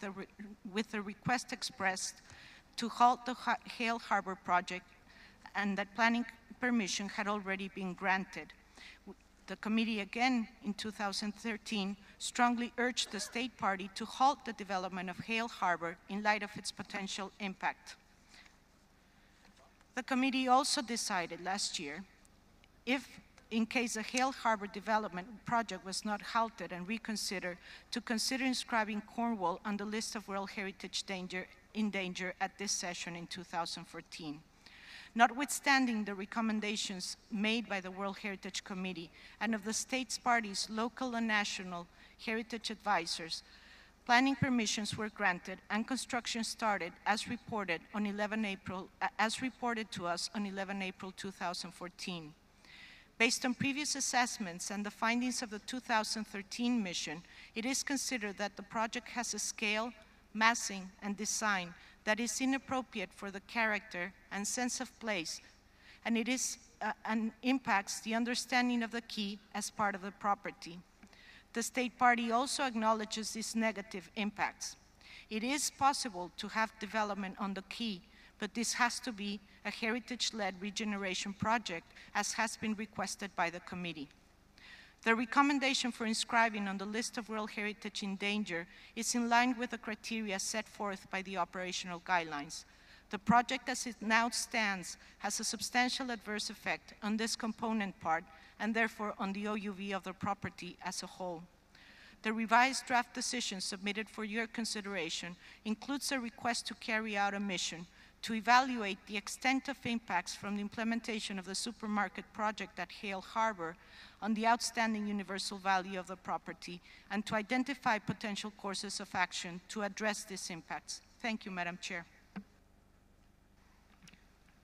the request expressed to halt the Hale Harbor project, and that planning permission had already been granted. The committee again in 2013 strongly urged the state party to halt the development of Hale Harbor in light of its potential impact. The committee also decided last year, in case the Hale Harbor development project was not halted and reconsidered, to consider inscribing Cornwall on the list of World Heritage in danger at this session in 2014. Notwithstanding the recommendations made by the World Heritage Committee and of the states parties, local and national heritage advisors, planning permissions were granted and construction started as reported to us on 11 April 2014. Based on previous assessments and the findings of the 2013 mission, it is considered that the project has a scale, massing, and design that is inappropriate for the character and sense of place, and and impacts the understanding of the quay as part of the property. The state party also acknowledges these negative impacts. It is possible to have development on the quay, but this has to be a heritage-led regeneration project, as has been requested by the committee. The recommendation for inscribing on the list of World Heritage in danger is in line with the criteria set forth by the operational guidelines. The project as it now stands has a substantial adverse effect on this component part and therefore on the OUV of the property as a whole. The revised draft decision submitted for your consideration includes a request to carry out a mission to evaluate the extent of impacts from the implementation of the supermarket project at Hale Harbor on the outstanding universal value of the property and to identify potential courses of action to address these impacts. Thank you, Madam Chair.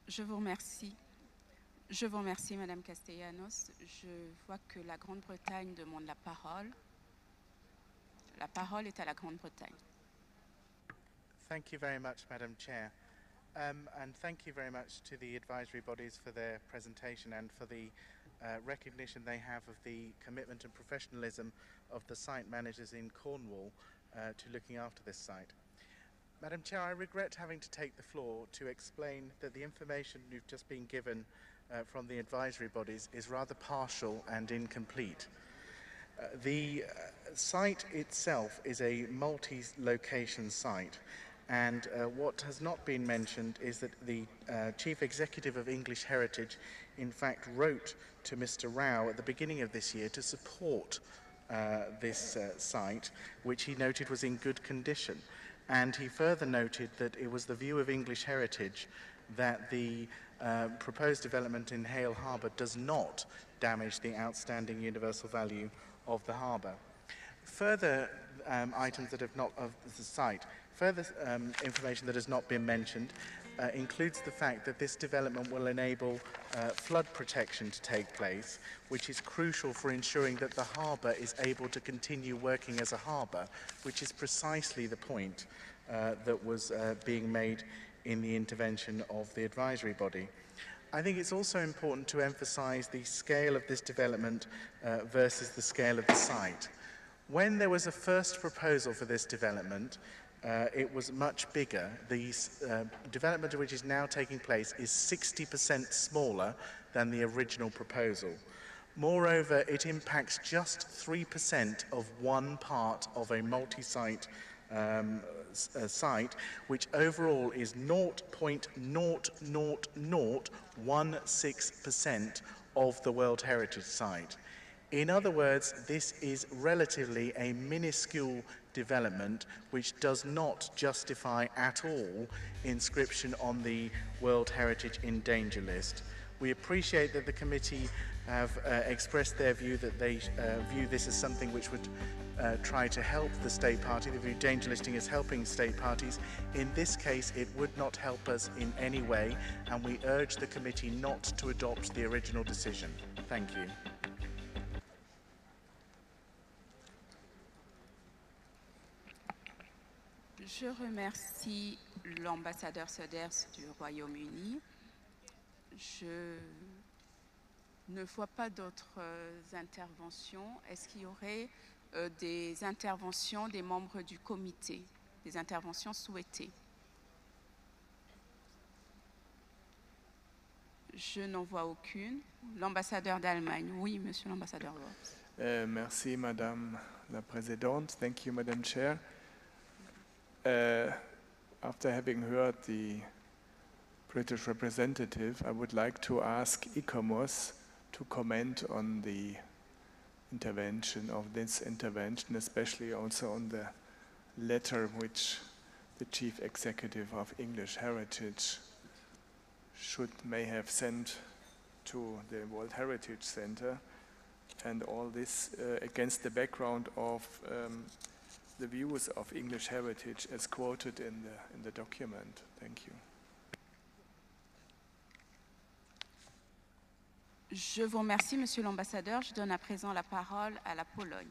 Je vous remercie. Je vous remercie, Madame Castellanos. Je vois que la Grande-Bretagne demande la parole. La parole est à la Grande-Bretagne. Thank you very much, Madam Chair. And thank you very much to the advisory bodies for their presentation and for the recognition they have of the commitment and professionalism of the site managers in Cornwall to looking after this site. Madam Chair, I regret having to take the floor to explain that the information you've just been given from the advisory bodies is rather partial and incomplete. The site itself is a multi-location site, and what has not been mentioned is that the Chief Executive of English Heritage in fact wrote to Mr. Rao at the beginning of this year to support this site, which he noted was in good condition. And he further noted that it was the view of English Heritage that the proposed development in Hale Harbour does not damage the outstanding universal value of the harbour. Further items that have not, of the site, further information that has not been mentioned includes the fact that this development will enable flood protection to take place, which is crucial for ensuring that the harbour is able to continue working as a harbour, which is precisely the point that was being made in the intervention of the advisory body. I think it's also important to emphasise the scale of this development versus the scale of the site. When there was a first proposal for this development, it was much bigger. The development which is now taking place is 60% smaller than the original proposal. Moreover, it impacts just 3% of one part of a multi-site site, which overall is 0.00016% of the World Heritage Site. In other words, this is relatively a minuscule development which does not justify at all inscription on the World Heritage in Danger list. We appreciate that the committee have expressed their view that they view this as something which would try to help the state party. They view danger listing as helping state parties. In this case, it would not help us in any way, and we urge the committee not to adopt the original decision. Thank you. Je remercie l'ambassadeur Söders du Royaume-Uni. Je ne vois pas d'autres interventions. Est-ce qu'il y aurait des interventions des membres du comité, des interventions souhaitées? Je n'en vois aucune. L'ambassadeur d'Allemagne, oui, monsieur l'ambassadeur Worms. Merci, Madame la Présidente. Thank you, Madam Chair. After having heard the British representative, I would like to ask ICOMOS to comment on the intervention of this intervention, especially also on the letter which the Chief Executive of English Heritage may have sent to the World Heritage Center, and all this against the background of the views of English heritage as quoted in the document. Thank you. Je vous remercie, monsieur l'ambassadeur. Je donne à présent la parole à la Pologne.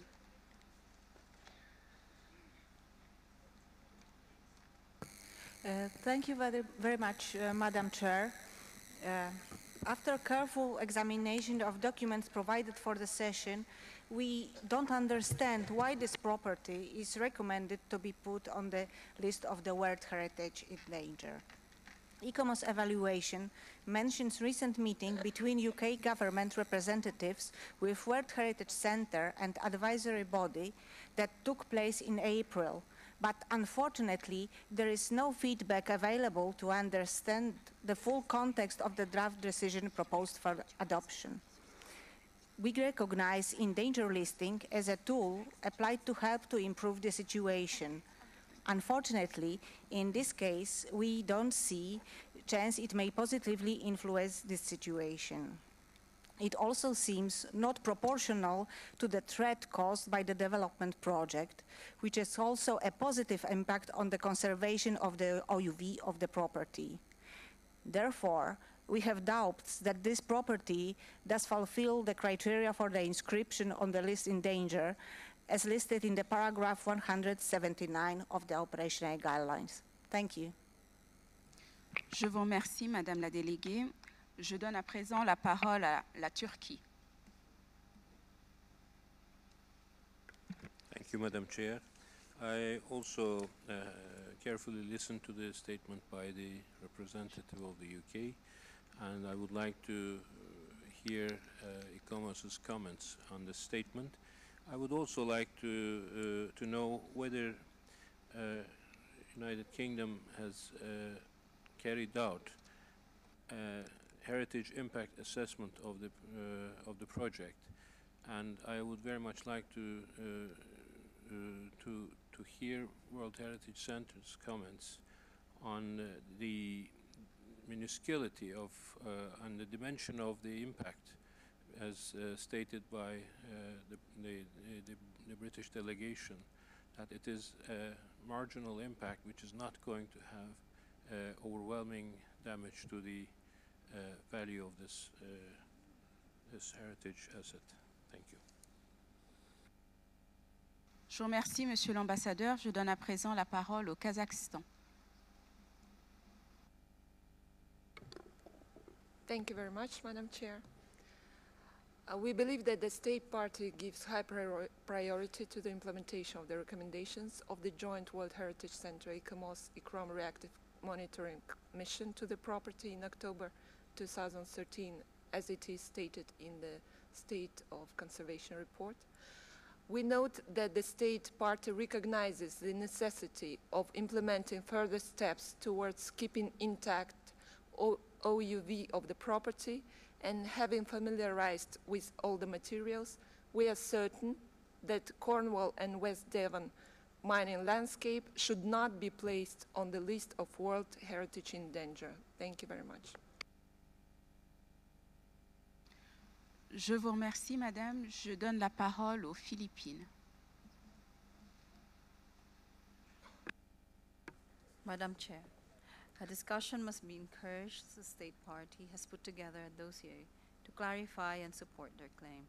Thank you very much, Madam Chair. After careful examination of documents provided for the session, we don't understand why this property is recommended to be put on the list of the World Heritage in danger. ICOMOS evaluation mentions recent meeting between UK government representatives with World Heritage Centre and advisory body that took place in April. But unfortunately, there is no feedback available to understand the full context of the draft decision proposed for adoption. We recognize in-danger listing as a tool applied to help to improve the situation. Unfortunately, in this case, we don't see chance it may positively influence this situation. It also seems not proportional to the threat caused by the development project, which has also a positive impact on the conservation of the OUV of the property. Therefore, we have doubts that this property does fulfill the criteria for the inscription on the list in danger, as listed in the paragraph 179 of the operational guidelines. Thank you. Je vous remercie, Madame la déléguée. Je donne à présent la parole à la Turquie. Thank you, Madam Chair. I also carefully listened to the statement by the representative of the UK, and I would like to hear ICOMOS's comments on the statement. I would also like to know whether United Kingdom has carried out heritage impact assessment of the project, and I would very much like to hear World Heritage Center's comments on the minusculity of and the dimension of the impact, as stated by the British delegation, that it is a marginal impact which is not going to have overwhelming damage to the value of this heritage asset. Thank you. Je vous remercie, Monsieur l'ambassadeur. Je donne à présent la parole au Kazakhstan. Thank you very much, Madam Chair. We believe that the State Party gives high priority to the implementation of the recommendations of the Joint World Heritage Center ICOMOS-ICROM Reactive Monitoring Mission to the property in October 2013, as it is stated in the State of Conservation Report. We note that the State Party recognizes the necessity of implementing further steps towards keeping intact OUV of the property, and having familiarized with all the materials, we are certain that Cornwall and West Devon mining landscape should not be placed on the list of World Heritage in danger. Thank you very much. Je vous remercie, Madame. Je donne la parole aux Philippines. Madam Chair, a discussion must be encouraged. The State Party has put together a dossier to clarify and support their claim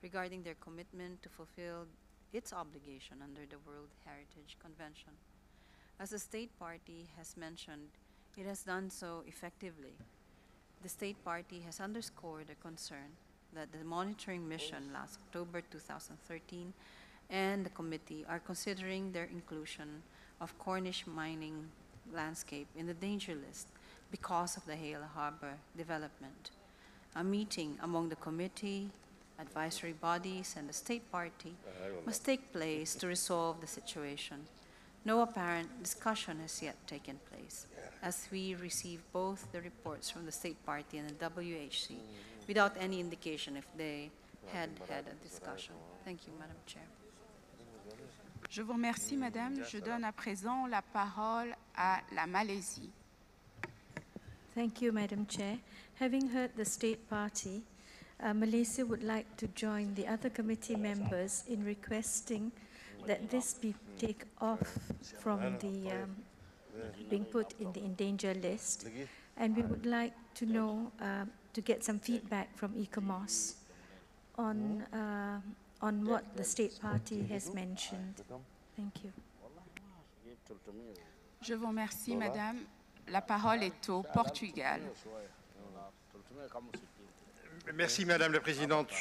regarding their commitment to fulfill its obligation under the World Heritage Convention. As the State Party has mentioned, it has done so effectively. The State Party has underscored the concern that the monitoring mission last October 2013 and the committee are considering their inclusion of Cornish mining landscape in the danger list because of the Hale Harbor development. A meeting among the committee, advisory bodies, and the state party must take place to resolve the situation. No apparent discussion has yet taken place, as we receive both the reports from the state party and the WHC without any indication if they had a discussion. Thank you, Madam Chair. Je vous remercie, Madame. Je donne à présent la parole à la Malaisie. Thank you, Madam Chair. Having heard the state party, Malaysia would like to join the other committee members in requesting that this be taken off from the being put in the endangered list, and we would like to know to get some feedback from ECOMOS on what the state party has mentioned. Thank you. Je vous remercie, Madame. La parole est au Portugal. Merci, Madame la Présidente.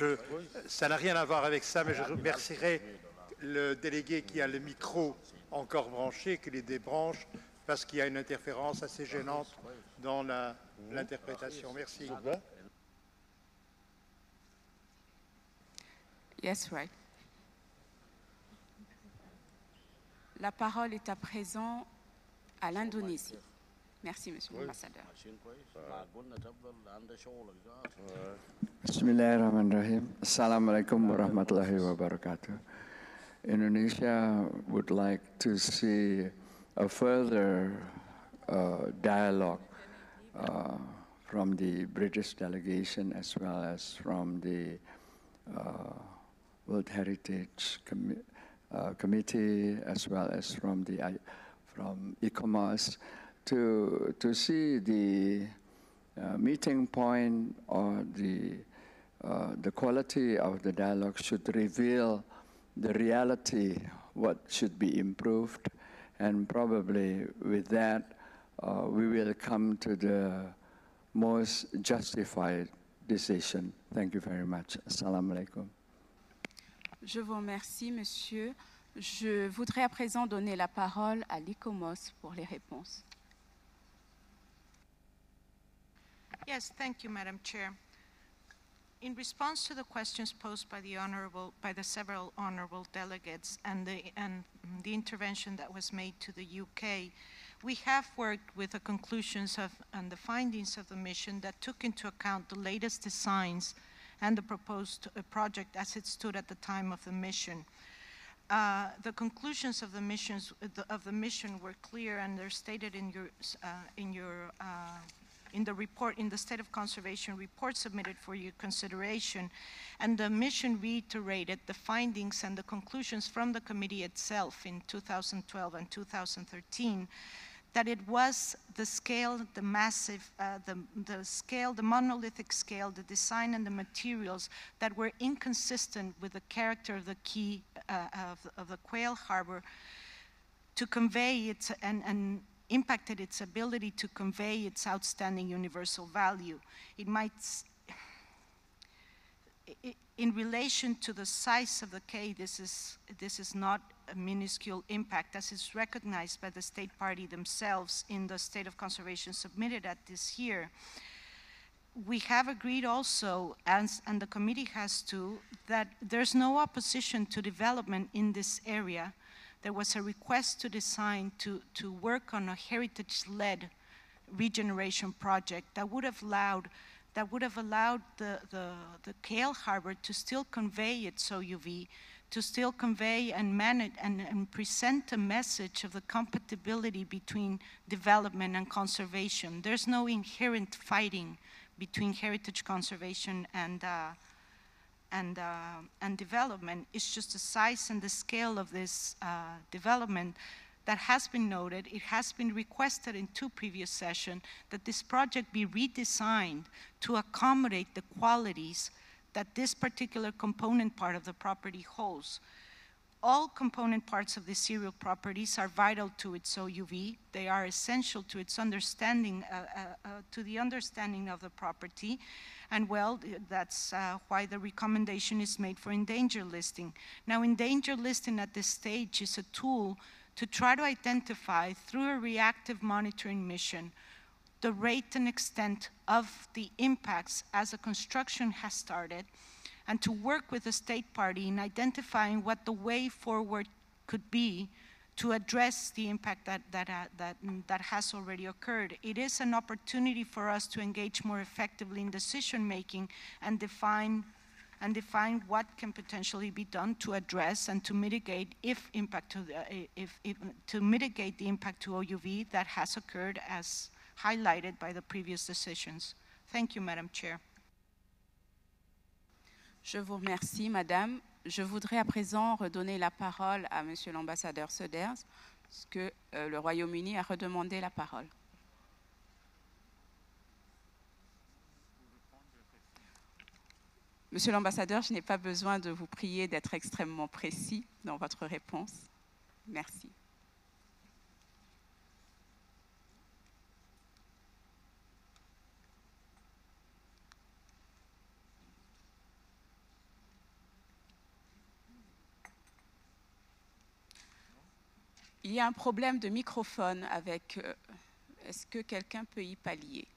Ça n'a rien à voir avec ça, mais je remercierai le délégué qui a le micro encore branché, qui les débranche, parce qu'il y a une interférence assez gênante dans l'interprétation. Merci. Yes, right. La parole est à présent à l'Indonésie. Merci, Monsieur l'Ambassadeur. Bismillahirrahmanirrahim. Assalamualaikum warahmatullahi wabarakatuh. Indonesia would like to see a further dialogue from the British delegation as well as from the World Heritage Committee as well as from ECOMOS to see the meeting point or the quality of the dialogue should reveal the reality, what should be improved, and probably with that we will come to the most justified decision. Thank you very much. Assalamu alaikum. Je vous remercie, Monsieur. Je voudrais à présent donner la parole à l'ICOMOS pour les réponses. Yes, thank you, Madam Chair. In response to the questions posed by the several honorable delegates and the intervention that was made to the UK, we have worked with the conclusions and the findings of the mission that took into account the latest designs and the proposed project as it stood at the time of the mission. The conclusions of the mission were clear, and they're stated in the report, in the State of Conservation report submitted for your consideration. And the mission reiterated the findings and the conclusions from the committee itself in 2012 and 2013, that it was the scale, the massive, the scale, the monolithic scale, the design and the materials that were inconsistent with the character of the quay, of the Quail Harbor, to convey its, and impacted its ability to convey its outstanding universal value. It might, in relation to the size of the quay, this is not a minuscule impact, as is recognized by the state party themselves in the State of Conservation submitted at this year. We have agreed also, and the committee has too, that there's no opposition to development in this area. There was a request to design to work on a heritage-led regeneration project that would have allowed the Quail Harbor to still convey its OUV, to still convey and manage and present a message of the compatibility between development and conservation. There's no inherent fighting between heritage conservation and development. It's just the size and the scale of this development that has been noted. It has been requested in 2 previous sessions that this project be redesigned to accommodate the qualities that this particular component part of the property holds. All component parts of the serial properties are vital to its OUV. They are essential to its understanding, to the understanding of the property. And well, that's why the recommendation is made for endangered listing. Now, endangered listing at this stage is a tool to try to identify through a reactive monitoring mission the rate and extent of the impacts as the construction has started, and to work with the state party in identifying what the way forward could be to address the impact that has already occurred. It is an opportunity for us to engage more effectively in decision-making and define what can potentially be done to address and to mitigate to mitigate the impact to OUV that has occurred as highlighted by the previous decisions. Thank you, Madam Chair. Je vous remercie, Madame. Je voudrais à présent redonner la parole à Monsieur l'ambassadeur Söders, parce que le Royaume-Uni a redemandé la parole. Monsieur l'ambassadeur, je n'ai pas besoin de vous prier d'être extrêmement précis dans votre réponse. Merci. Il y a un problème de microphone avec... Est-ce que quelqu'un peut y pallier?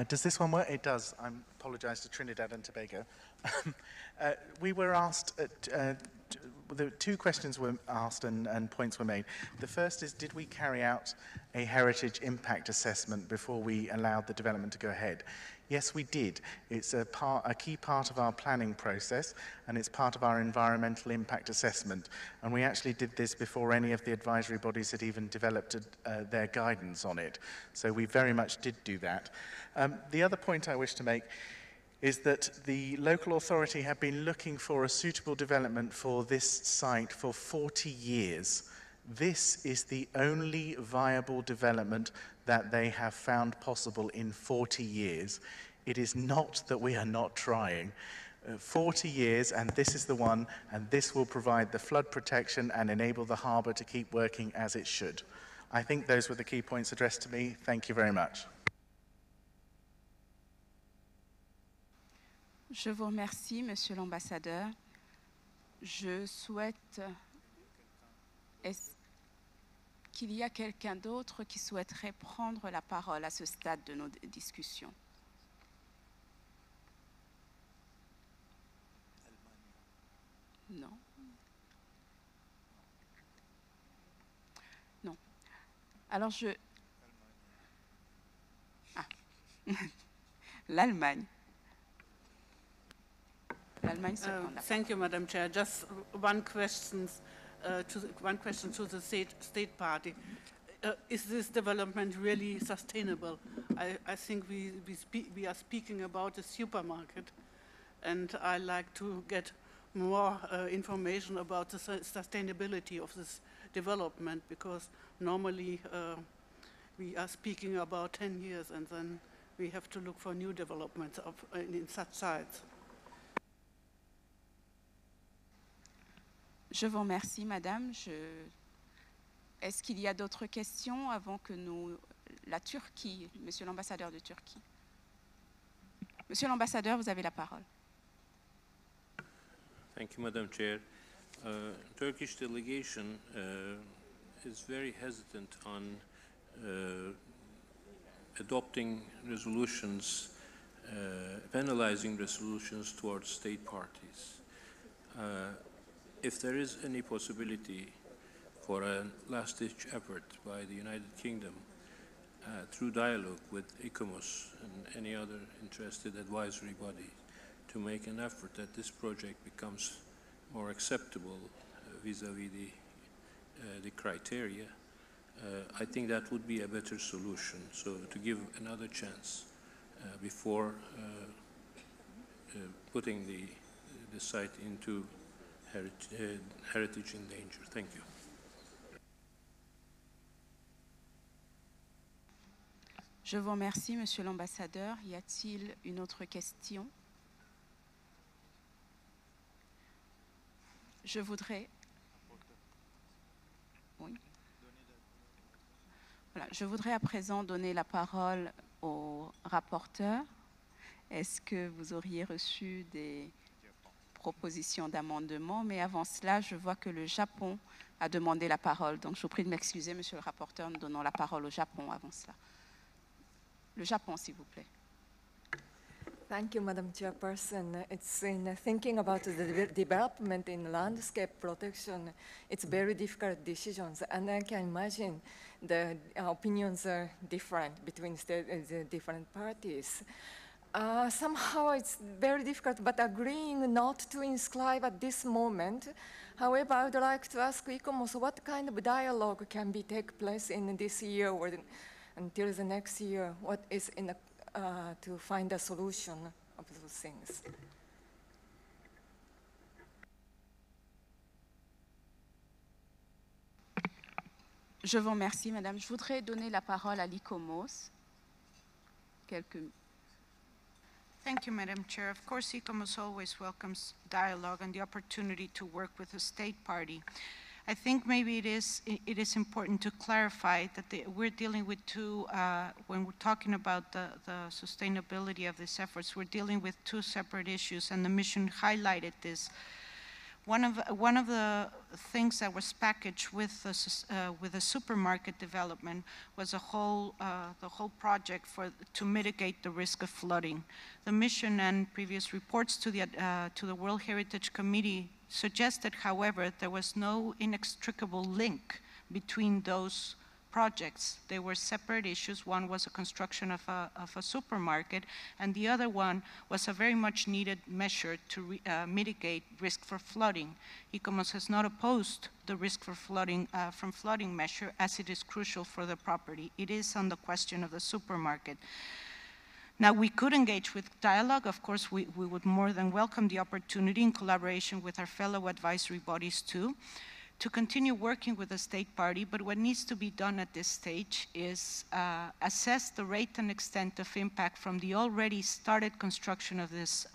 Does this one work? It does. I apologize to Trinidad and Tobago. We were asked, the two questions were asked and points were made. The first is, did we carry out a heritage impact assessment before we allowed the development to go ahead? Yes, we did. It's a key part of our planning process, and it's part of our environmental impact assessment. And we actually did this before any of the advisory bodies had even developed their guidance on it. So we very much did do that. The other point I wish to make is that the local authority have been looking for a suitable development for this site for 40 years. This is the only viable development that they have found possible in 40 years. It is not that we are not trying. 40 years, and this is the one, and this will provide the flood protection and enable the harbour to keep working as it should. I think those were the key points addressed to me. Thank you very much. Je vous remercie, Monsieur l'ambassadeur. Je souhaite... Est-ce qu'il y a quelqu'un d'autre qui souhaiterait prendre la parole à ce stade de nos discussions? Non. Non. Alors je... Ah. L'Allemagne. Thank you, Madam Chair. Just one question to the state party. Is this development really sustainable? I think we are speaking about a supermarket, and I like to get more information about the sustainability of this development, because normally we are speaking about 10 years, and then we have to look for new developments in such sites. Je vous remercie, Madame. Est-ce qu'il y a d'autres questions avant que la Turquie, Monsieur l'ambassadeur de Turquie? Monsieur l'ambassadeur, vous avez la parole. Thank you, Madam Chair. Turkish delegation is very hesitant on adopting resolutions, penalizing resolutions towards state parties. If there is any possibility for a last-ditch effort by the United Kingdom through dialogue with ICOMOS and any other interested advisory body to make an effort that this project becomes more acceptable vis-à-vis the criteria, I think that would be a better solution. So to give another chance before putting the site into heritage in danger. Thank you. Je vous remercie, Monsieur l'ambassadeur. Y a-t-il une autre question? Je voudrais... Oui. Voilà. Je voudrais à présent donner la parole au rapporteur. Est-ce que vous auriez reçu des propositions d'amendement? Mais avant cela, je vois que le Japon a demandé la parole. Donc je vous prie de m'excuser, monsieur le rapporteur, nous donnons la parole au Japon avant cela. Le Japon, s'il vous plaît. Thank you, Madam Chairperson. It's in thinking about the development in landscape protection, it's very difficult decisions, and I can imagine the opinions are different between the different parties. Somehow it's very difficult, but agreeing not to inscribe at this moment. However, I would like to ask ICOMOS what kind of dialogue can take place in this year or until the next year? What is in the to find a solution of those things. Je vous remercie, Madame. Je voudrais donner la parole à l'ICOMOS. Thank you, Madam Chair. Of course, ICOMOS always welcomes dialogue and the opportunity to work with the state party. I think maybe it is important to clarify that we're dealing with two, when we're talking about the sustainability of these efforts, we're dealing with two separate issues, and the mission highlighted this. One of the things that was packaged with the supermarket development was the whole project to mitigate the risk of flooding. The mission and previous reports to the World Heritage Committee suggested, however, there was no inextricable link between those projects. They were separate issues. One was a construction of a supermarket, and the other one was a very much needed measure to mitigate risk for flooding. ICOMOS has not opposed the risk for flooding from flooding measure, as it is crucial for the property. It is on the question of the supermarket. Now, we could engage with dialogue. Of course, we would more than welcome the opportunity in collaboration with our fellow advisory bodies too, to continue working with the state party, but what needs to be done at this stage is assess the rate and extent of impact from the already started construction of this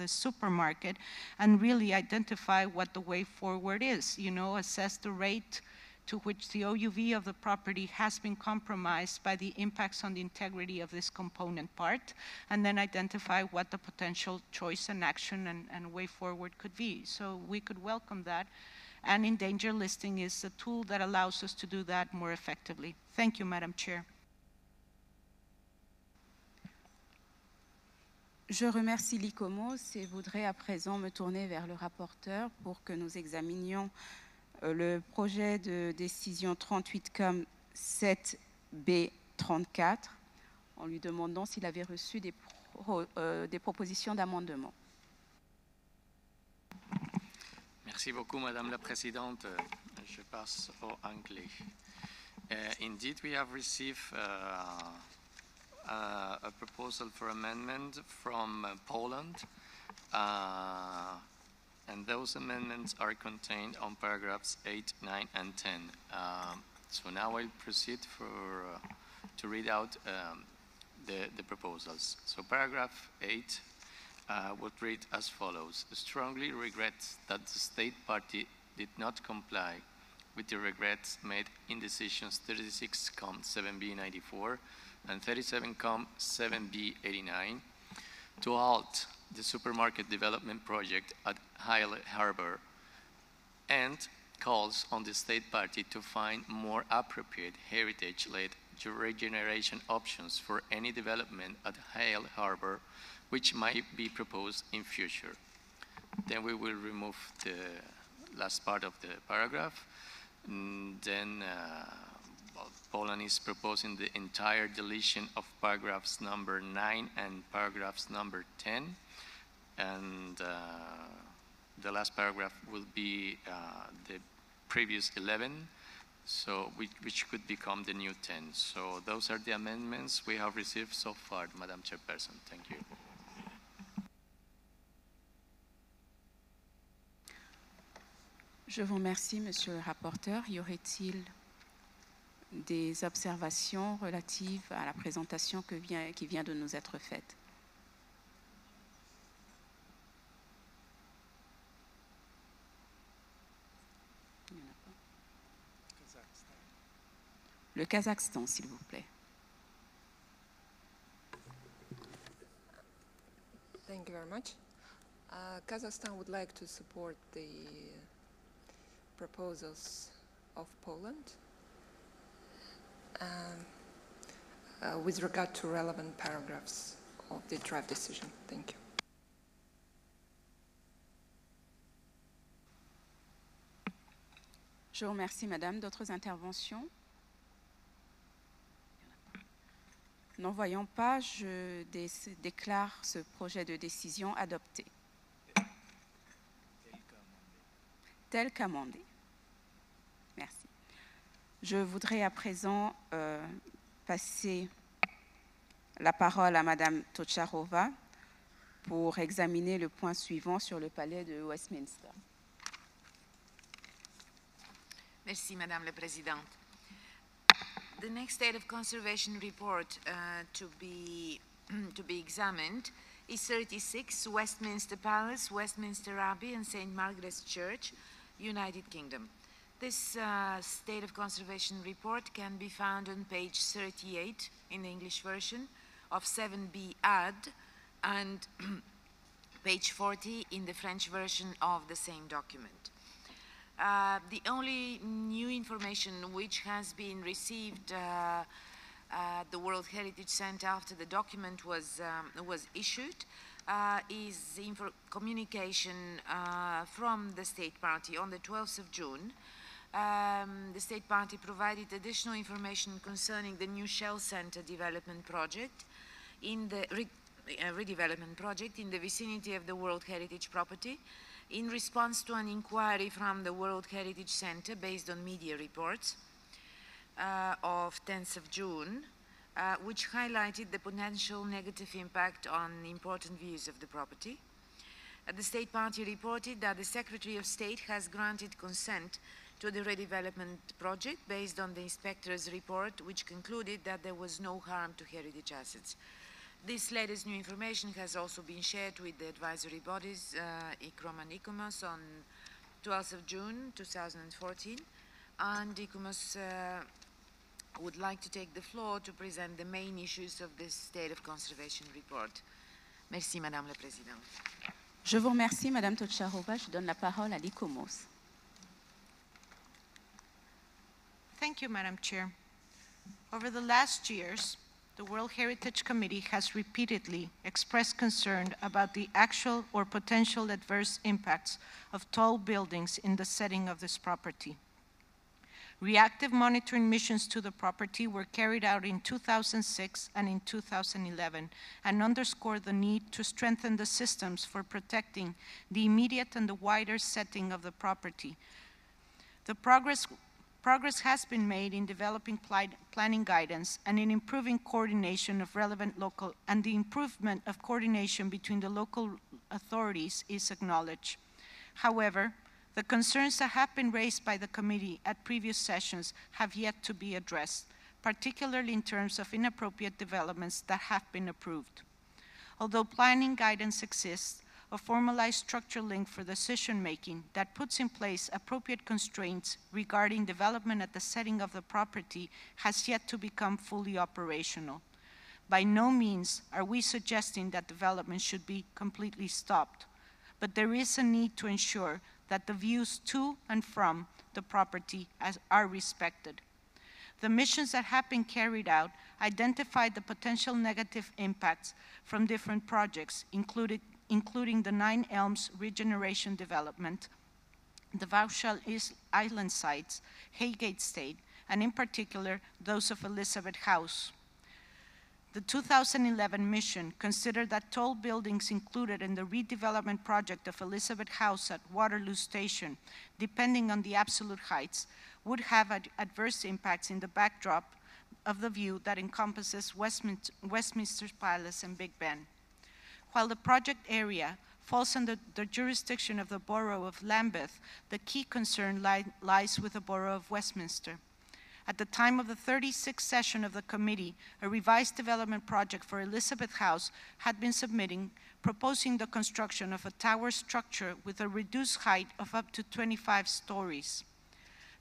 supermarket, and really identify what the way forward is. You know, assess the rate to which the OUV of the property has been compromised by the impacts on the integrity of this component part, and then identify what the potential choice and action and way forward could be. So we could welcome that, and in danger listing is a tool that allows us to do that more effectively. Thank you, Madam Chair. Je remercie l'ICOMOS et voudrais à présent me tourner vers le rapporteur pour que nous examinions le projet de décision 38COM 7B34 en lui demandant s'il avait reçu des propositions d'amendement. Merci beaucoup, Madame la Présidente. Je passe au anglais. Indeed, we have received a proposal for amendment from Poland. And those amendments are contained on paragraphs 8, 9, and 10. So now I'll proceed to read out the proposals. So paragraph 8 would read as follows: strongly regrets that the state party did not comply with the regrets made in decisions 36COM 7B94 and 37COM 7B89 to halt the supermarket development project at Hyle Harbor, and calls on the state party to find more appropriate heritage-led regeneration options for any development at Hyle Harbor which might be proposed in future. Then we will remove the last part of the paragraph. Then Poland is proposing the entire deletion of paragraphs number 9 and paragraphs number 10. And the last paragraph will be the previous 11, so which could become the new 10. So those are the amendments we have received so far, Madam Chairperson. Thank you. Je vous remercie, Monsieur le rapporteur. Y aurait-il des observations relatives à la présentation qui vient de nous être faite? Le Kazakhstan, s'il vous plaît. Thank you very much. Kazakhstan would like to support the proposals of Poland with regard to relevant paragraphs of the draft decision. Thank you. Je vous remercie, Madame. D'autres interventions? N'en voyant pas, je déclare ce projet de décision adopté. Tel qu'amendé. Merci. Je voudrais à présent passer la parole à Madame Tocharova pour examiner le point suivant sur le palais de Westminster. Merci, Madame la Présidente. The next State of Conservation report to be examined is 36, Westminster Palace, Westminster Abbey, and St. Margaret's Church, United Kingdom. This State of Conservation report can be found on page 38 in the English version of 7B add and page 40 in the French version of the same document. The only new information which has been received at the World Heritage Center after the document was issued is communication from the State Party on the 12th of June. The State Party provided additional information concerning the new Shell Center development project in the redevelopment project in the vicinity of the World Heritage property, in response to an inquiry from the World Heritage Center based on media reports of 10th of June, which highlighted the potential negative impact on important views of the property. The State Party reported that the Secretary of State has granted consent to the redevelopment project based on the inspector's report, which concluded that there was no harm to heritage assets. This latest new information has also been shared with the advisory bodies, ICROM and ICOMOS, on 12th of June 2014, and ICOMOS would like to take the floor to present the main issues of this State of Conservation report. Merci, Madame la Présidente. Je vous remercie, Madame Tocharova. Je donne la parole à l'ICOMOS. Thank you, Madam Chair. Over the last years, the World Heritage Committee has repeatedly expressed concern about the actual or potential adverse impacts of tall buildings in the setting of this property. Reactive monitoring missions to the property were carried out in 2006 and in 2011 and underscore the need to strengthen the systems for protecting the immediate and the wider setting of the property. The progress has been made in developing planning guidance and in improving coordination of relevant local, and the improvement of coordination between the local authorities is acknowledged. However, the concerns that have been raised by the committee at previous sessions have yet to be addressed, particularly in terms of inappropriate developments that have been approved. Although planning guidance exists, a formalized structure link for decision-making that puts in place appropriate constraints regarding development at the setting of the property has yet to become fully operational. By no means are we suggesting that development should be completely stopped, but there is a need to ensure that the views to and from the property are respected. The missions that have been carried out identified the potential negative impacts from different projects, including the Nine Elms regeneration development, the Vauxhall Island sites, Haygate State, and in particular, those of Elizabeth House. The 2011 mission considered that tall buildings included in the redevelopment project of Elizabeth House at Waterloo Station, depending on the absolute heights, would have adverse impacts in the backdrop of the view that encompasses Westminster Palace and Big Ben. While the project area falls under the jurisdiction of the Borough of Lambeth, the key concern lies with the Borough of Westminster. At the time of the 36th session of the committee, a revised development project for Elizabeth House had been submitting, proposing the construction of a tower structure with a reduced height of up to 25 stories.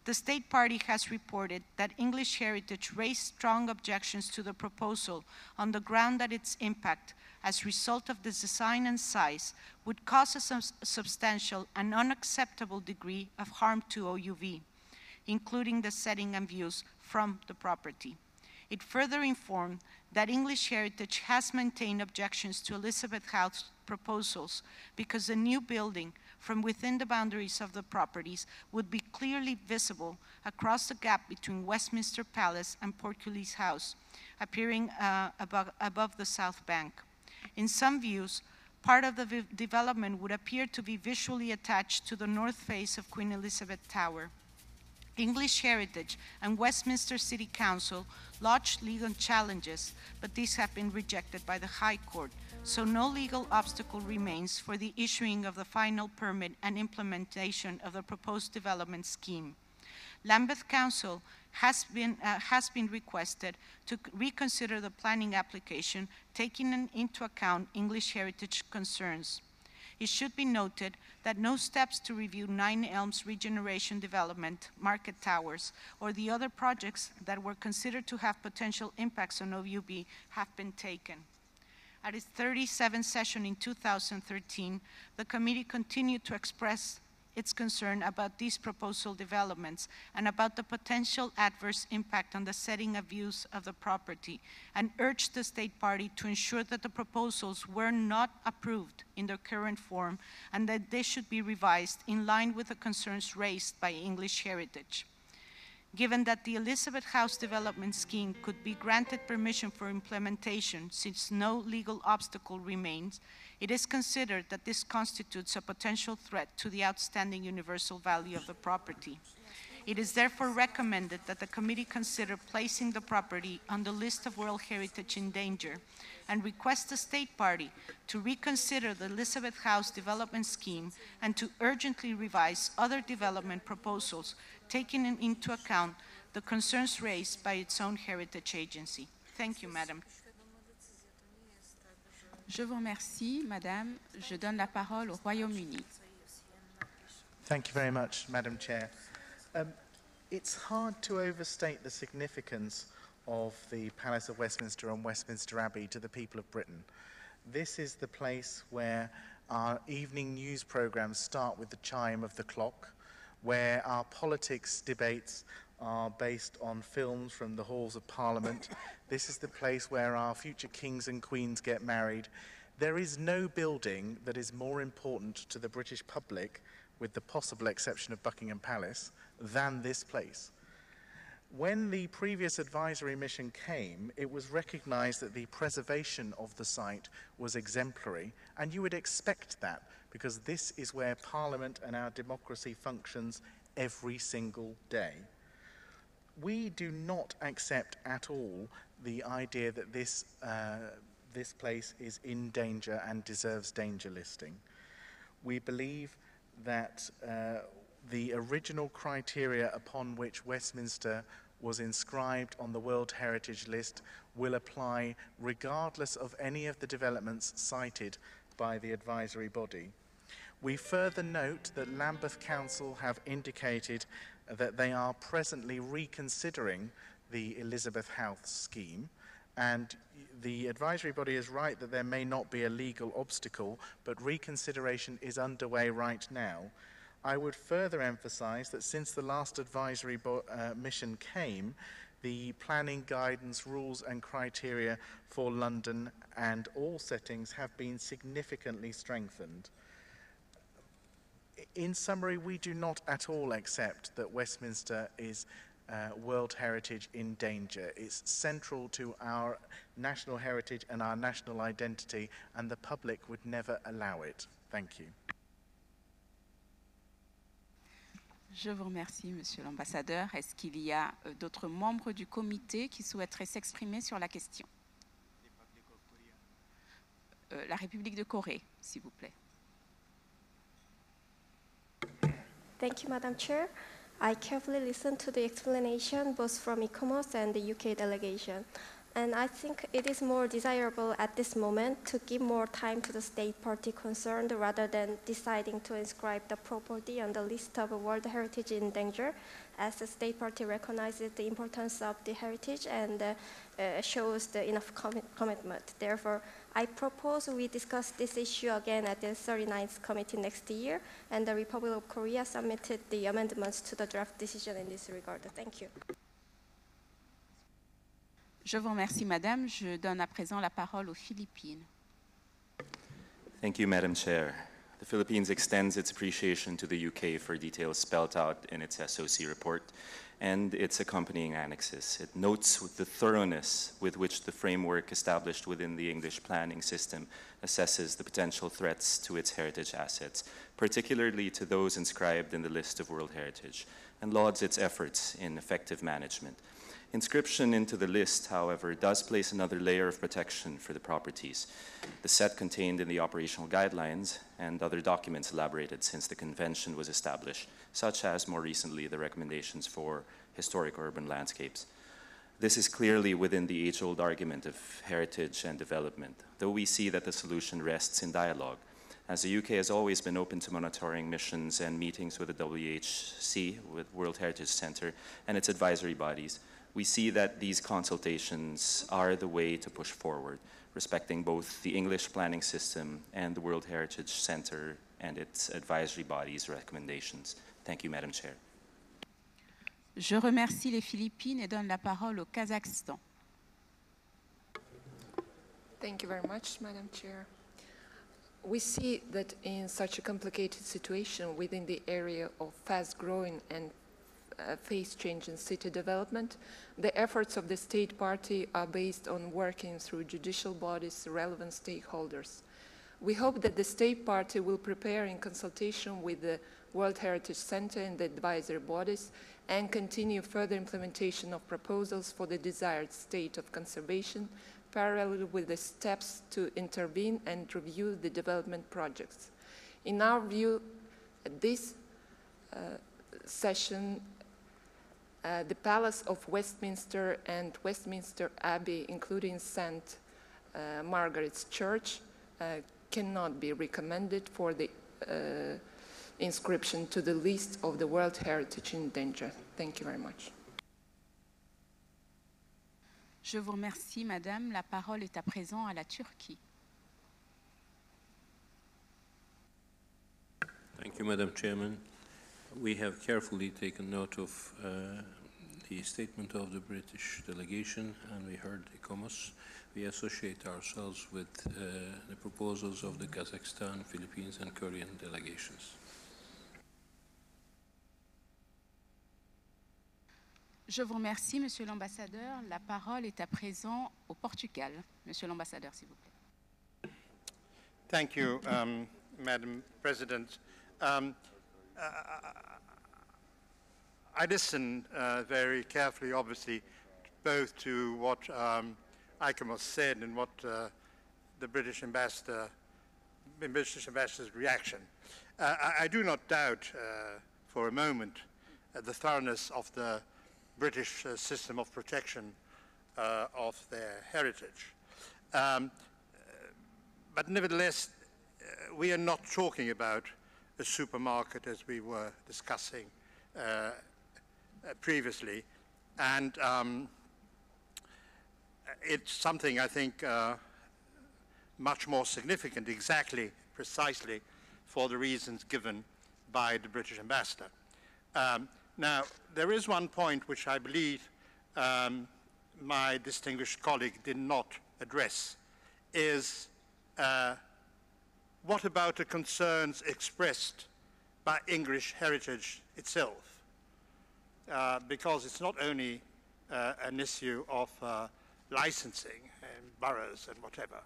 The State Party has reported that English Heritage raised strong objections to the proposal on the ground that its impact as a result of the design and size would cause a substantial and unacceptable degree of harm to OUV. including the setting and views from the property. It further informed that English Heritage has maintained objections to Elizabeth House proposals because the new building from within the boundaries of the properties would be clearly visible across the gap between Westminster Palace and Portcullis House, appearing above the south bank. In some views, part of the development would appear to be visually attached to the north face of Queen Elizabeth Tower. English Heritage and Westminster City Council lodged legal challenges, but these have been rejected by the High Court, so no legal obstacle remains for the issuing of the final permit and implementation of the proposed development scheme. Lambeth Council has been requested to reconsider the planning application, taking into account English heritage concerns. It should be noted that no steps to review 9 Elms regeneration development, Market Towers, or the other projects that were considered to have potential impacts on OUB have been taken. At its 37th session in 2013, the committee continued to express its concern about these proposal developments and about the potential adverse impact on the setting of views of the property, and urged the state party to ensure that the proposals were not approved in their current form and that they should be revised in line with the concerns raised by English Heritage. Given that the Elizabeth House development scheme could be granted permission for implementation since no legal obstacle remains, it is considered that this constitutes a potential threat to the outstanding universal value of the property. It is therefore recommended that the committee consider placing the property on the list of World Heritage in danger and request the state party to reconsider the Elizabeth House development scheme and to urgently revise other development proposals, taking into account the concerns raised by its own heritage agency. Thank you, Madam. Je vous remercie, Madame. Je donne la parole au Royaume-Uni. Thank you very much, Madam Chair. It's hard to overstate the significance of the Palace of Westminster and Westminster Abbey to the people of Britain. This is the place where our evening news programs start with the chime of the clock, where our politics debates are based on films from the halls of Parliament. This is the place where our future kings and queens get married. There is no building that is more important to the British public, with the possible exception of Buckingham Palace, than this place. When the previous advisory mission came, it was recognized that the preservation of the site was exemplary, and you would expect that, because this is where Parliament and our democracy functions every single day. We do not accept at all the idea that this place is in danger and deserves danger listing. We believe that the original criteria upon which Westminster was inscribed on the World Heritage List will apply regardless of any of the developments cited by the advisory body. We further note that Lambeth Council have indicated that they are presently reconsidering the Elizabeth House scheme, and the advisory body is right that there may not be a legal obstacle, but reconsideration is underway right now. I would further emphasize that since the last advisory mission came, the planning guidance, rules and criteria for London and all settings have been significantly strengthened. In summary, we do not at all accept that Westminster is World Heritage in danger. It's central to our national heritage and our national identity, and the public would never allow it. Thank you. Je vous remercie, Monsieur l'Ambassadeur. Est-ce qu'il y a d'autres membres du comité qui souhaiteraient s'exprimer sur la question? La République de Corée, s'il vous plaît. Thank you, Madam Chair. I carefully listened to the explanation both from ECOMOS and the UK delegation. And I think it is more desirable at this moment to give more time to the state party concerned rather than deciding to inscribe the property on the list of World Heritage in danger, as the state party recognizes the importance of the heritage and shows the enough commitment. Therefore, I propose we discuss this issue again at the 39th committee next year, and the Republic of Korea submitted the amendments to the draft decision in this regard. Thank you. Je vous remercie, Madame. Je donne à présent la parole aux Philippines. Thank you, Madam Chair. The Philippines extends its appreciation to the UK for details spelled out in its SOC report and its accompanying annexes. It notes with the thoroughness with which the framework established within the English planning system assesses the potential threats to its heritage assets, particularly to those inscribed in the list of World Heritage, and lauds its efforts in effective management. Inscription into the list, however, does place another layer of protection for the properties. The set contained in the operational guidelines and other documents elaborated since the convention was established, such as more recently the recommendations for historic urban landscapes. This is clearly within the age-old argument of heritage and development, though we see that the solution rests in dialogue, as the UK has always been open to monitoring missions and meetings with the WHC, with World Heritage Center, and its advisory bodies. We see that these consultations are the way to push forward, respecting both the English planning system and the World Heritage Center and its advisory bodies' recommendations. Thank you, Madam Chair. Je remercie les Philippines et donne la parole au Kazakhstan. Thank you very much, Madam Chair. We see that in such a complicated situation within the area of fast-growing and phase-changing city development, the efforts of the state party are based on working through judicial bodies, relevant stakeholders. We hope that the state party will prepare in consultation with the World Heritage Center and the advisory bodies and continue further implementation of proposals for the desired state of conservation, parallel with the steps to intervene and review the development projects. In our view, at this session, the Palace of Westminster and Westminster Abbey, including St. Margaret's Church, cannot be recommended for the inscription to the list of the World Heritage in danger. Thank you very much. Je vous remercie, Madame. La parole est à présent à la Turquie. Thank you, Madam Chairman. We have carefully taken note of the statement of the British delegation, and we heard ICOMOS. We associate ourselves with the proposals of the Kazakhstan, Philippines, and Korean delegations. Je vous remercie, Monsieur l'ambassadeur. La parole est à présent au Portugal. Monsieur l'ambassadeur, s'il vous plaît. Thank you, Madam President. I listened very carefully, obviously, both to what ICOMOS said and what the British ambassador's reaction. I do not doubt for a moment the thoroughness of the British system of protection of their heritage. But nevertheless, we are not talking about a supermarket as we were discussing previously, and it's something I think much more significant, precisely for the reasons given by the British ambassador. Now, there is one point which I believe my distinguished colleague did not address, is what about the concerns expressed by English heritage itself? Because it's not only an issue of licensing and boroughs and whatever.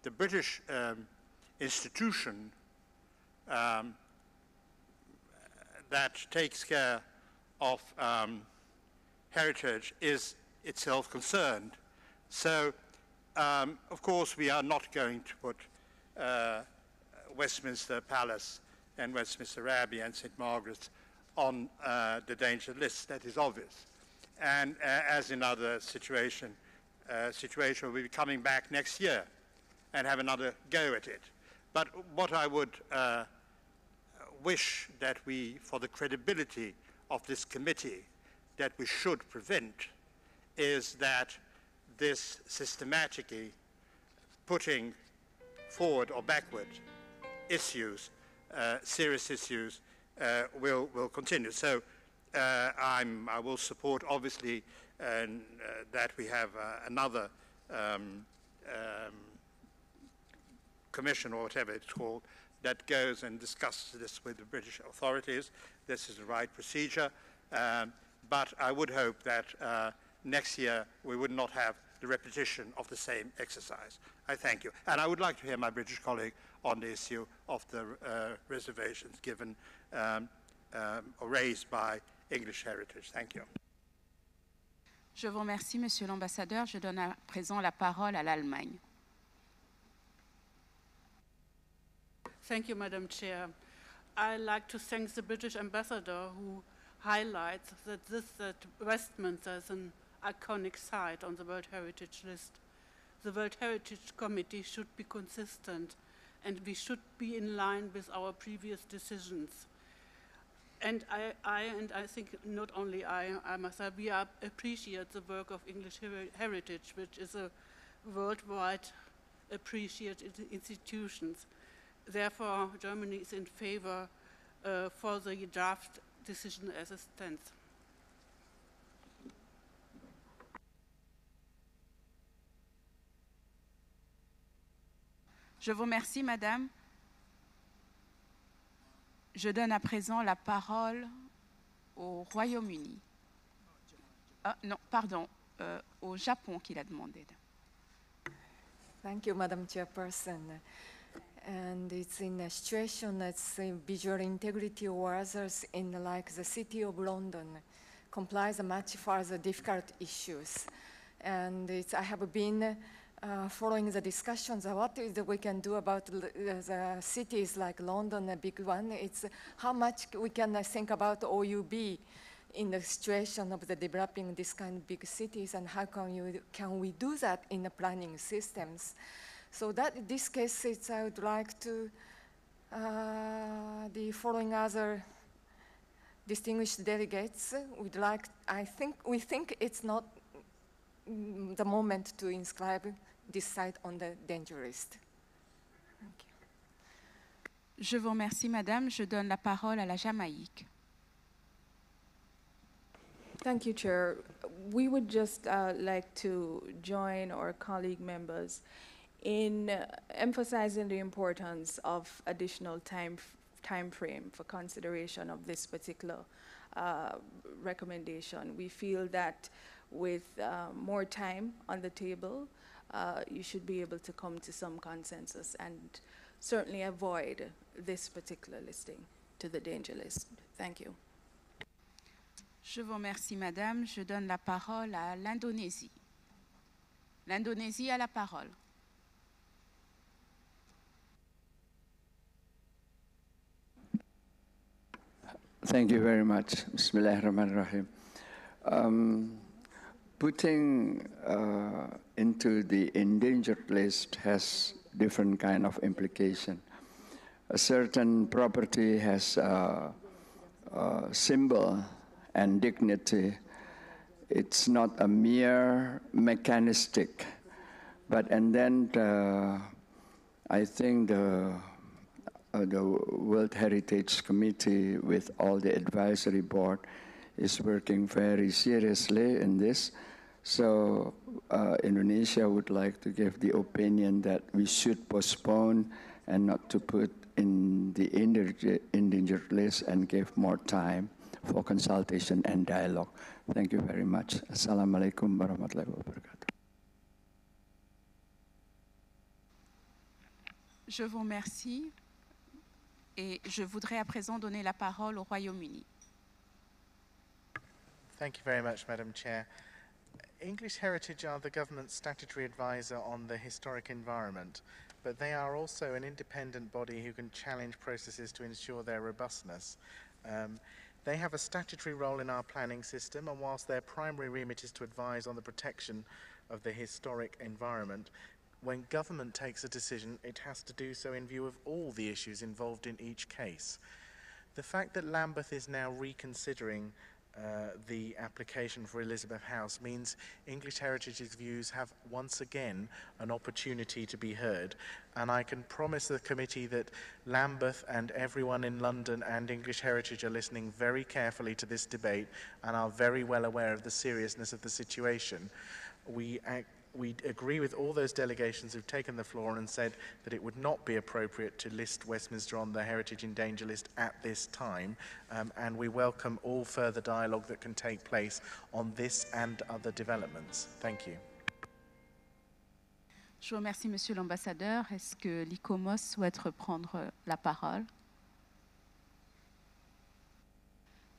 The British institution that takes care of heritage is itself concerned. So, of course, we are not going to put Westminster Palace and Westminster Abbey and St. Margaret's on the danger list. That is obvious. And as in other situation we'll be coming back next year and have another go at it. But what I would wish that we, for the credibility of this committee, that we should prevent is that this systematically putting forward or backward issues, serious issues, will continue. So I will support, obviously, that we have another commission or whatever it's called that goes and discusses this with the British authorities. This is the right procedure. But I would hope that next year we would not have the repetition of the same exercise. I thank you. And I would like to hear my British colleague on the issue of the reservations given or raised by English heritage. Thank you. Je vous remercie, Monsieur l'Ambassadeur. Je donne à présent la parole à l'Allemagne. Thank you, Madam Chair. I'd like to thank the British Ambassador who highlights that Westminster is an iconic site on the World Heritage List. The World Heritage Committee should be consistent, and we should be in line with our previous decisions. And I think not only I myself, we appreciate the work of English Heritage, which is a worldwide appreciated institutions. Therefore, Germany is in favor for the draft decision as it stands. Je vous remercie, Madame. Je donne à présent la parole au Royaume-Uni. Ah, non, pardon, au Japon qu'il a demandé. Thank you, Madam Chairperson. And it's in a situation that's visual integrity or others in like the city of London complies much further difficult issues. And I have been following the discussions of what is that we can do about the cities like London, a big one. It's how much we can think about OUB in the situation of the developing this kind of big cities, and how can we do that in the planning systems. So that in this case, I would like to the following other distinguished delegates would like. We think it's not the moment to inscribe this site on the danger list. Thank you. Je vous remercie, Madame. Je donne la parole à la Jamaïque. Thank you, Chair. We would just like to join our colleague members in emphasizing the importance of additional time frame for consideration of this particular recommendation. We feel that with more time on the table, you should be able to come to some consensus and certainly avoid this particular listing to the danger list. Thank you. Je vous remercie, Madame. Je donne la parole à l'Indonésie. L'Indonésie a la parole. Thank you very much. Bismillahirrahmanirrahim. Putting into the endangered list has different kind of implication. A certain property has a symbol and dignity. It's not a mere mechanistic, and then I think the World Heritage Committee with all the advisory board is working very seriously in this. So Indonesia would like to give the opinion that we should postpone and not to put in the endangered list and give more time for consultation and dialogue. Thank you very much. Assalamualaikum warahmatullahi wabarakatuh. Je vous remercie et je voudrais à présent donner la parole au Royaume-Uni. Thank you very much, Madam Chair. English Heritage are the government's statutory advisor on the historic environment, but they are also an independent body who can challenge processes to ensure their robustness. They have a statutory role in our planning system, and whilst their primary remit is to advise on the protection of the historic environment, when government takes a decision, it has to do so in view of all the issues involved in each case. The fact that Lambeth is now reconsidering the application for Elizabeth House means English Heritage's views have once again an opportunity to be heard. And I can promise the committee that Lambeth and everyone in London and English Heritage are listening very carefully to this debate and are very well aware of the seriousness of the situation. We agree with all those delegations who've taken the floor and said that it would not be appropriate to list Westminster on the Heritage in Danger list at this time, and we welcome all further dialogue that can take place on this and other developments. Thank you. Je vous remercie, Monsieur l'Ambassadeur. Est-ce que l'ICOMOS souhaite reprendre la parole?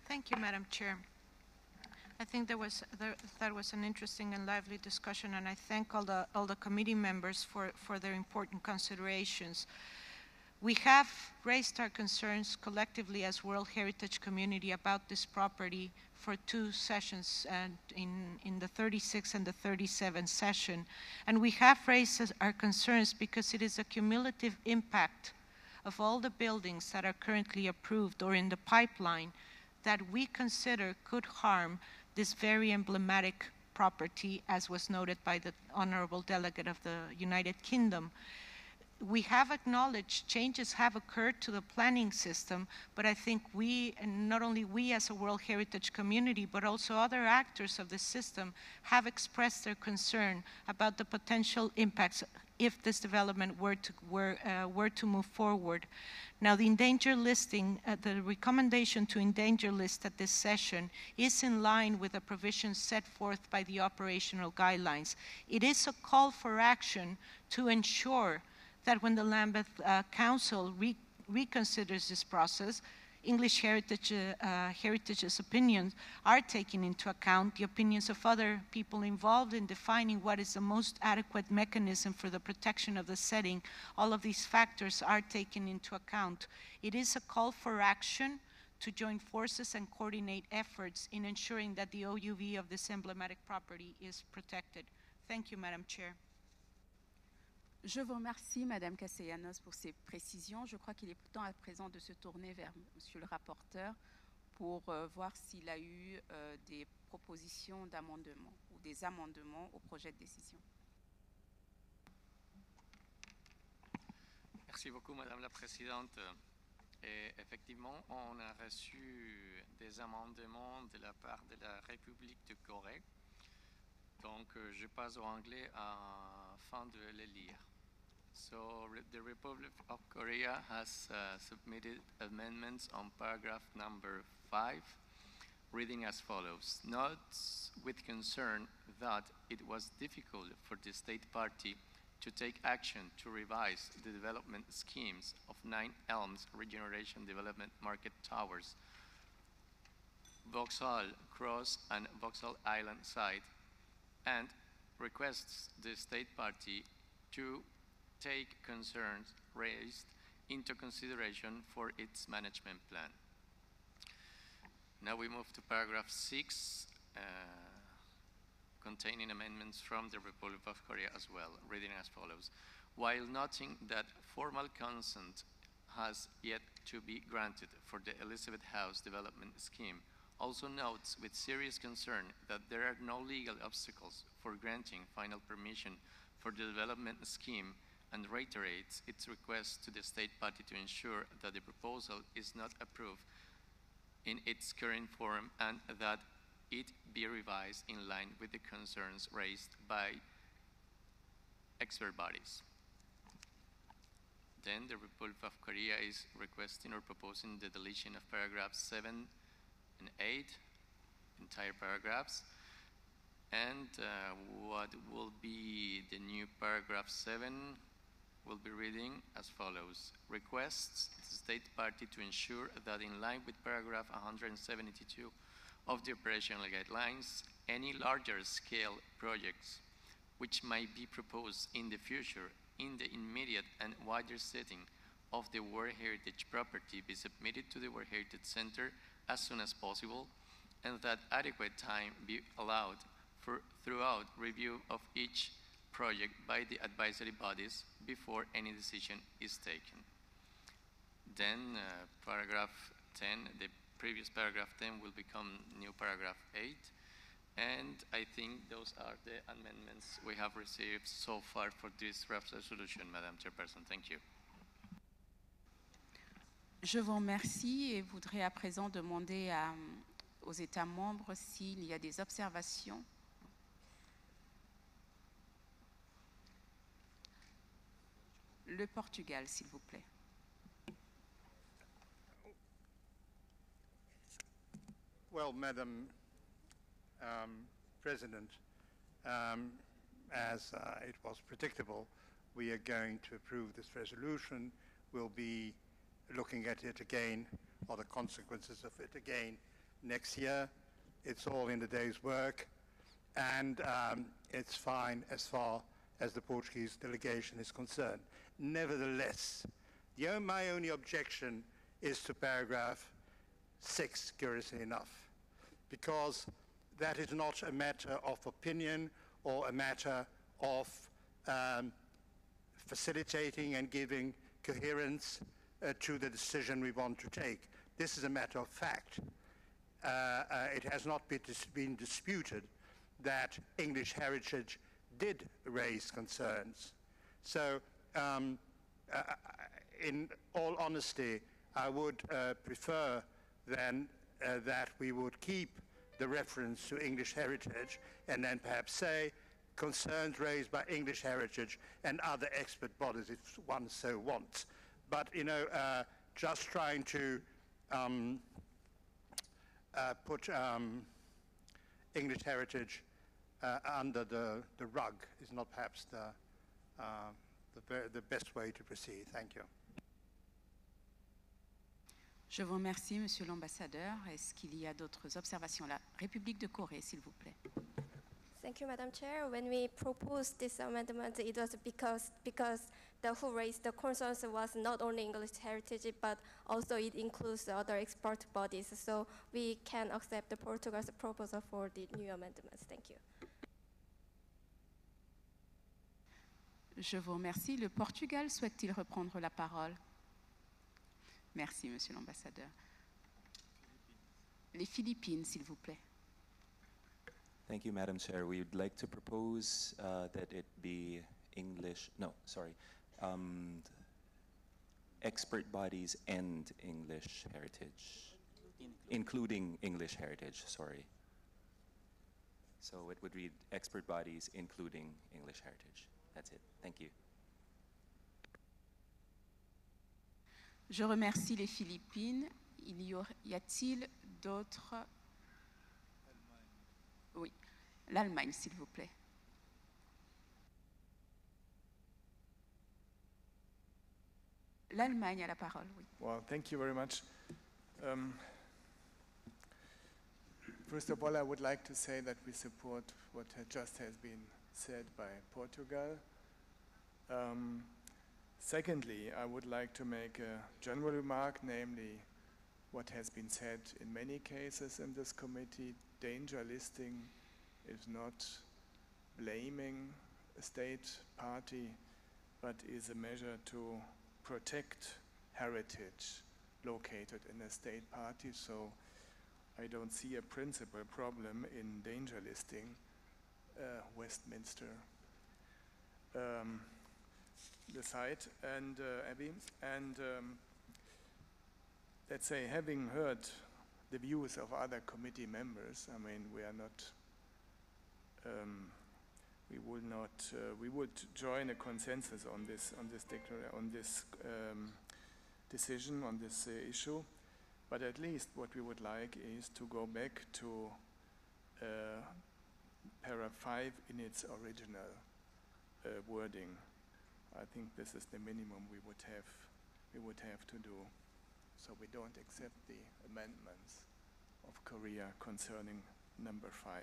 Thank you, Madam Chair. I think that was an interesting and lively discussion, and I thank all the committee members for their important considerations. We have raised our concerns collectively as World Heritage Community about this property for 2 sessions, and in the 36th and the 37th session. And we have raised our concerns because it is a cumulative impact of all the buildings that are currently approved or in the pipeline that we consider could harm this very emblematic property, as was noted by the Honorable Delegate of the United Kingdom. We have acknowledged changes have occurred to the planning system, but I think we, and not only we as a World Heritage Community, but also other actors of the system, have expressed their concern about the potential impacts if this development were to move forward. Now, the endangered listing, the recommendation to endanger list at this session is in line with the provisions set forth by the operational guidelines. It is a call for action to ensure that when the Lambeth Council reconsiders this process, English Heritage's opinions are taken into account, the opinions of other people involved in defining what is the most adequate mechanism for the protection of the setting. All of these factors are taken into account. It is a call for action to join forces and coordinate efforts in ensuring that the OUV of this emblematic property is protected. Thank you, Madam Chair. Je vous remercie, Madame Castellanos, pour ces précisions. Je crois qu'il est temps à présent de se tourner vers Monsieur le rapporteur pour voir s'il a eu des propositions d'amendement ou des amendements au projet de décision. Merci beaucoup, Madame la Présidente. Et effectivement, on a reçu des amendements de la part de la République de Corée. Donc, je passe au anglais afin de les lire. So, the Republic of Korea has submitted amendments on paragraph number 5, reading as follows. Notes with concern that it was difficult for the state party to take action to revise the development schemes of 9 Elms Regeneration Development Market Towers, Vauxhall Cross and Vauxhall Island site, and requests the state party to take concerns raised into consideration for its management plan. Now we move to paragraph 6, containing amendments from the Republic of Korea as well, reading as follows. While noting that formal consent has yet to be granted for the Elizabeth House development scheme, also notes with serious concern that there are no legal obstacles for granting final permission for the development scheme, and reiterates its request to the state party to ensure that the proposal is not approved in its current form and that it be revised in line with the concerns raised by expert bodies. Then the Republic of Korea is requesting or proposing the deletion of paragraphs 7 and 8, entire paragraphs, and what will be the new paragraph 7 will be reading as follows. Requests the state party to ensure that in line with paragraph 172 of the operational guidelines, any larger scale projects which might be proposed in the future in the immediate and wider setting of the World Heritage property be submitted to the World Heritage Center as soon as possible, and that adequate time be allowed for throughout review of each project by the advisory bodies before any decision is taken. Then paragraph 10, the previous paragraph 10 will become new paragraph 8. And I think those are the amendments we have received so far for this draft resolution, Madam Chairperson. Thank you. Je vous remercie et voudrais à présent demander aux États membres s'il y a des observations. Le Portugal, s'il vous plaît. Well, Madam President, as it was predictable, we are going to approve this resolution. We'll be looking at it again, or the consequences of it again, next year. It's all in the day's work, and it's fine as far as the Portuguese delegation is concerned. Nevertheless, my only objection is to paragraph 6, curiously enough, because that is not a matter of opinion or a matter of facilitating and giving coherence to the decision we want to take. This is a matter of fact. It has not been disputed that English heritage did raise concerns. So, in all honesty, I would prefer then that we would keep the reference to English heritage and then perhaps say concerns raised by English heritage and other expert bodies if one so wants. But, just trying to put English heritage under the rug is not perhaps the best way to proceed. Thank you. Je vous remercie, Monsieur l'ambassadeur. Est-ce qu'il y a d'autres observations? La République de Corée, s'il vous plaît. Thank you, Madam Chair. When we proposed this amendment, it was because the who raised the concerns was not only English heritage, but also it includes other expert bodies. So we can accept the Portugal's proposal for the new amendments. Thank you. Je vous remercie. Le Portugal souhaite-t-il reprendre la parole? Merci, Monsieur l'ambassadeur. Les Philippines, s'il vous plaît. Thank you, Madam Chair. We would like to propose that it be expert bodies and English heritage, including English heritage, sorry. So it would read expert bodies including English heritage. That's it. Thank you. Je remercie les Philippines. Y a-t-il d'autres? Oui, l'Allemagne, s'il vous plaît. L'Allemagne a la parole, oui. Well, thank you very much. First of all, I would like to say that we support what just has been said by Portugal. Secondly, I would like to make a general remark, namely what has been said in many cases in this committee. Danger listing is not blaming a state party, but is a measure to protect heritage located in a state party. So I don't see a principal problem in danger listing Westminster the site and Abbey. And let's say, having heard the views of other committee members, I mean, we are not, we would join a consensus on this decision, on this issue. But at least what we would like is to go back to paragraph 5 in its original wording. I think this is the minimum we would have to do. So we don't accept the amendments of Korea concerning number 5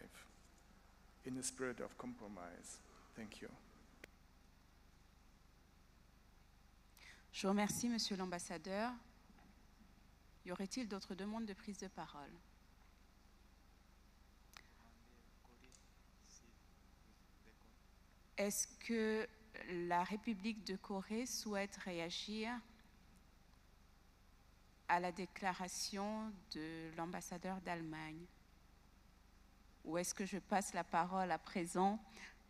in the spirit of compromise. Thank you. Je vous remercie, Monsieur l'ambassadeur. Y aurait-il d'autres demandes de prise de parole? Est-ce que la République de Corée souhaite réagir? à la déclaration de l'ambassadeur d'Allemagne? Ou est-ce que je passe la parole à présent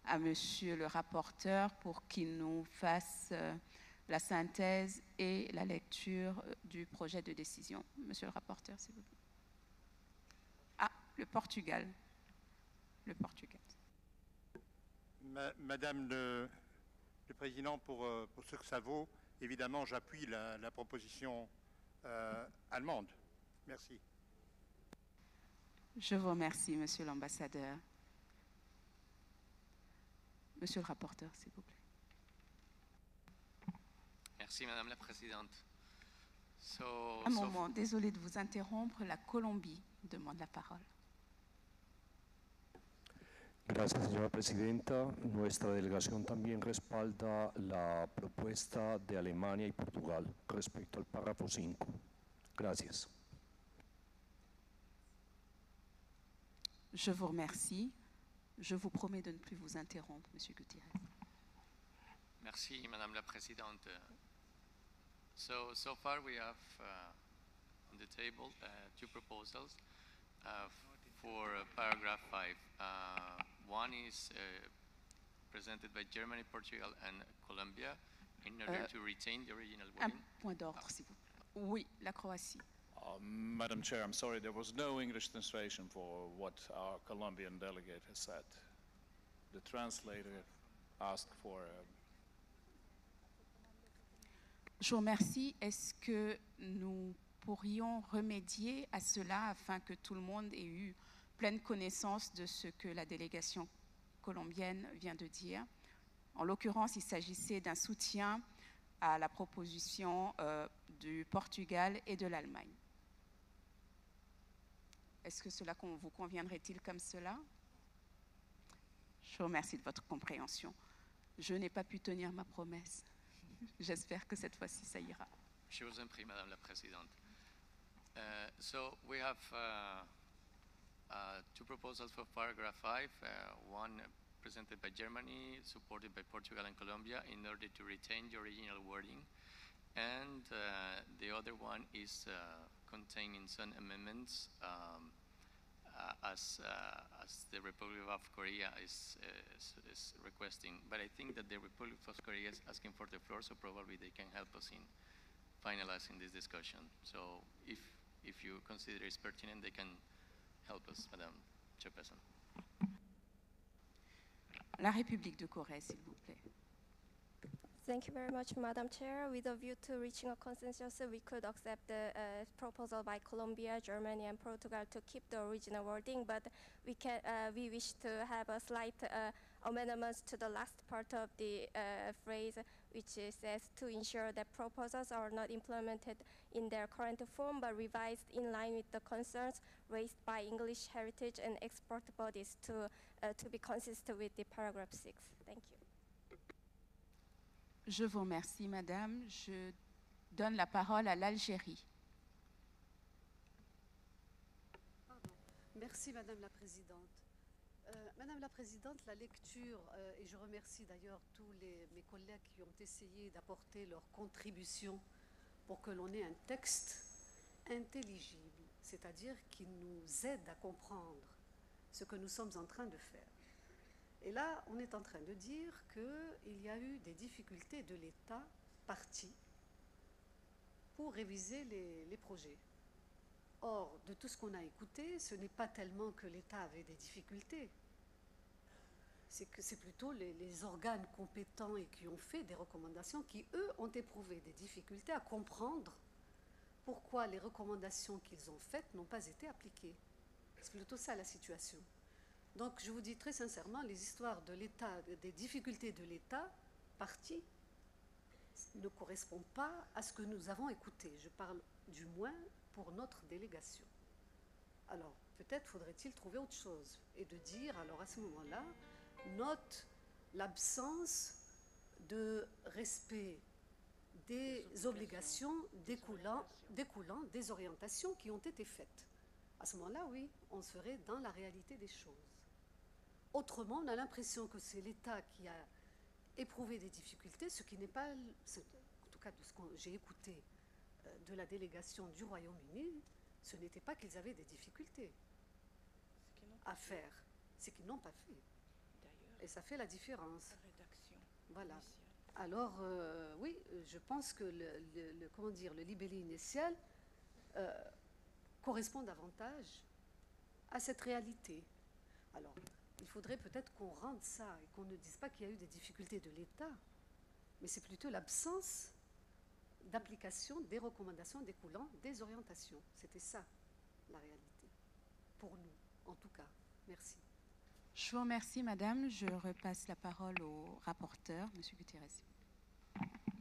à monsieur le rapporteur pour qu'il nous fasse la synthèse et la lecture du projet de décision? Monsieur le rapporteur, s'il vous plaît. Ah, le Portugal. Le Portugal. Madame le Président, pour ce que ça vaut, évidemment, j'appuie la proposition allemande. Merci. Je vous remercie, monsieur l'ambassadeur. Monsieur le rapporteur, s'il vous plaît. Merci, Madame la Présidente. Un moment, désolé de vous interrompre. La Colombie demande la parole. Gracias, señora presidenta. Nuestra delegación también respalda la propuesta de Alemania y Portugal respecto al párrafo 5. Gracias. Je vous remercie. Je vous promets de ne plus vous interrompre, Monsieur Gutiérrez. Merci, Madame la Présidente. So far we have on the table two proposals for paragraph 5. One is presented by Germany, Portugal, and Colombia in order to retain the original Un wording. point d'ordre, s'il vous plaît. Oui, la Croatie. Madam Chair, I'm sorry, there was no English translation for what our Colombian delegate has said. The translator asked for Je vous remercie. Est-ce que nous pourrions remédier à cela afin que tout le monde ait eu pleine connaissance de ce que la délégation colombienne vient de dire? En l'occurrence, il s'agissait d'un soutien à la proposition du Portugal et de l'Allemagne. Est-ce que cela vous conviendrait-il comme cela? Je vous remercie de votre compréhension. Je n'ai pas pu tenir ma promesse. J'espère que cette fois-ci, ça ira. Je vous en prie, Madame la Présidente. So we have two proposals for paragraph 5. One presented by Germany, supported by Portugal and Colombia in order to retain the original wording. And the other one is containing some amendments as the Republic of Korea is requesting. But I think that the Republic of Korea is asking for the floor, so probably they can help us in finalizing this discussion. So if you consider it's pertinent, they can help us, Madam Chairperson. La République de Corée, s'il vous plaît. Thank you very much, Madam Chair. With a view to reaching a consensus, we could accept the proposal by Colombia, Germany, and Portugal to keep the original wording, but we wish to have a slight amendments to the last part of the phrase, which says to ensure that proposals are not implemented in their current form, but revised in line with the concerns raised by English heritage and export bodies to be consistent with the paragraph 6. Thank you. Je vous remercie, Madame. Je donne la parole à l'Algérie. Merci, Madame la Présidente. Madame la Présidente, la lecture, et je remercie d'ailleurs tous mes collègues qui ont essayé d'apporter leur contribution pour que l'on ait un texte intelligible, c'est-à-dire qui nous aide à comprendre ce que nous sommes en train de faire. Et là, on est en train de dire qu'il y a eu des difficultés de l'État parti pour réviser les projets. Or, de tout ce qu'on a écouté, ce n'est pas tellement que l'État avait des difficultés, c'est plutôt les organes compétents et qui ont fait des recommandations qui, eux, ont éprouvé des difficultés à comprendre pourquoi les recommandations qu'ils ont faites n'ont pas été appliquées. C'est plutôt ça la situation. Donc, je vous dis très sincèrement, les histoires de l'État, des difficultés de l'État, parti, ne correspondent pas à ce que nous avons écouté. Je parle du moins pour notre délégation. Alors, peut-être faudrait-il trouver autre chose et de dire, alors à ce moment-là, note l'absence de respect des obligations découlant des orientations qui ont été faites. À ce moment-là, oui, on serait dans la réalité des choses. Autrement, on a l'impression que c'est l'État qui a éprouvé des difficultés, ce qui n'est pas, en tout cas de ce que j'ai écouté de la délégation du Royaume-Uni, ce n'était pas qu'ils avaient des difficultés à faire, c'est qu'ils n'ont pas fait. Et ça fait la différence. Voilà. Alors, oui, je pense que comment dire, le libellé initial correspond davantage à cette réalité. Alors, il faudrait peut-être qu'on rende ça et qu'on ne dise pas qu'il y a eu des difficultés de l'État, mais c'est plutôt l'absence d'application des recommandations découlant des orientations. C'était ça, la réalité, pour nous, en tout cas. Merci. Je vous remercie, Madame. Je repasse la parole au rapporteur, Monsieur Gutiérrez.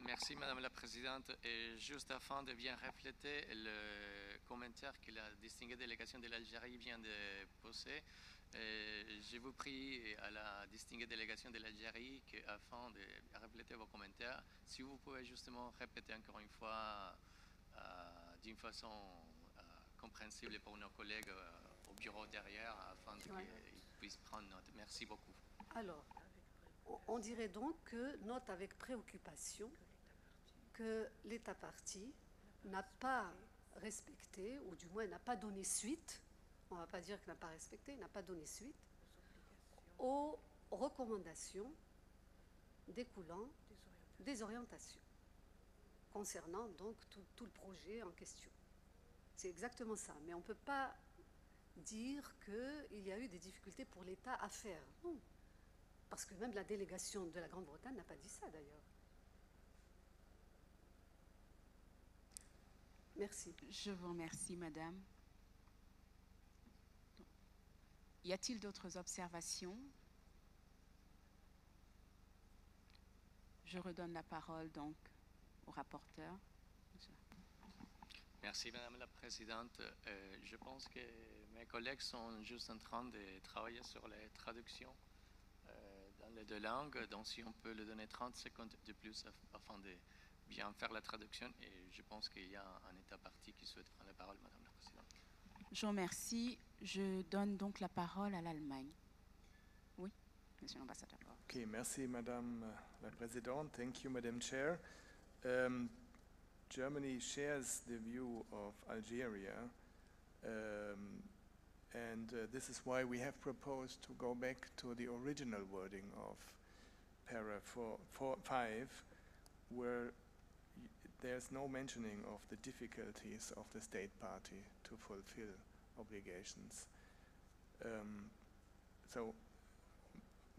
Merci, Madame la Présidente. Et juste afin de bien refléter le commentaire que la distinguée délégation de l'Algérie vient de poser, je vous prie à la distinguée délégation de l'Algérie afin de refléter vos commentaires, si vous pouvez justement répéter encore une fois d'une façon compréhensible pour nos collègues au bureau derrière afin qu'ils puissent prendre note. Merci beaucoup. Alors, on dirait donc que note avec préoccupation que l'État partie n'a pas respecté, ou du moins n'a pas donné suite, on ne va pas dire qu'il n'a pas respecté, n'a pas donné suite aux recommandations découlant des orientations concernant donc tout le projet en question. C'est exactement ça, mais on ne peut pas dire qu'il y a eu des difficultés pour l'État à faire. Non, parce que même la délégation de la Grande-Bretagne n'a pas dit ça d'ailleurs. Merci. Je vous remercie, Madame. Y a-t-il d'autres observations? Je redonne la parole donc au rapporteur. Merci, Madame la Présidente. Je pense que mes collègues sont juste en train de travailler sur les traductions dans les deux langues. Donc, si on peut leur donner 30 secondes de plus afin de bien faire la traduction. Et je pense qu'il y a un État parti qui souhaite prendre la parole, Madame la Présidente. Je vous remercie. Je donne donc la parole à l'Allemagne. Oui, Monsieur l'ambassadeur. Okay, merci, Madame la Présidente. Thank you, Madam Chair. Germany shares the view of Algeria, and this is why we have proposed to go back to the original wording of para 5, where there's no mentioning of the difficulties of the state party to fulfill obligations. So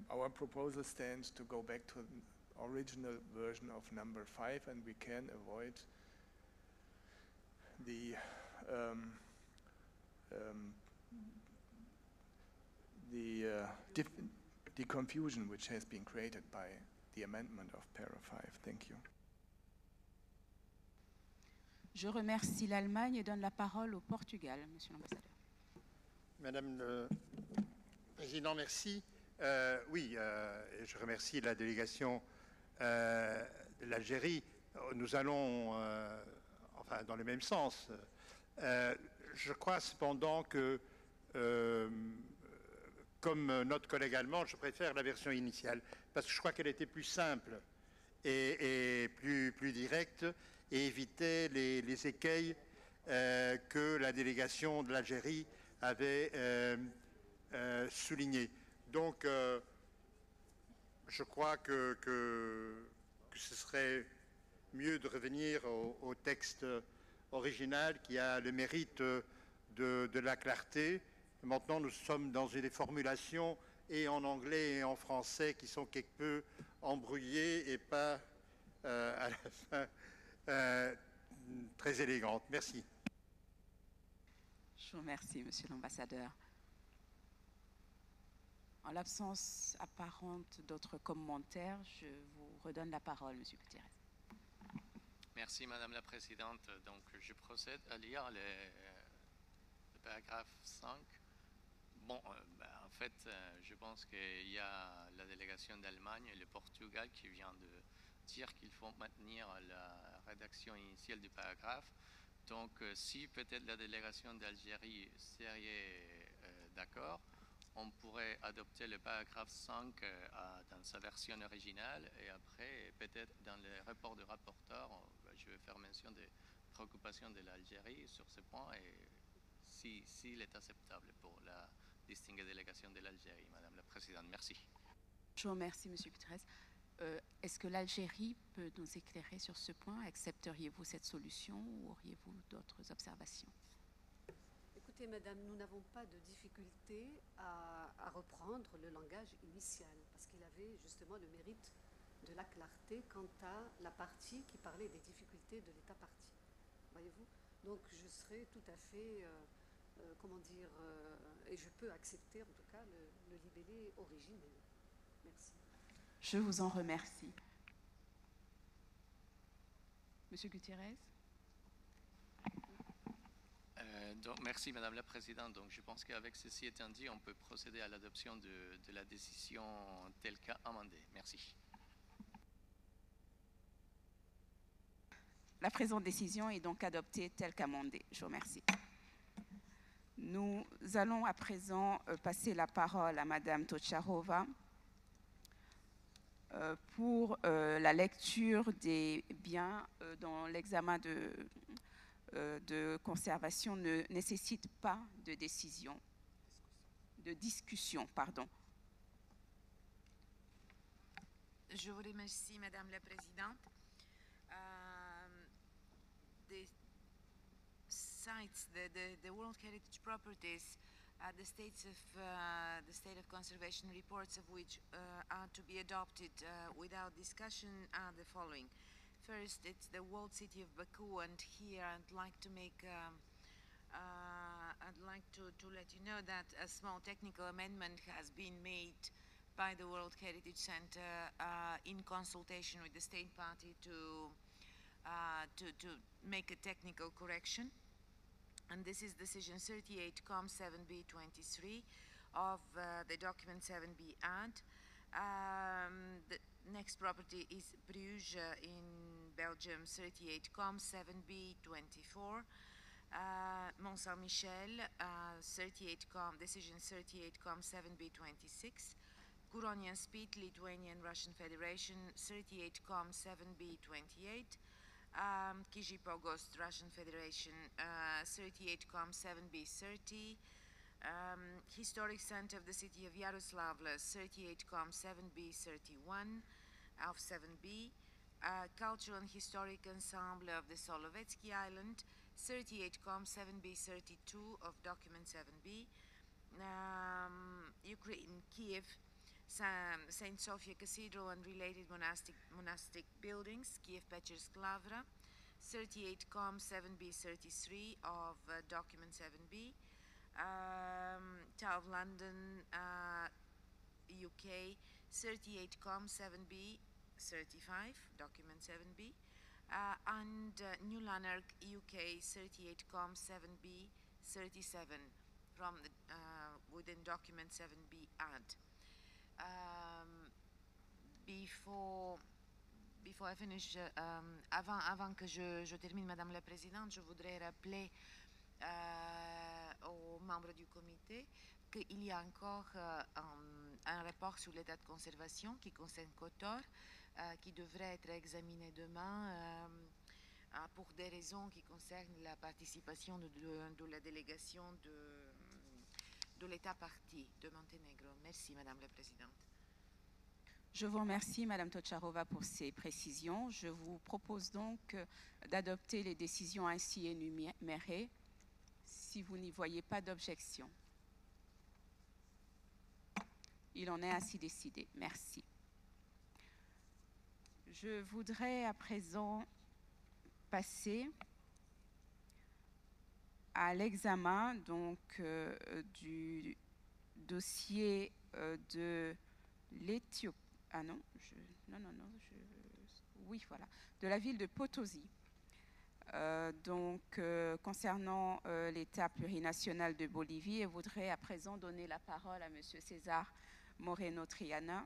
our proposal stands to go back to the original version of number 5, and we can avoid the confusion which has been created by the amendment of para 5. Thank you. Je remercie l'Allemagne et donne la parole au Portugal, Monsieur l'ambassadeur. Madame le Président, merci. Oui, je remercie la délégation de l'Algérie. Nous allons, enfin, dans le même sens. Je crois cependant que, comme notre collègue allemand, je préfère la version initiale, parce que je crois qu'elle était plus simple et plus directe, et évitait les écueils que la délégation de l'Algérie avait soulignés. Donc, je crois que ce serait mieux de revenir au texte original qui a le mérite de la clarté. Maintenant, nous sommes dans des formulations et en anglais et en français qui sont quelque peu embrouillées et pas à la fin très élégantes. Merci. Je vous remercie, Monsieur l'ambassadeur. En l'absence apparente d'autres commentaires, je vous redonne la parole, Monsieur Gutiérrez. Merci, Madame la Présidente. Donc, je procède à lire le paragraphe 5. Bon, en fait, je pense qu'il y a la délégation d'Allemagne et le Portugal qui vient de dire qu'il faut maintenir la rédaction initiale du paragraphe. Donc, si peut-être la délégation d'Algérie serait d'accord, on pourrait adopter le paragraphe 5 dans sa version originale et après, peut-être dans le rapport du rapporteur, je vais faire mention de préoccupation de l'Algérie sur ce point et s'il est acceptable pour la distinguée délégation de l'Algérie, Madame la Présidente. Merci. Je vous remercie, Monsieur Guterres. Est-ce que l'Algérie peut nous éclairer sur ce point? Accepteriez-vous cette solution ou auriez-vous d'autres observations? Écoutez, Madame, nous n'avons pas de difficulté à reprendre le langage initial, parce qu'il avait justement le mérite de la clarté quant à la partie qui parlait des difficultés de l'État partie. Voyez-vous? Donc je serai tout à fait, comment dire, et je peux accepter en tout cas le libellé originel. Merci. Je vous en remercie. Monsieur Gutiérrez? Donc, merci Madame la Présidente. Donc, je pense qu'avec ceci étant dit, on peut procéder à l'adoption de la décision telle qu'amendée. Merci. La présente décision est donc adoptée telle qu'amendée. Je vous remercie. Nous allons à présent passer la parole à Madame Tocharova pour la lecture des biens dont l'examen de conservation ne nécessite pas de décision, de discussion, pardon. Je vous remercie, Madame la Présidente. The sites, the World Heritage properties, the state of conservation reports of which are to be adopted without discussion are the following. First, it's the walled city of Baku, and here I'd like to make, I'd like to let you know that a small technical amendment has been made by the World Heritage Center in consultation with the state party to make a technical correction. And this is decision 38-7B23 of the document 7B add. The next property is Bruges in Belgium, 38-7B24. Mont Saint-Michel, decision 38-7B26. Kuronian Spit, Lithuanian Russian Federation, 38-7B28. Kiji Pogost, Russian Federation, 38-7B30. Historic Center of the City of Yaroslavl, 38-7B31 of 7B. Cultural and Historic Ensemble of the Solovetsky Island, 38-7B32 of document 7B. Ukraine, Kiev, Saint Sophia Cathedral and related monastic buildings, Kiev Pechersk Lavra, 38-7B33 of document 7B. Tower of London, UK, 38-7B35, document 7B. And New Lanark, UK, 38-7B37 from the, within document 7B add. Before I finish, avant que je termine, Madame la Présidente, je voudrais rappeler aux membres du comité qu'il y a encore un rapport sur l'état de conservation qui concerne Qatar, qui devrait être examiné demain pour des raisons qui concernent la participation de la délégation de l'État parti de Monténégro. Merci, Madame la Présidente. Je vous remercie, Madame Tocharova, pour ces précisions. Je vous propose donc d'adopter les décisions ainsi énumérées si vous n'y voyez pas d'objection. Il en est ainsi décidé. Merci. Je voudrais à présent passer à l'examen donc du dossier de l'Éthiopie. Ah non, oui, voilà, de la ville de Potosi. Concernant l'État plurinational de Bolivie, je voudrais à présent donner la parole à Monsieur César Moreno Triana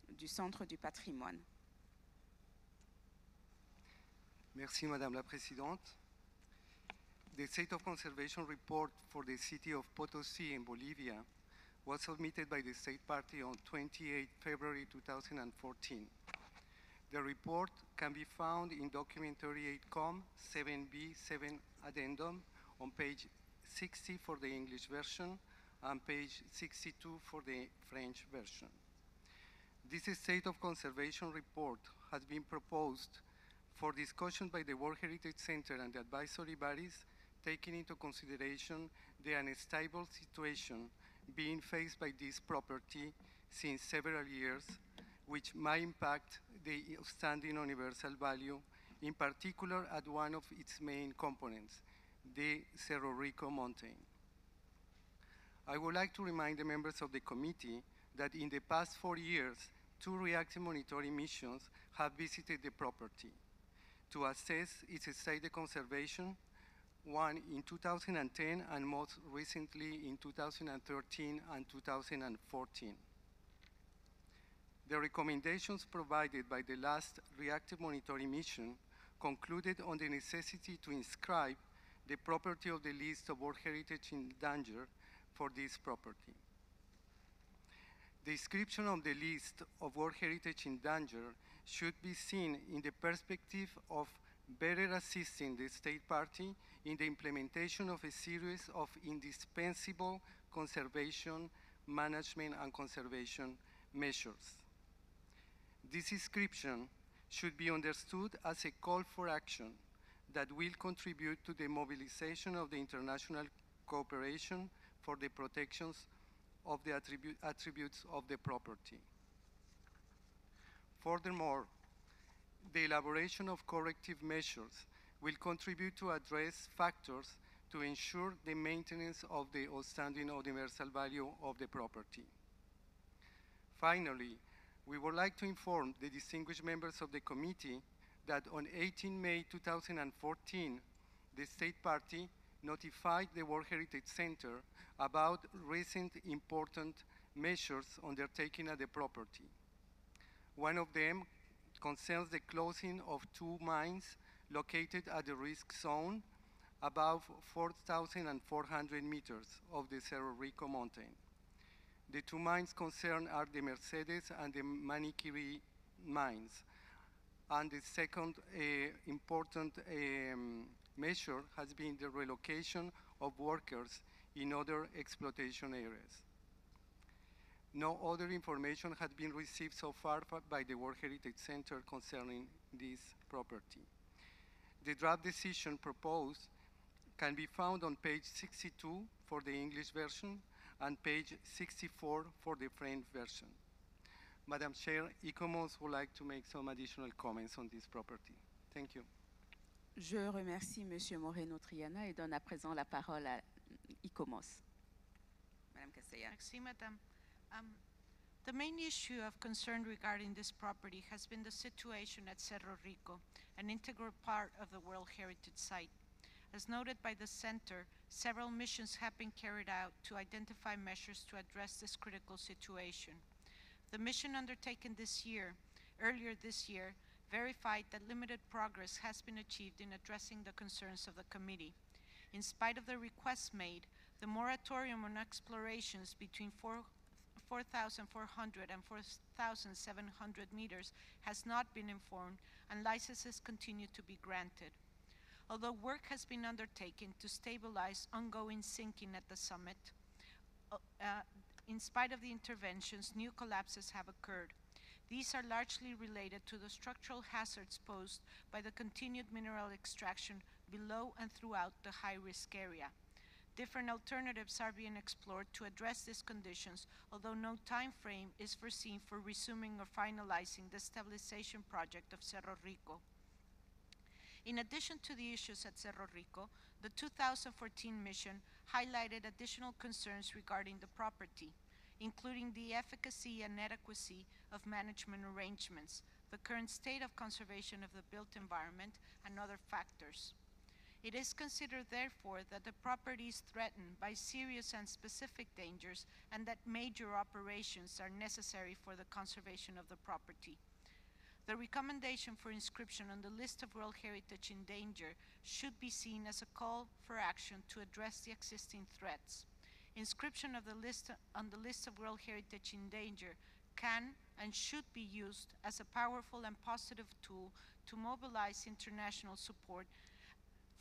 du Centre du patrimoine. Merci, Madame la Présidente. The State of Conservation Report for the city of Potosi in Bolivia was submitted by the State Party on 28 February 2014. The report can be found in document 38com 7b 7 addendum on page 60 for the English version and page 62 for the French version. This state of conservation report has been proposed for discussion by the World Heritage Center and the advisory bodies, taking into consideration the unstable situation being faced by this property since several years, which might impact the outstanding universal value, in particular at one of its main components, the Cerro Rico mountain. I would like to remind the members of the committee that in the past 4 years, 2 reactive monitoring missions have visited the property to assess its state of conservation, one in 2010 and most recently in 2013 and 2014. The recommendations provided by the last reactive monitoring mission concluded on the necessity to inscribe the property of the list of World Heritage in danger for this property. The inscription of the list of World Heritage in danger should be seen in the perspective of better assisting the state party in the implementation of a series of indispensable conservation, management, and conservation measures. This inscription should be understood as a call for action that will contribute to the mobilization of the international cooperation for the protections of the attributes of the property. Furthermore, the elaboration of corrective measures will contribute to address factors to ensure the maintenance of the outstanding universal value of the property. Finally, we would like to inform the distinguished members of the committee that on 18 May 2014, the state party notified the World Heritage Center about recent important measures undertaken at the property. One of them concerns the closing of 2 mines located at the risk zone above 4,400 meters of the Cerro Rico mountain. The 2 mines concerned are the Mercedes and the Maniquiri mines. And the second important measure has been the relocation of workers in other exploitation areas. No other information has been received so far by the World Heritage Center concerning this property. The draft decision proposed can be found on page 62 for the English version and page 64 for the French version. Madam Chair, ICOMOS would like to make some additional comments on this property. Thank you. Je remercie Monsieur Moreno-Triana et donne à présent la parole à ICOMOS. Madame Castella. Merci, Madame. The main issue of concern regarding this property has been the situation at Cerro Rico, an integral part of the World Heritage Site. As noted by the Center, several missions have been carried out to identify measures to address this critical situation. The mission undertaken earlier this year, verified that limited progress has been achieved in addressing the concerns of the committee. In spite of the requests made, the moratorium on explorations between 4,400 and 4,700 meters has not been informed, and licenses continue to be granted. Although work has been undertaken to stabilize ongoing sinking at the summit, in spite of the interventions, new collapses have occurred. These are largely related to the structural hazards posed by the continued mineral extraction below and throughout the high-risk area. Different alternatives are being explored to address these conditions, although no time frame is foreseen for resuming or finalizing the stabilization project of Cerro Rico. In addition to the issues at Cerro Rico, the 2014 mission highlighted additional concerns regarding the property, including the efficacy and adequacy of management arrangements, the current state of conservation of the built environment, and other factors. It is considered, therefore, that the property is threatened by serious and specific dangers and that major operations are necessary for the conservation of the property. The recommendation for inscription on the list of World Heritage in danger should be seen as a call for action to address the existing threats. Inscription of the list on the list of World Heritage in danger can and should be used as a powerful and positive tool to mobilize international support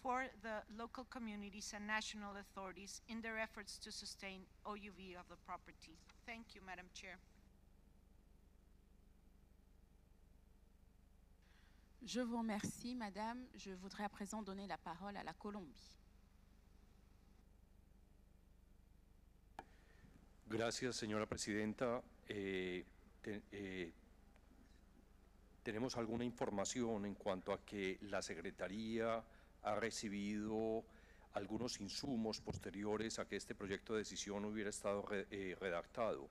for the local communities and national authorities in their efforts to sustain OUV of the property. Thank you, Madam Chair. Je vous remercie, Madame. Je voudrais à présent donner la parole à la Colombie. Gracias, señora presidenta. Tenemos alguna información en cuanto a que la Secretaría ha recibido algunos insumos posteriores a que este proyecto de decisión hubiera estado redactado.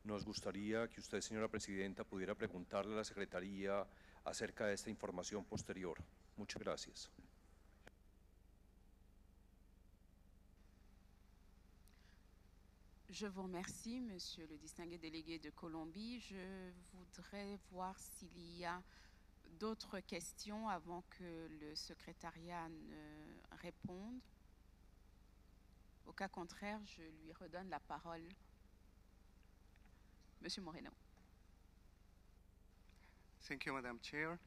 Nos gustaría que usted, señora presidenta, pudiera preguntarle a la Secretaría acerca de esta información posterior. Muchas gracias. Je vous remercie, Monsieur le distingué délégué de Colombie. Je voudrais voir s'il y a d'autres questions avant que le secrétariat ne réponde. Au cas contraire, je lui redonne la parole. Monsieur Moreno. Thank you, Madam Chair.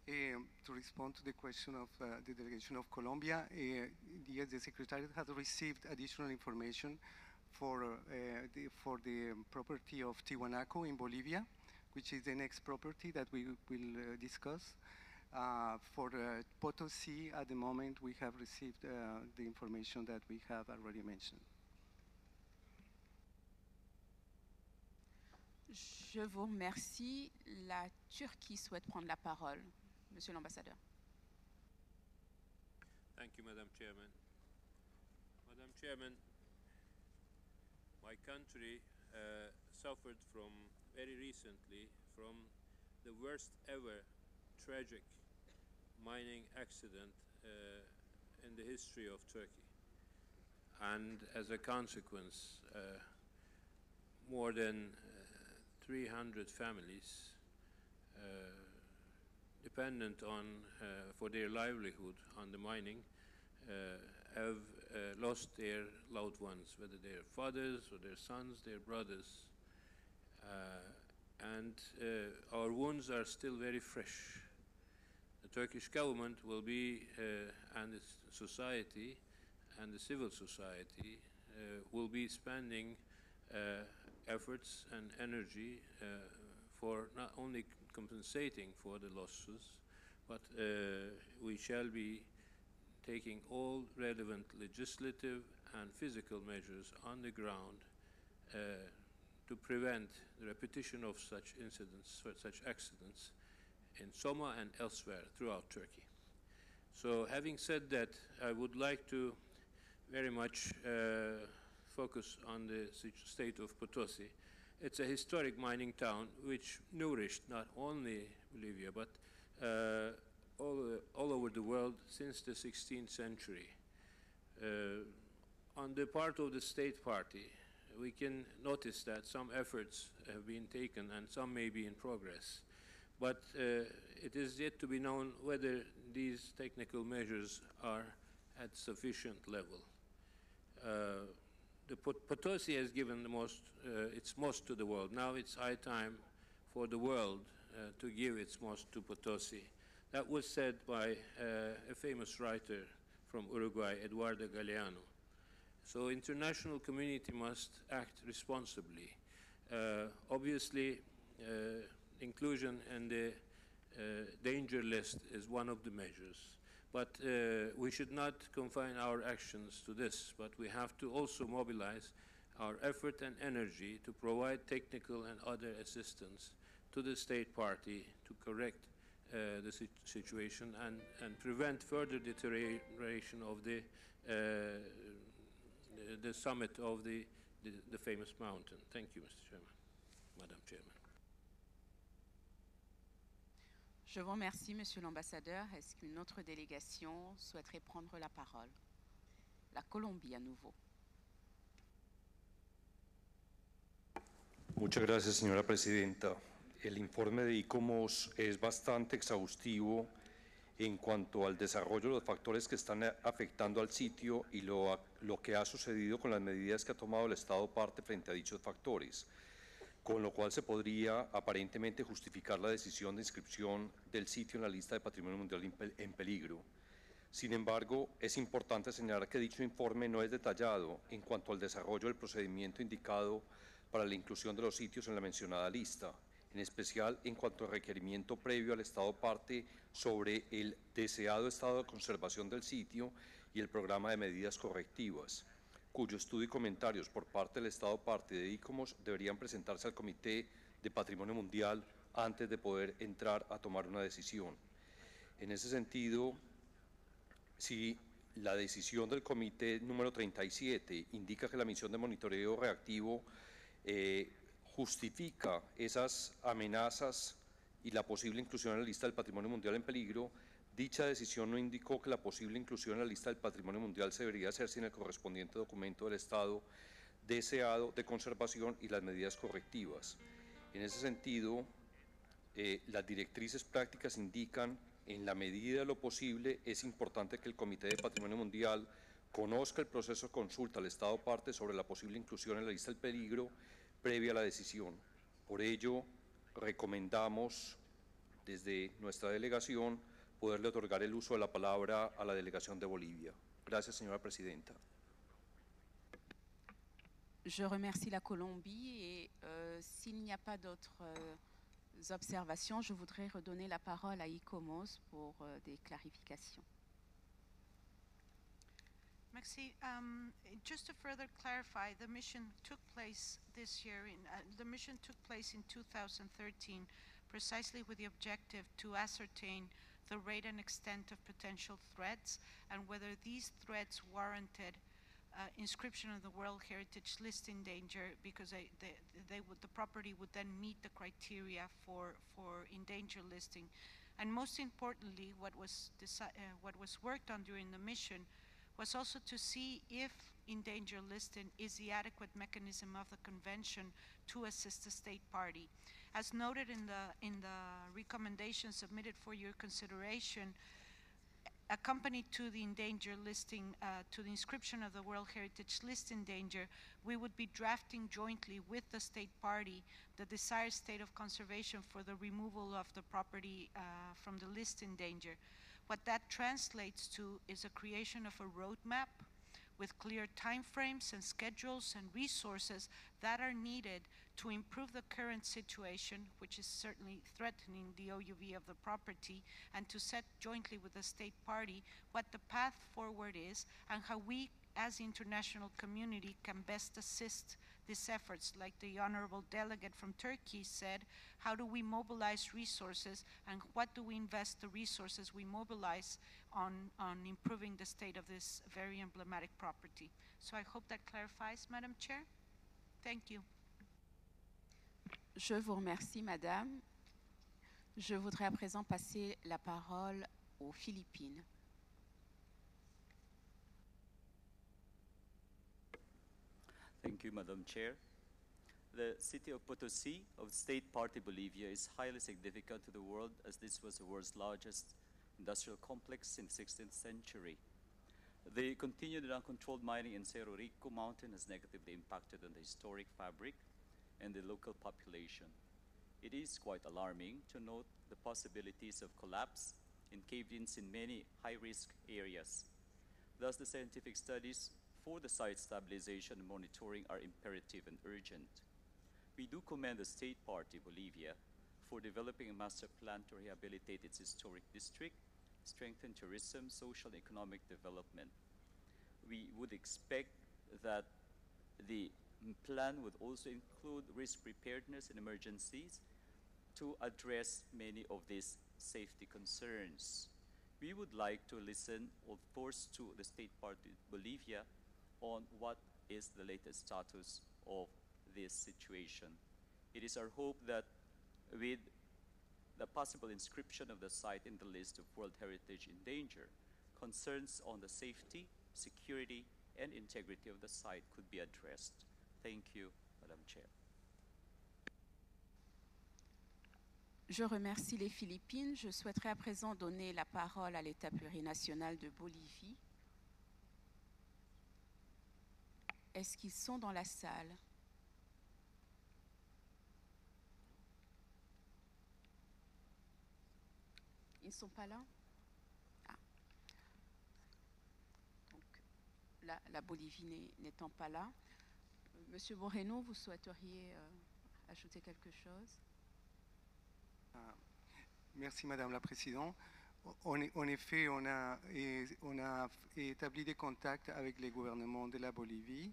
To respond to the question of the delegation of Colombia, yes, the Secretariat has received additional information for the property of Tiwanaku in Bolivia, which is the next property that we will discuss. For Potosi, at the moment, we have received the information that we have already mentioned. Je vous remercie. La Turquie souhaite prendre la parole. Monsieur l'ambassadeur. Thank you, Madam Chairman. Madam Chairman, my country suffered very recently from the worst ever tragic mining accident in the history of Turkey. And as a consequence, more than 300 families dependent on, for their livelihood on the mining, have lost their loved ones, whether they're fathers or their sons, their brothers. And our wounds are still very fresh. The Turkish government will be, and the society, and the civil society will be spending efforts and energy for not only compensating for the losses, but we shall be taking all relevant legislative and physical measures on the ground to prevent the repetition of such incidents, such accidents in Soma and elsewhere throughout Turkey. So having said that, I would like to very much focus on the state of Potosi. It's a historic mining town which nourished not only Bolivia, but all over the world since the 16th century. On the part of the state party, we can notice that some efforts have been taken and some may be in progress. But it is yet to be known whether these technical measures are at sufficient level. The Potosi has given its most to the world. Now it's high time for the world to give its most to Potosi. That was said by a famous writer from Uruguay, Eduardo Galeano. So international community must act responsibly. Obviously, inclusion in the danger list is one of the measures. But we should not confine our actions to this, but we have to also mobilize our effort and energy to provide technical and other assistance to the state party to correct the situation and prevent further deterioration of the summit of the famous mountain. Thank you, Mr. Chairman, Madam Chairman. Je vous remercie, Monsieur l'ambassadeur. Est-ce qu'une autre délégation souhaiterait prendre la parole? La Colombie à nouveau. Muchas gracias, señora presidenta. El informe de ICOMOS es bastante exhaustivo en cuanto al desarrollo de los factores que están afectando al sitio y lo que ha sucedido con las medidas que ha tomado el Estado parte frente a dichos factores. con lo cual se podría aparentemente justificar la decisión de inscripción del sitio en la lista de Patrimonio Mundial en peligro. Sin embargo, es importante señalar que dicho informe no es detallado en cuanto al desarrollo del procedimiento indicado para la inclusión de los sitios en la mencionada lista, en especial en cuanto al requerimiento previo al Estado parte sobre el deseado estado de conservación del sitio y el programa de medidas correctivas, cuyo estudio y comentarios por parte del Estado parte de ICOMOS deberían presentarse al Comité de Patrimonio Mundial antes de poder entrar a tomar una decisión. En ese sentido, si la decisión del comité número 37 indica que la misión de monitoreo reactivo justifica esas amenazas y la posible inclusión en la lista del Patrimonio Mundial en peligro, dicha decisión no indicó que la posible inclusión en la lista del Patrimonio Mundial se debería hacer sin el correspondiente documento del Estado deseado de conservación y las medidas correctivas. En ese sentido, las directrices prácticas indican: en la medida de lo posible, es importante que el Comité de Patrimonio Mundial conozca el proceso de consulta al Estado parte sobre la posible inclusión en la lista del peligro previa a la decisión. Por ello, recomendamos desde nuestra delegación poderle otorgar el uso de la palabra a la delegación de Bolivia. Gracias, señora presidenta. Je remercie la Colombie et s'il n'y a pas d'autres observations, je voudrais redonner la parole à ICOMOS pour des clarifications. Maxi, just to further clarify, the mission took place this year. The mission took place in 2013, precisely with the objective to ascertain the rate and extent of potential threats and whether these threats warranted inscription of the World Heritage List in danger, because the property would then meet the criteria for in danger listing. And most importantly, what was worked on during the mission was also to see if in danger listing is the adequate mechanism of the convention to assist the state party. As noted in the recommendations submitted for your consideration, accompanied to the endangered listing, to the inscription of the World Heritage List in danger, we would be drafting jointly with the state party the desired state of conservation for the removal of the property from the list in danger. What that translates to is a creation of a roadmap with clear timeframes and schedules and resources that are needed to improve the current situation, which is certainly threatening the OUV of the property, and to set jointly with the state party what the path forward is and how we as the international community can best assist these efforts. Like the honorable delegate from Turkey said, how do we mobilize resources and what do we invest the resources we mobilize on improving the state of this very emblematic property? So I hope that clarifies, Madam Chair. Thank you. Je vous remercie, Madame. Je voudrais à présent passer la parole aux Philippines. Thank you, Madam Chair. The city of Potosí of State Party Bolivia is highly significant to the world, as this was the world's largest industrial complex in the 16th century. The continued and uncontrolled mining in Cerro Rico mountain has negatively impacted on the historic fabric and the local population. It is quite alarming to note the possibilities of collapse and cave-ins in many high-risk areas. Thus, the scientific studies for the site stabilization and monitoring are imperative and urgent. We do commend the State Party Bolivia for developing a master plan to rehabilitate its historic district, strengthen tourism, social and economic development. We would expect that the plan would also include risk preparedness and emergencies to address many of these safety concerns. We would like to listen, of course, to the State Party Bolivia on what is the latest status of this situation. It is our hope that with the possible inscription of the site in the list of World Heritage in danger, concerns on the safety, security, and integrity of the site could be addressed. Thank you, Madam Chair. Je remercie les Philippines. Je souhaiterais à présent donner la parole à l'État plurinational de Bolivie. Est-ce qu'ils sont dans la salle? Ils ne sont pas là? Ah. Donc, la Bolivie n'étant pas là. Monsieur Moreno, vous souhaiteriez ajouter quelque chose? Merci Madame la Présidente. En effet, on a établi des contacts avec les gouvernements de la Bolivie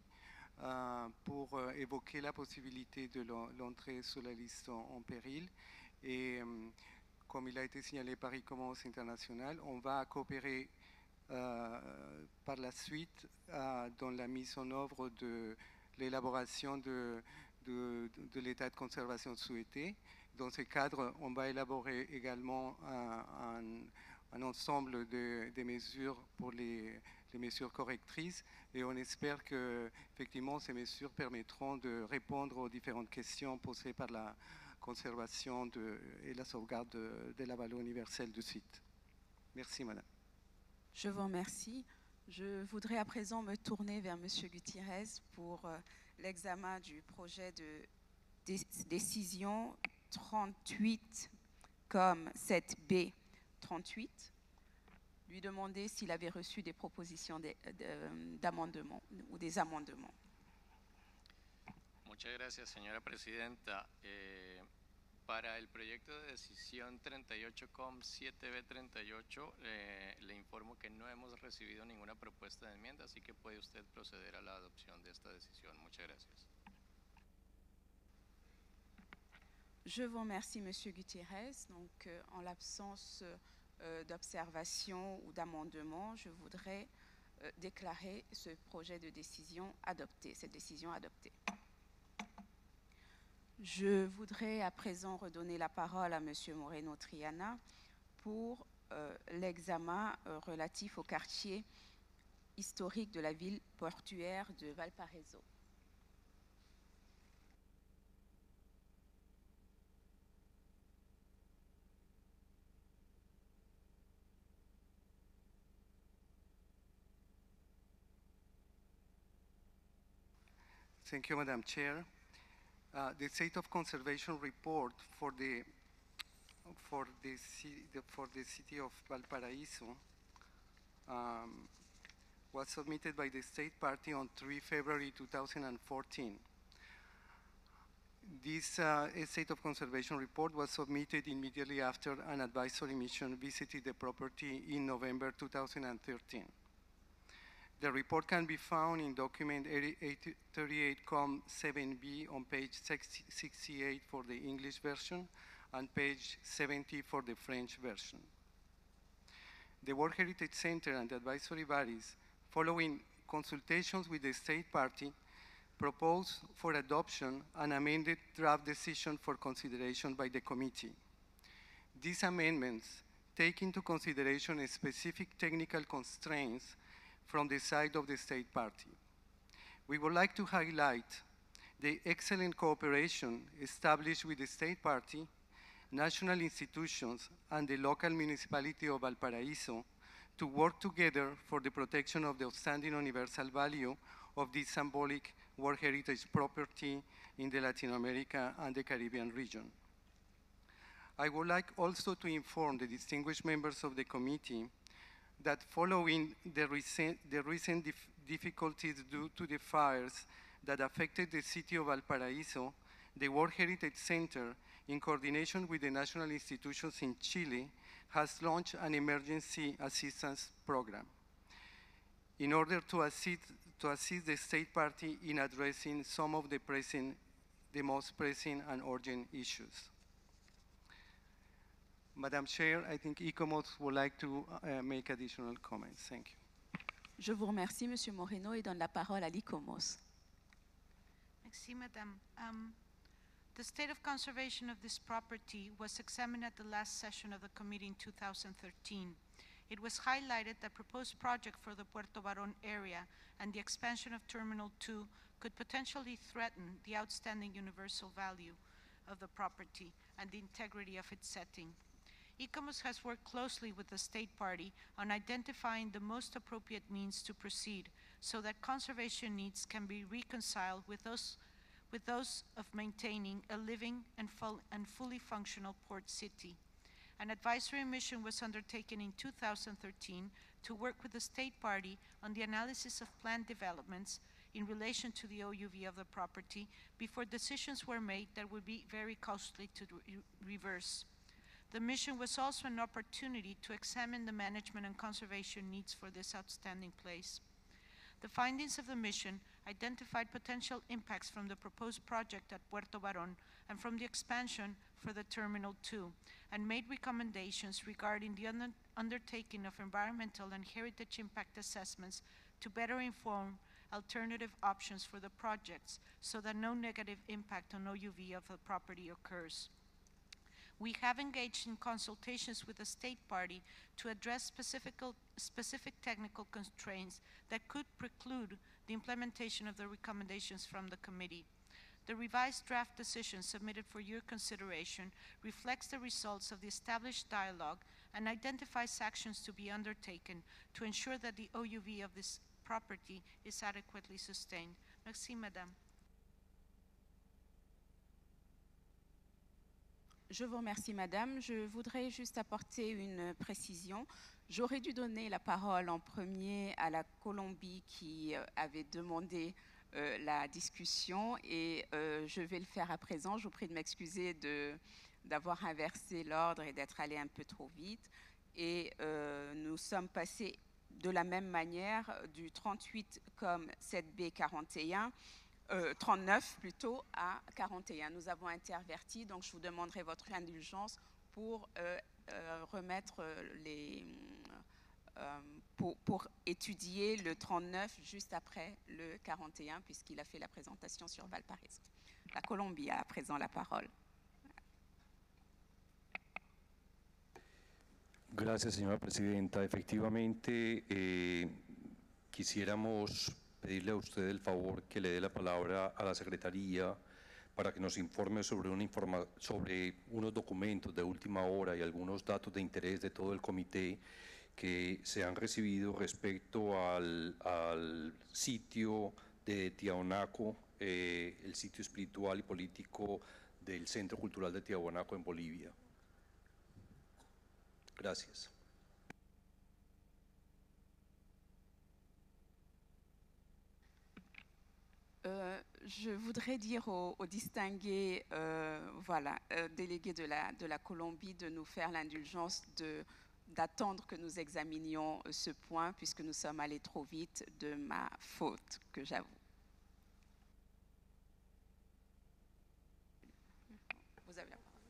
pour évoquer la possibilité de l'entrée sur la liste en péril. Et comme il a été signalé par ICOMOS International, on va coopérer par la suite dans la mise en œuvre de l'élaboration de l'état de conservation souhaité. Dans ce cadre, on va élaborer également un ensemble de mesures pour les mesures correctrices et on espère que effectivement ces mesures permettront de répondre aux différentes questions posées par la conservation et la sauvegarde de la valeur universelle du site. Merci Madame. Je vous remercie. Je voudrais à présent me tourner vers Monsieur Gutiérrez pour l'examen du projet de décision 38 comme 7B 38, lui demander s'il avait reçu des propositions d'amendement ou des amendements. Muchas gracias, señora presidenta. Para el proyecto de decisión 38COM7B38, le informo que no hemos recibido ninguna propuesta de enmienda, así que puede usted proceder a la adopción de esta decisión. Muchas gracias. Je vous remercie, Monsieur Gutiérrez. Donc, en l'absence d'observation ou d'amendement, je voudrais déclarer ce projet de décision adopté, cette décision adoptée. Je voudrais à présent redonner la parole à Monsieur Moreno Triana pour l'examen relatif au quartier historique de la ville portuaire de Valparaiso. Thank you, Madam Chair. The State of Conservation report for the city of Valparaiso was submitted by the State Party on 3 February 2014. This State of Conservation report was submitted immediately after an advisory mission visited the property in November 2013. The report can be found in document 38COM7B on page 68 for the English version and page 70 for the French version. The World Heritage Center and the advisory bodies, following consultations with the State Party, proposed for adoption an amended draft decision for consideration by the committee. These amendments take into consideration specific technical constraints from the side of the State Party. We would like to highlight the excellent cooperation established with the State Party, national institutions, and the local municipality of Valparaiso to work together for the protection of the outstanding universal value of this symbolic World Heritage property in the Latin America and the Caribbean region. I would like also to inform the distinguished members of the committee that following the recent difficulties due to the fires that affected the city of Valparaiso, the World Heritage Center, in coordination with the national institutions in Chile, has launched an emergency assistance program in order to assist the State Party in addressing some of the most pressing and urgent issues. Madam Chair, I think ICOMOS would like to make additional comments. Thank you. Je vous remercie, Monsieur Moreno, et donne la parole à l'ICOMOS. Merci, Madame. The state of conservation of this property was examined at the last session of the committee in 2013. It was highlighted that proposed project for the Puerto Barón area and the expansion of Terminal 2 could potentially threaten the outstanding universal value of the property and the integrity of its setting. ICOMOS has worked closely with the State Party on identifying the most appropriate means to proceed so that conservation needs can be reconciled with those of maintaining a living and fully functional port city. An advisory mission was undertaken in 2013 to work with the state party on the analysis of planned developments in relation to the OUV of the property before decisions were made that would be very costly to reverse. The mission was also an opportunity to examine the management and conservation needs for this outstanding place. The findings of the mission identified potential impacts from the proposed project at Puerto Barón and from the expansion for the Terminal 2, and made recommendations regarding the undertaking of environmental and heritage impact assessments to better inform alternative options for the projects so that no negative impact on OUV of the property occurs. We have engaged in consultations with the state party to address specific technical constraints that could preclude the implementation of the recommendations from the committee. The revised draft decision submitted for your consideration reflects the results of the established dialogue and identifies actions to be undertaken to ensure that the OUV of this property is adequately sustained. Merci, Madame. Je vous remercie, Madame. Je voudrais juste apporter une précision. J'aurais dû donner la parole en premier à la Colombie qui avait demandé la discussion et je vais le faire à présent. Je vous prie de m'excuser d'avoir inversé l'ordre et d'être allé un peu trop vite. Et nous sommes passés de la même manière du 38 comme 7B 41, 39 plutôt, à 41. Nous avons interverti, donc je vous demanderai votre indulgence pour remettre pour étudier le 39 juste après le 41, puisqu'il a fait la présentation sur Valparaiso. La Colombie a à présent la parole. Gracias, señora presidenta. Efectivamente, quisiéramos pedirle a usted el favor que le dé la palabra a la Secretaría para que nos informe sobre unos documentos de última hora y algunos datos de interés de todo el comité que se han recibido respecto al sitio de Tiahuanaco, el sitio espiritual y político del Centro Cultural de Tiahuanaco en Bolivia. Gracias. Je voudrais dire aux distingués délégués de la Colombie de nous faire l'indulgence d'attendre que nous examinions ce point puisque nous sommes allés trop vite, de ma faute, que j'avoue. Vous avez la parole.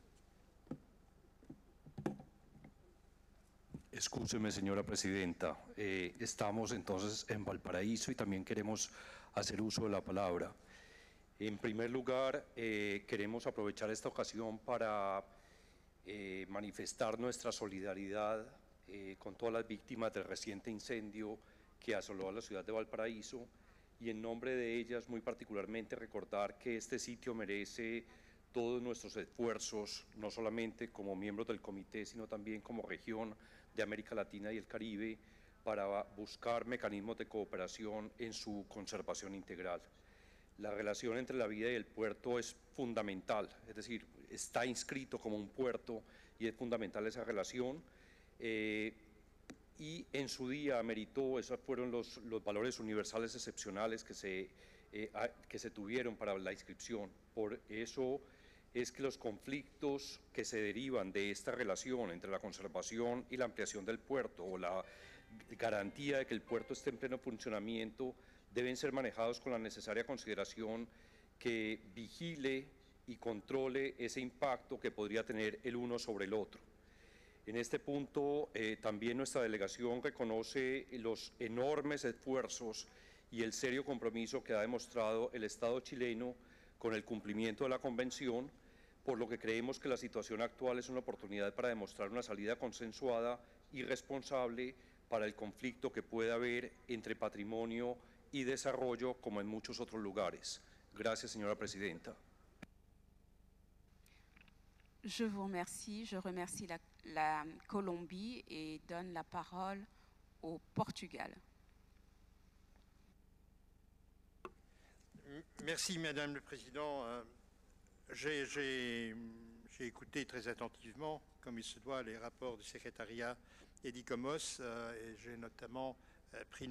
Excúseme, señora presidenta. Estamos entonces en Valparaíso y también queremos hacer uso de la palabra. En primer lugar, queremos aprovechar esta ocasión para manifestar nuestra solidaridad con todas las víctimas del reciente incendio que asoló a la ciudad de Valparaíso y en nombre de ellas muy particularmente recordar que este sitio merece todos nuestros esfuerzos, no solamente como miembros del comité, sino también como región de América Latina y el Caribe, para buscar mecanismos de cooperación en su conservación integral. La relación entre la vida y el puerto es fundamental, es decir, está inscrito como un puerto y es fundamental esa relación. Y en su día ameritó, esos fueron los valores universales excepcionales que se tuvieron para la inscripción. Por eso es que los conflictos que se derivan de esta relación entre la conservación y la ampliación del puerto o la garantía de que el puerto esté en pleno funcionamiento deben ser manejados con la necesaria consideración que vigile y controle ese impacto que podría tener el uno sobre el otro. En este punto también nuestra delegación reconoce los enormes esfuerzos y el serio compromiso que ha demostrado el Estado chileno con el cumplimiento de la Convención, por lo que creemos que la situación actual es una oportunidad para demostrar una salida consensuada y responsable para el conflicto que puede haber entre patrimonio y desarrollo como en muchos otros lugares. Gracias, señora presidenta. Je vous remercie. Je remercie la Colombie et donne la parole au Portugal. Merci, Madame le Président. J'ai écouté très attentivement, comme il se doit, les rapports du secrétariat et d'ICOMOS, et j'ai notamment pris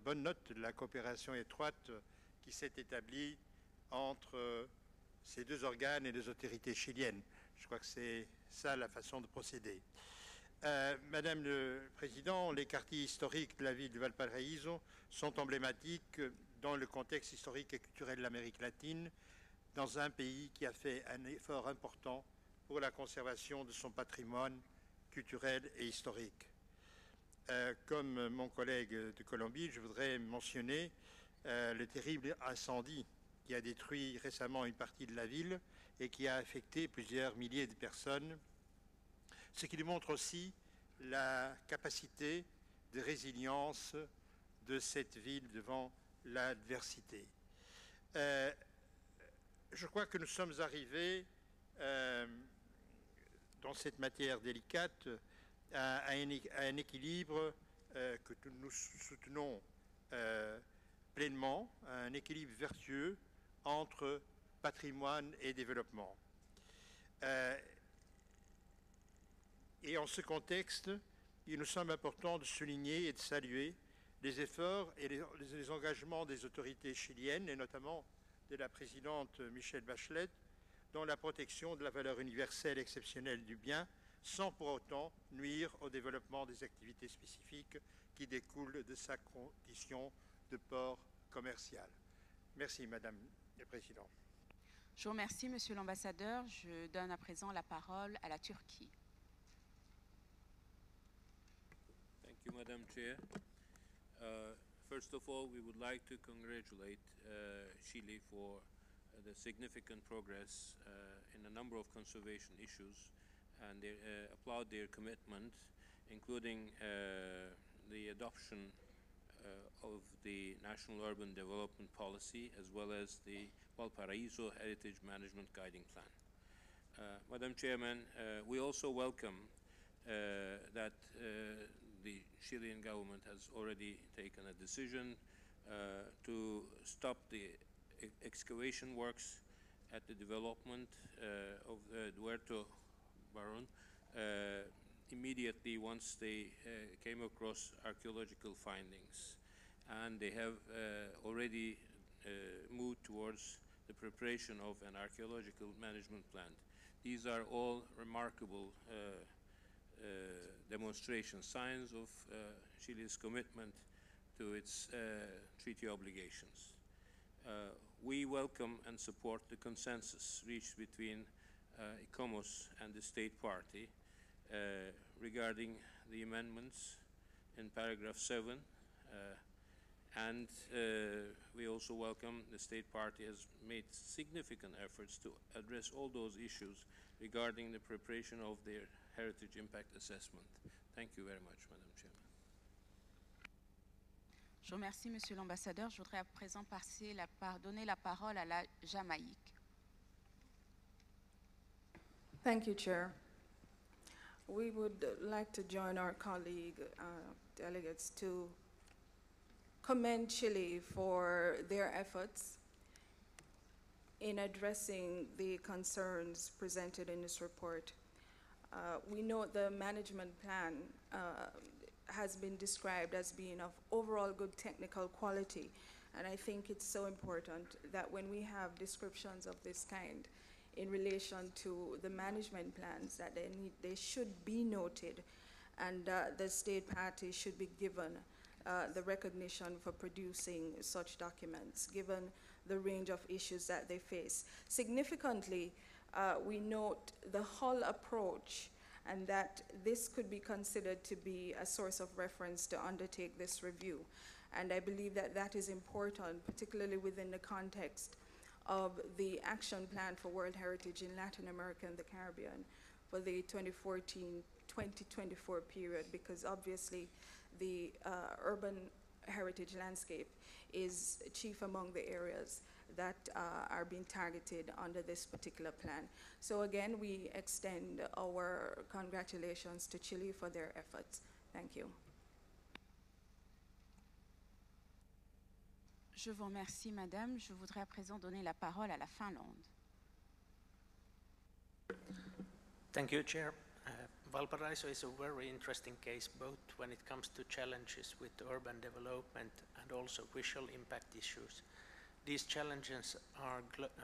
bonne note de la coopération étroite qui s'est établie entre ces deux organes et les autorités chiliennes. Je crois que c'est ça la façon de procéder. Madame le Président, les quartiers historiques de la ville de Valparaiso sont emblématiques dans le contexte historique et culturel de l'Amérique latine, dans un pays qui a fait un effort important pour la conservation de son patrimoine culturel et historique. Comme mon collègue de Colombie, je voudrais mentionner le terrible incendie qui a détruit récemment une partie de la ville et qui a affecté plusieurs milliers de personnes, ce qui démontre aussi la capacité de résilience de cette ville devant l'adversité. Je crois que nous sommes arrivés dans cette matière délicate à un équilibre que nous soutenons pleinement, un équilibre vertueux entre patrimoine et développement. Et en ce contexte, il nous semble important de souligner et de saluer les efforts et les engagements des autorités chiliennes, et notamment de la présidente Michelle Bachelet, dans la protection de la valeur universelle exceptionnelle du bien, sans pour autant nuire au développement des activités spécifiques qui découlent de sa condition de port commercial. Merci, Madame la Présidente. Je vous remercie, Monsieur l'Ambassadeur. Je donne à présent la parole à la Turquie. Thank you, Madam Chair. First of all, we would like to congratulate Chile for the significant progress in a number of conservation issues and applaud their commitment, including the adoption of the National Urban Development Policy as well as the Valparaiso Heritage Management Guiding Plan. Madam Chairman, we also welcome that the Chilean government has already taken a decision to stop the excavation works at the development of the Duerto Baron immediately once they came across archaeological findings. And they have already moved towards the preparation of an archaeological management plan. These are all remarkable demonstration signs of Chile's commitment to its treaty obligations. We welcome and support the consensus reached between ICOMOS and the State Party regarding the amendments in paragraph 7, and we also welcome the State Party has made significant efforts to address all those issues regarding the preparation of their heritage impact assessment. Thank you very much, Madam Chairman. Je vous remercie, Monsieur l'Ambassadeur. Je voudrais à présent donner la parole à la Jamaïque. Thank you, Chair. We would like to join our colleague delegates to commend Chile for their efforts in addressing the concerns presented in this report. We know the management plan has been described as being of overall good technical quality, and I think it's so important that when we have descriptions of this kind in relation to the management plans, that they should be noted, and the State Party should be given the recognition for producing such documents, given the range of issues that they face. Significantly, we note the whole approach, and that this could be considered to be a source of reference to undertake this review. And I believe that that is important, particularly within the context of the action plan for World Heritage in Latin America and the Caribbean for the 2014-2024 period, because obviously the urban heritage landscape is chief among the areas that are being targeted under this particular plan. So again, we extend our congratulations to Chile for their efforts. Thank you. Je vous remercie, Madame. Je voudrais à présent donner la parole à la Finlande. Thank you, Chair. Valparaiso is a very interesting case, both when it comes to challenges with urban development and also visual impact issues. These challenges are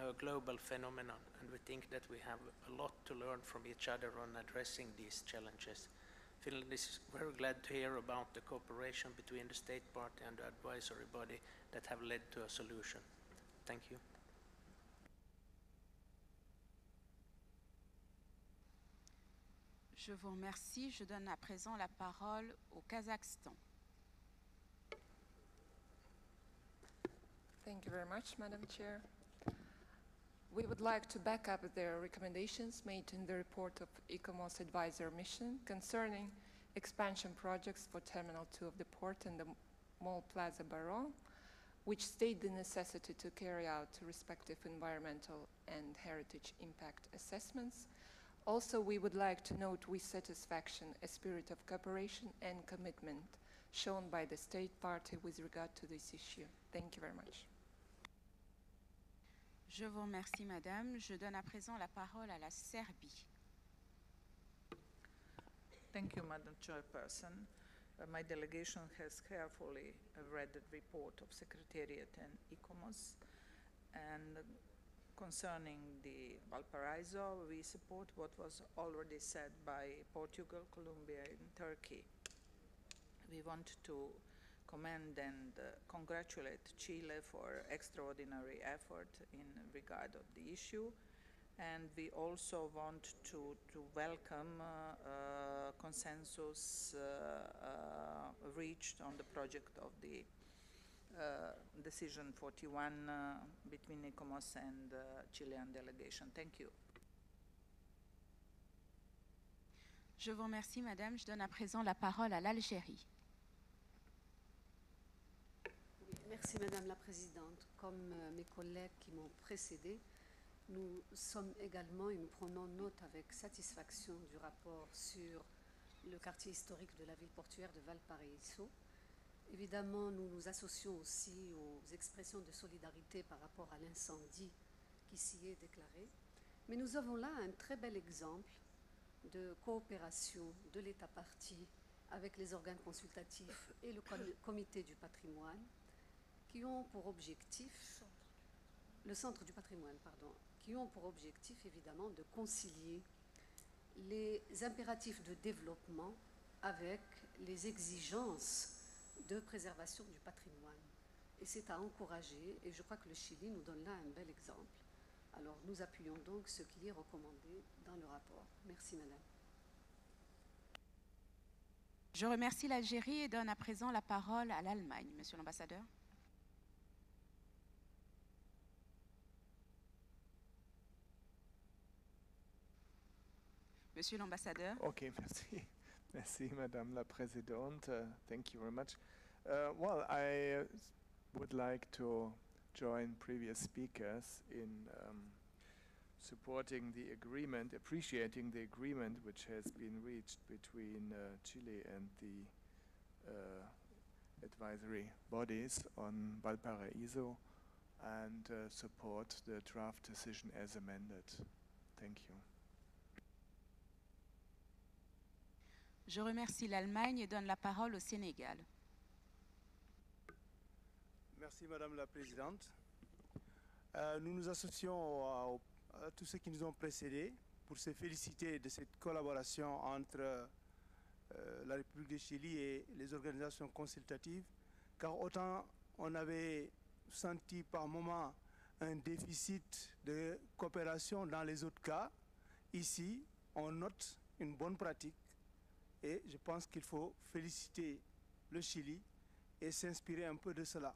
a global phenomenon, and we think that we have a lot to learn from each other on addressing these challenges. Finland is very glad to hear about the cooperation between the state party and the advisory body that have led to a solution. Thank you. Je vous remercie. Je donne à présent la parole au Kazakhstan. Thank you very much, Madam Chair. We would like to back up the recommendations made in the report of ICOMOS Advisor Mission concerning expansion projects for Terminal 2 of the port and the Mall Plaza Baron, which state the necessity to carry out respective environmental and heritage impact assessments. Also, we would like to note with satisfaction a spirit of cooperation and commitment shown by the state party with regard to this issue. Thank you very much. Je vous remercie, Madame. Je donne à présent la parole à la Serbie. Thank you, Madam Chairperson. My delegation has carefully read the report of Secretariat and ICOMOS, and concerning the Valparaiso, we support what was already said by Portugal, Colombia, and Turkey. We want to commend and congratulate Chile for extraordinary effort in regard of the issue, and we also want to welcome consensus reached on the project of the Decision 41 between ICOMOS and Chilean delegation. Thank you. Je vous remercie, Madame. Je donne à présent la parole à l'Algérie. Merci Madame la Présidente. Comme mes collègues qui m'ont précédé, nous sommes également et nous prenons note avec satisfaction du rapport sur le quartier historique de la ville portuaire de Valparaiso. Évidemment, nous nous associons aussi aux expressions de solidarité par rapport à l'incendie qui s'y est déclaré. Mais nous avons là un très bel exemple de coopération de l'État parti avec les organes consultatifs et le comité du patrimoine, qui ont pour objectif, le centre du patrimoine, pardon, qui ont pour objectif évidemment de concilier les impératifs de développement avec les exigences de préservation du patrimoine. Et c'est à encourager, et je crois que le Chili nous donne là un bel exemple. Alors nous appuyons donc ce qui est recommandé dans le rapport. Merci Madame. Je remercie l'Algérie et donne à présent la parole à l'Allemagne. Monsieur l'ambassadeur. Monsieur l'ambassadeur. Okay, merci. Merci, Madame la Présidente. Thank you very much. Well, I would like to join previous speakers in supporting the agreement, appreciating the agreement which has been reached between Chile and the advisory bodies on Valparaiso, and support the draft decision as amended. Thank you. Je remercie l'Allemagne et donne la parole au Sénégal. Merci Madame la Présidente. Nous nous associons à tous ceux qui nous ont précédés pour se féliciter de cette collaboration entre la République du Chili et les organisations consultatives, car autant on avait senti par moments un déficit de coopération dans les autres cas, ici on note une bonne pratique. Et je pense qu'il faut féliciter le Chili et s'inspirer un peu de cela.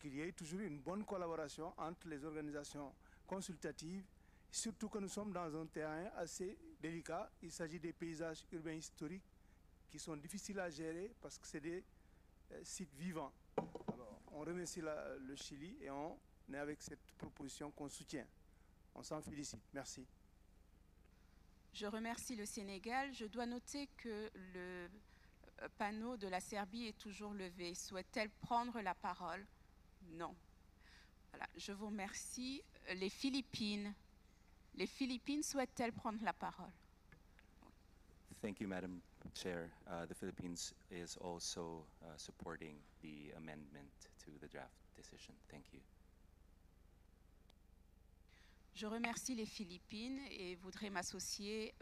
Qu'il y ait toujours une bonne collaboration entre les organisations consultatives, surtout que nous sommes dans un terrain assez délicat. Il s'agit des paysages urbains historiques qui sont difficiles à gérer parce que c'est des sites vivants. Alors, on remercie le Chili et on est avec cette proposition qu'on soutient. On s'en félicite. Merci. Je remercie le Sénégal. Je dois noter que le panneau de la Serbie est toujours levé. Souhaite-t-elle prendre la parole? Non. Voilà. Je vous remercie. Les Philippines. Les Philippines souhaitent-elles prendre la parole? Thank you, Madam Chair. The Philippines is also supporting the amendment to the draft decision. Thank you. Je remercie les Philippines et voudrais m'associer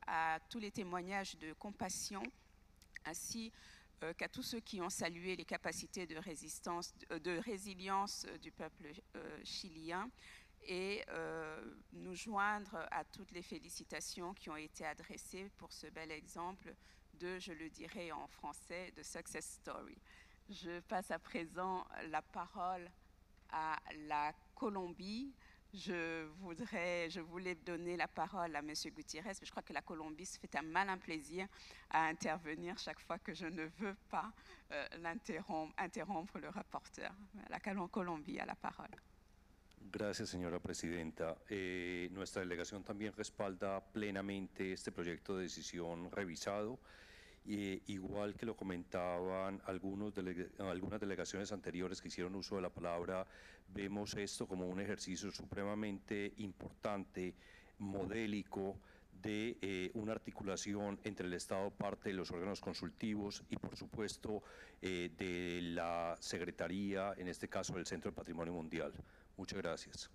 à tous les témoignages de compassion ainsi qu'à tous ceux qui ont salué les capacités de résilience du peuple chilien et nous joindre à toutes les félicitations qui ont été adressées pour ce bel exemple de, je le dirais en français, de success story. Je passe à présent la parole à la Colombie. Je voulais donner la parole à M. Gutiérrez, mais je crois que la Colombie se fait un malin plaisir à intervenir chaque fois que je ne veux pas interrompre le rapporteur. La Colombie a la parole. Gracias, señora presidenta. Nuestra delegación también respalda plenamente este proyecto de decisión revisado. Igual que lo comentaban algunas delegaciones anteriores que hicieron uso de la palabra, vemos esto como un ejercicio supremamente importante, modélico, de una articulación entre el Estado parte de los órganos consultivos y, por supuesto, de la Secretaría, en este caso del Centro del Patrimonio Mundial. Muchas gracias.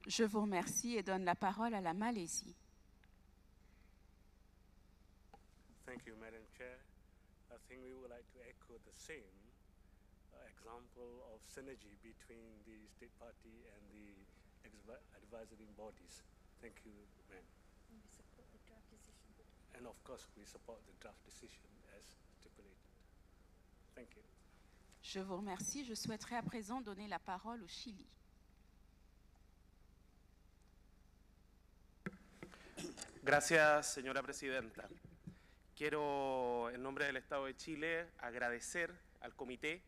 Je vous remercie et donne la parole à la Malaisie. Thank you, Madam Chair. I think we would like to echo the same example of synergy between the state party and the advisory bodies. Thank you, ma'am. We support the draft decision. And of course, we support the draft decision as stipulated. Thank you. Je vous remercie. Je souhaiterais à présent donner la parole au Chili. Gracias, señora presidenta. Quiero, en nombre del Estado de Chile, agradecer al comité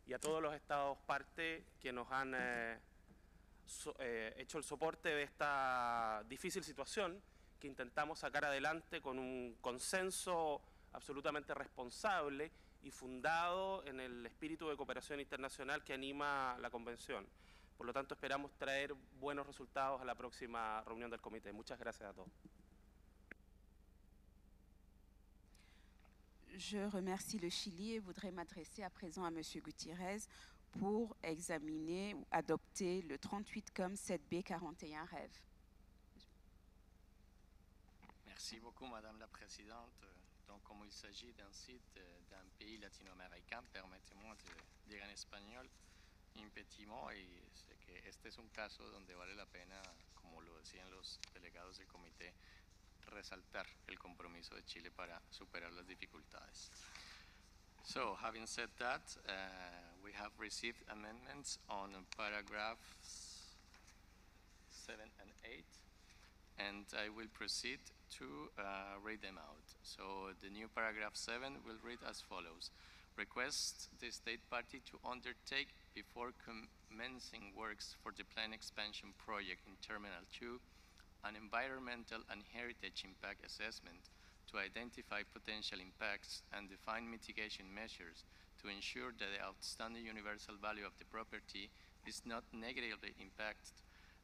y a todos los estados parte que nos han hecho el soporte de esta difícil situación que intentamos sacar adelante con un consenso absolutamente responsable y fundado en el espíritu de cooperación internacional que anima la Convención. Por lo tanto, esperamos traer buenos resultados a la próxima reunión del comité. Muchas gracias a todos. Je remercie le Chili et voudrais m'adresser à présent à M. Gutiérrez pour examiner ou adopter le 38COM 7B41 REV. Merci beaucoup, Madame la Présidente. Donc, comme il s'agit d'un site d'un pays latino-américain, permettez-moi de dire en español un petit mot, y sé que este es un caso donde vale la pena, como lo decían los delegados del comité, resaltar el compromiso de Chile para superar las dificultades. So, having said that, we have received amendments on paragraphs 7 and 8, and I will proceed to read them out. So, the new paragraph 7 will read as follows. Request the state party to undertake, before commencing works for the planned expansion project in Terminal 2, an environmental and heritage impact assessment to identify potential impacts and define mitigation measures to ensure that the outstanding universal value of the property is not negatively impacted,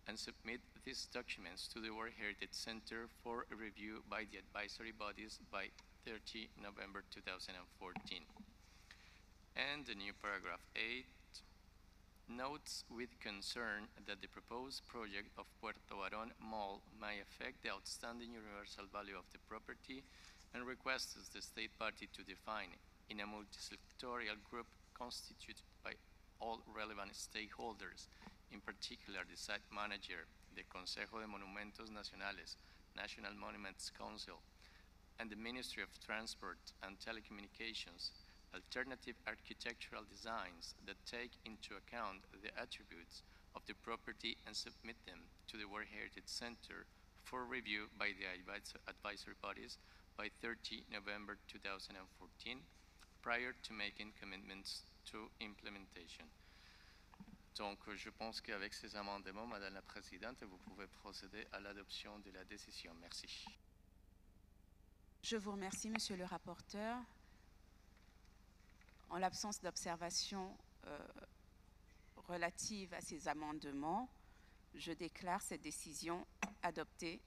and submit these documents to the World Heritage Center for review by the advisory bodies by 30 November 2014. And the new paragraph 8 notes with concern that the proposed project of Puerto Barón Mall may affect the outstanding universal value of the property, and requests the state party to define, in a multisectorial group constituted by all relevant stakeholders, in particular the site manager, the Consejo de Monumentos Nacionales, National Monuments Council, and the Ministry of Transport and Telecommunications, alternative architectural designs that take into account the attributes of the property and submit them to the World Heritage Center for review by the advisory bodies by 30 November 2014, prior to making commitments to implementation. Donc, je pense qu'avec ces amendements, Madame la Présidente, vous pouvez procéder à l'adoption de la décision. Merci. Je vous remercie, Monsieur le rapporteur. En l'absence d'observation relative à ces amendements, je déclare cette décision adoptée.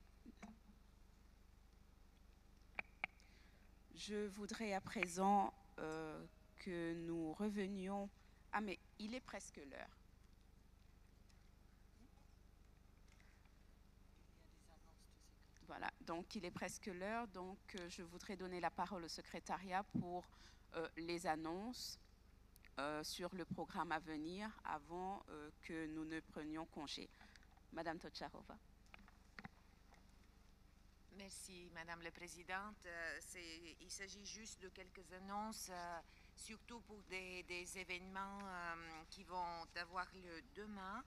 Je voudrais à présent que nous revenions... Ah, mais il est presque l'heure. Voilà, donc il est presque l'heure, donc je voudrais donner la parole au secrétariat pour les annonces sur le programme à venir avant que nous ne prenions congé. Madame Tocharova. Merci, Madame la Présidente. Il s'agit juste de quelques annonces, surtout pour des événements qui vont avoir lieu demain.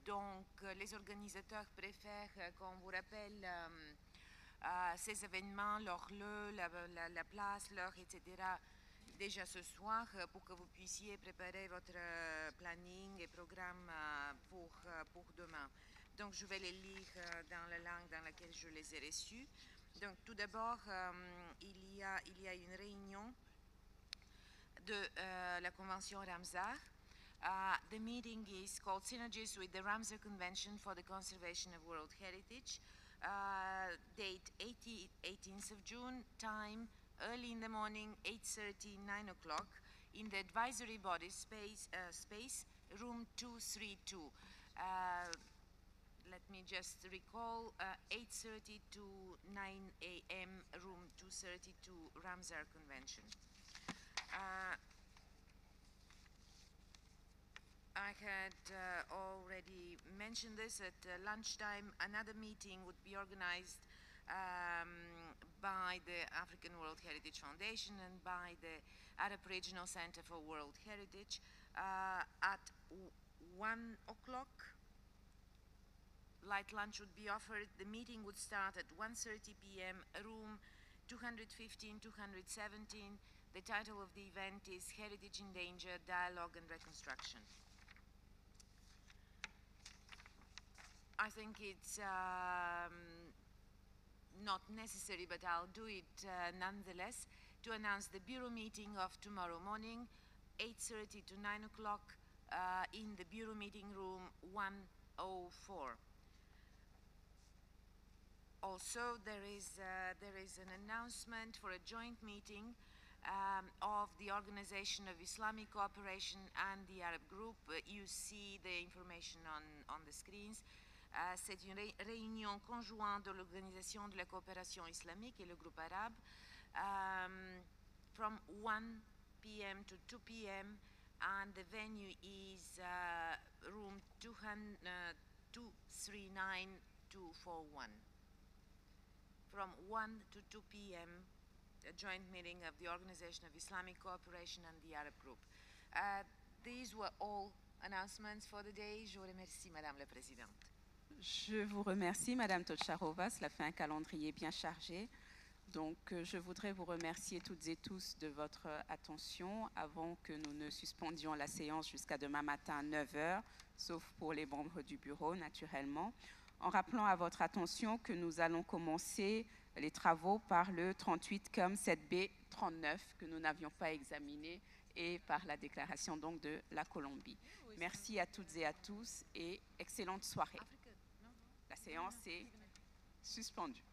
Donc, les organisateurs préfèrent qu'on vous rappelle ces événements, leur lieu, la place, l'heure, etc. déjà ce soir pour que vous puissiez préparer votre planning et programme pour demain. Donc, je vais les lire dans la langue dans laquelle je les ai reçus. Donc, tout d'abord, il y a une réunion de la Convention Ramsar. The meeting is called Synergies with the Ramsar Convention for the Conservation of World Heritage. Date 18th of June, time early in the morning, 8:30, 9 o'clock, in the advisory body space, room 232. Let me just recall, 8:30 to 9 a.m., room 232, Ramsar Convention. I had already mentioned this at lunchtime. Another meeting would be organized by the African World Heritage Foundation and by the Arab Regional Center for World Heritage at 1 o'clock. Light lunch would be offered. The meeting would start at 1:30 p.m., room 215, 217. The title of the event is Heritage in Danger, Dialogue and Reconstruction. I think it's not necessary, but I'll do it nonetheless, to announce the Bureau meeting of tomorrow morning, 8:30 to 9 o'clock in the Bureau meeting room 104. Also, there is an announcement for a joint meeting of the Organization of Islamic Cooperation and the Arab Group. You see the information on the screens. C'est une réunion conjointe de l'Organisation de la Coopération Islamique et le groupe arabe from 1 p.m. to 2 p.m. and the venue is room 239-241. From 1 to 2 p.m., a joint meeting of the Organization of Islamic Cooperation and the Arab Group. These were all announcements for the day. Je vous remercie, Madame la Présidente. Je vous remercie, Madame Tocharova. Cela fait un calendrier bien chargé. Donc, je voudrais vous remercier toutes et tous de votre attention avant que nous ne suspendions la séance jusqu'à demain matin à 9h, sauf pour les membres du bureau, naturellement, en rappelant à votre attention que nous allons commencer les travaux par le 38 comme 7B 39 que nous n'avions pas examiné et par la déclaration donc de la Colombie. Merci à toutes et à tous et excellente soirée. La séance est suspendue.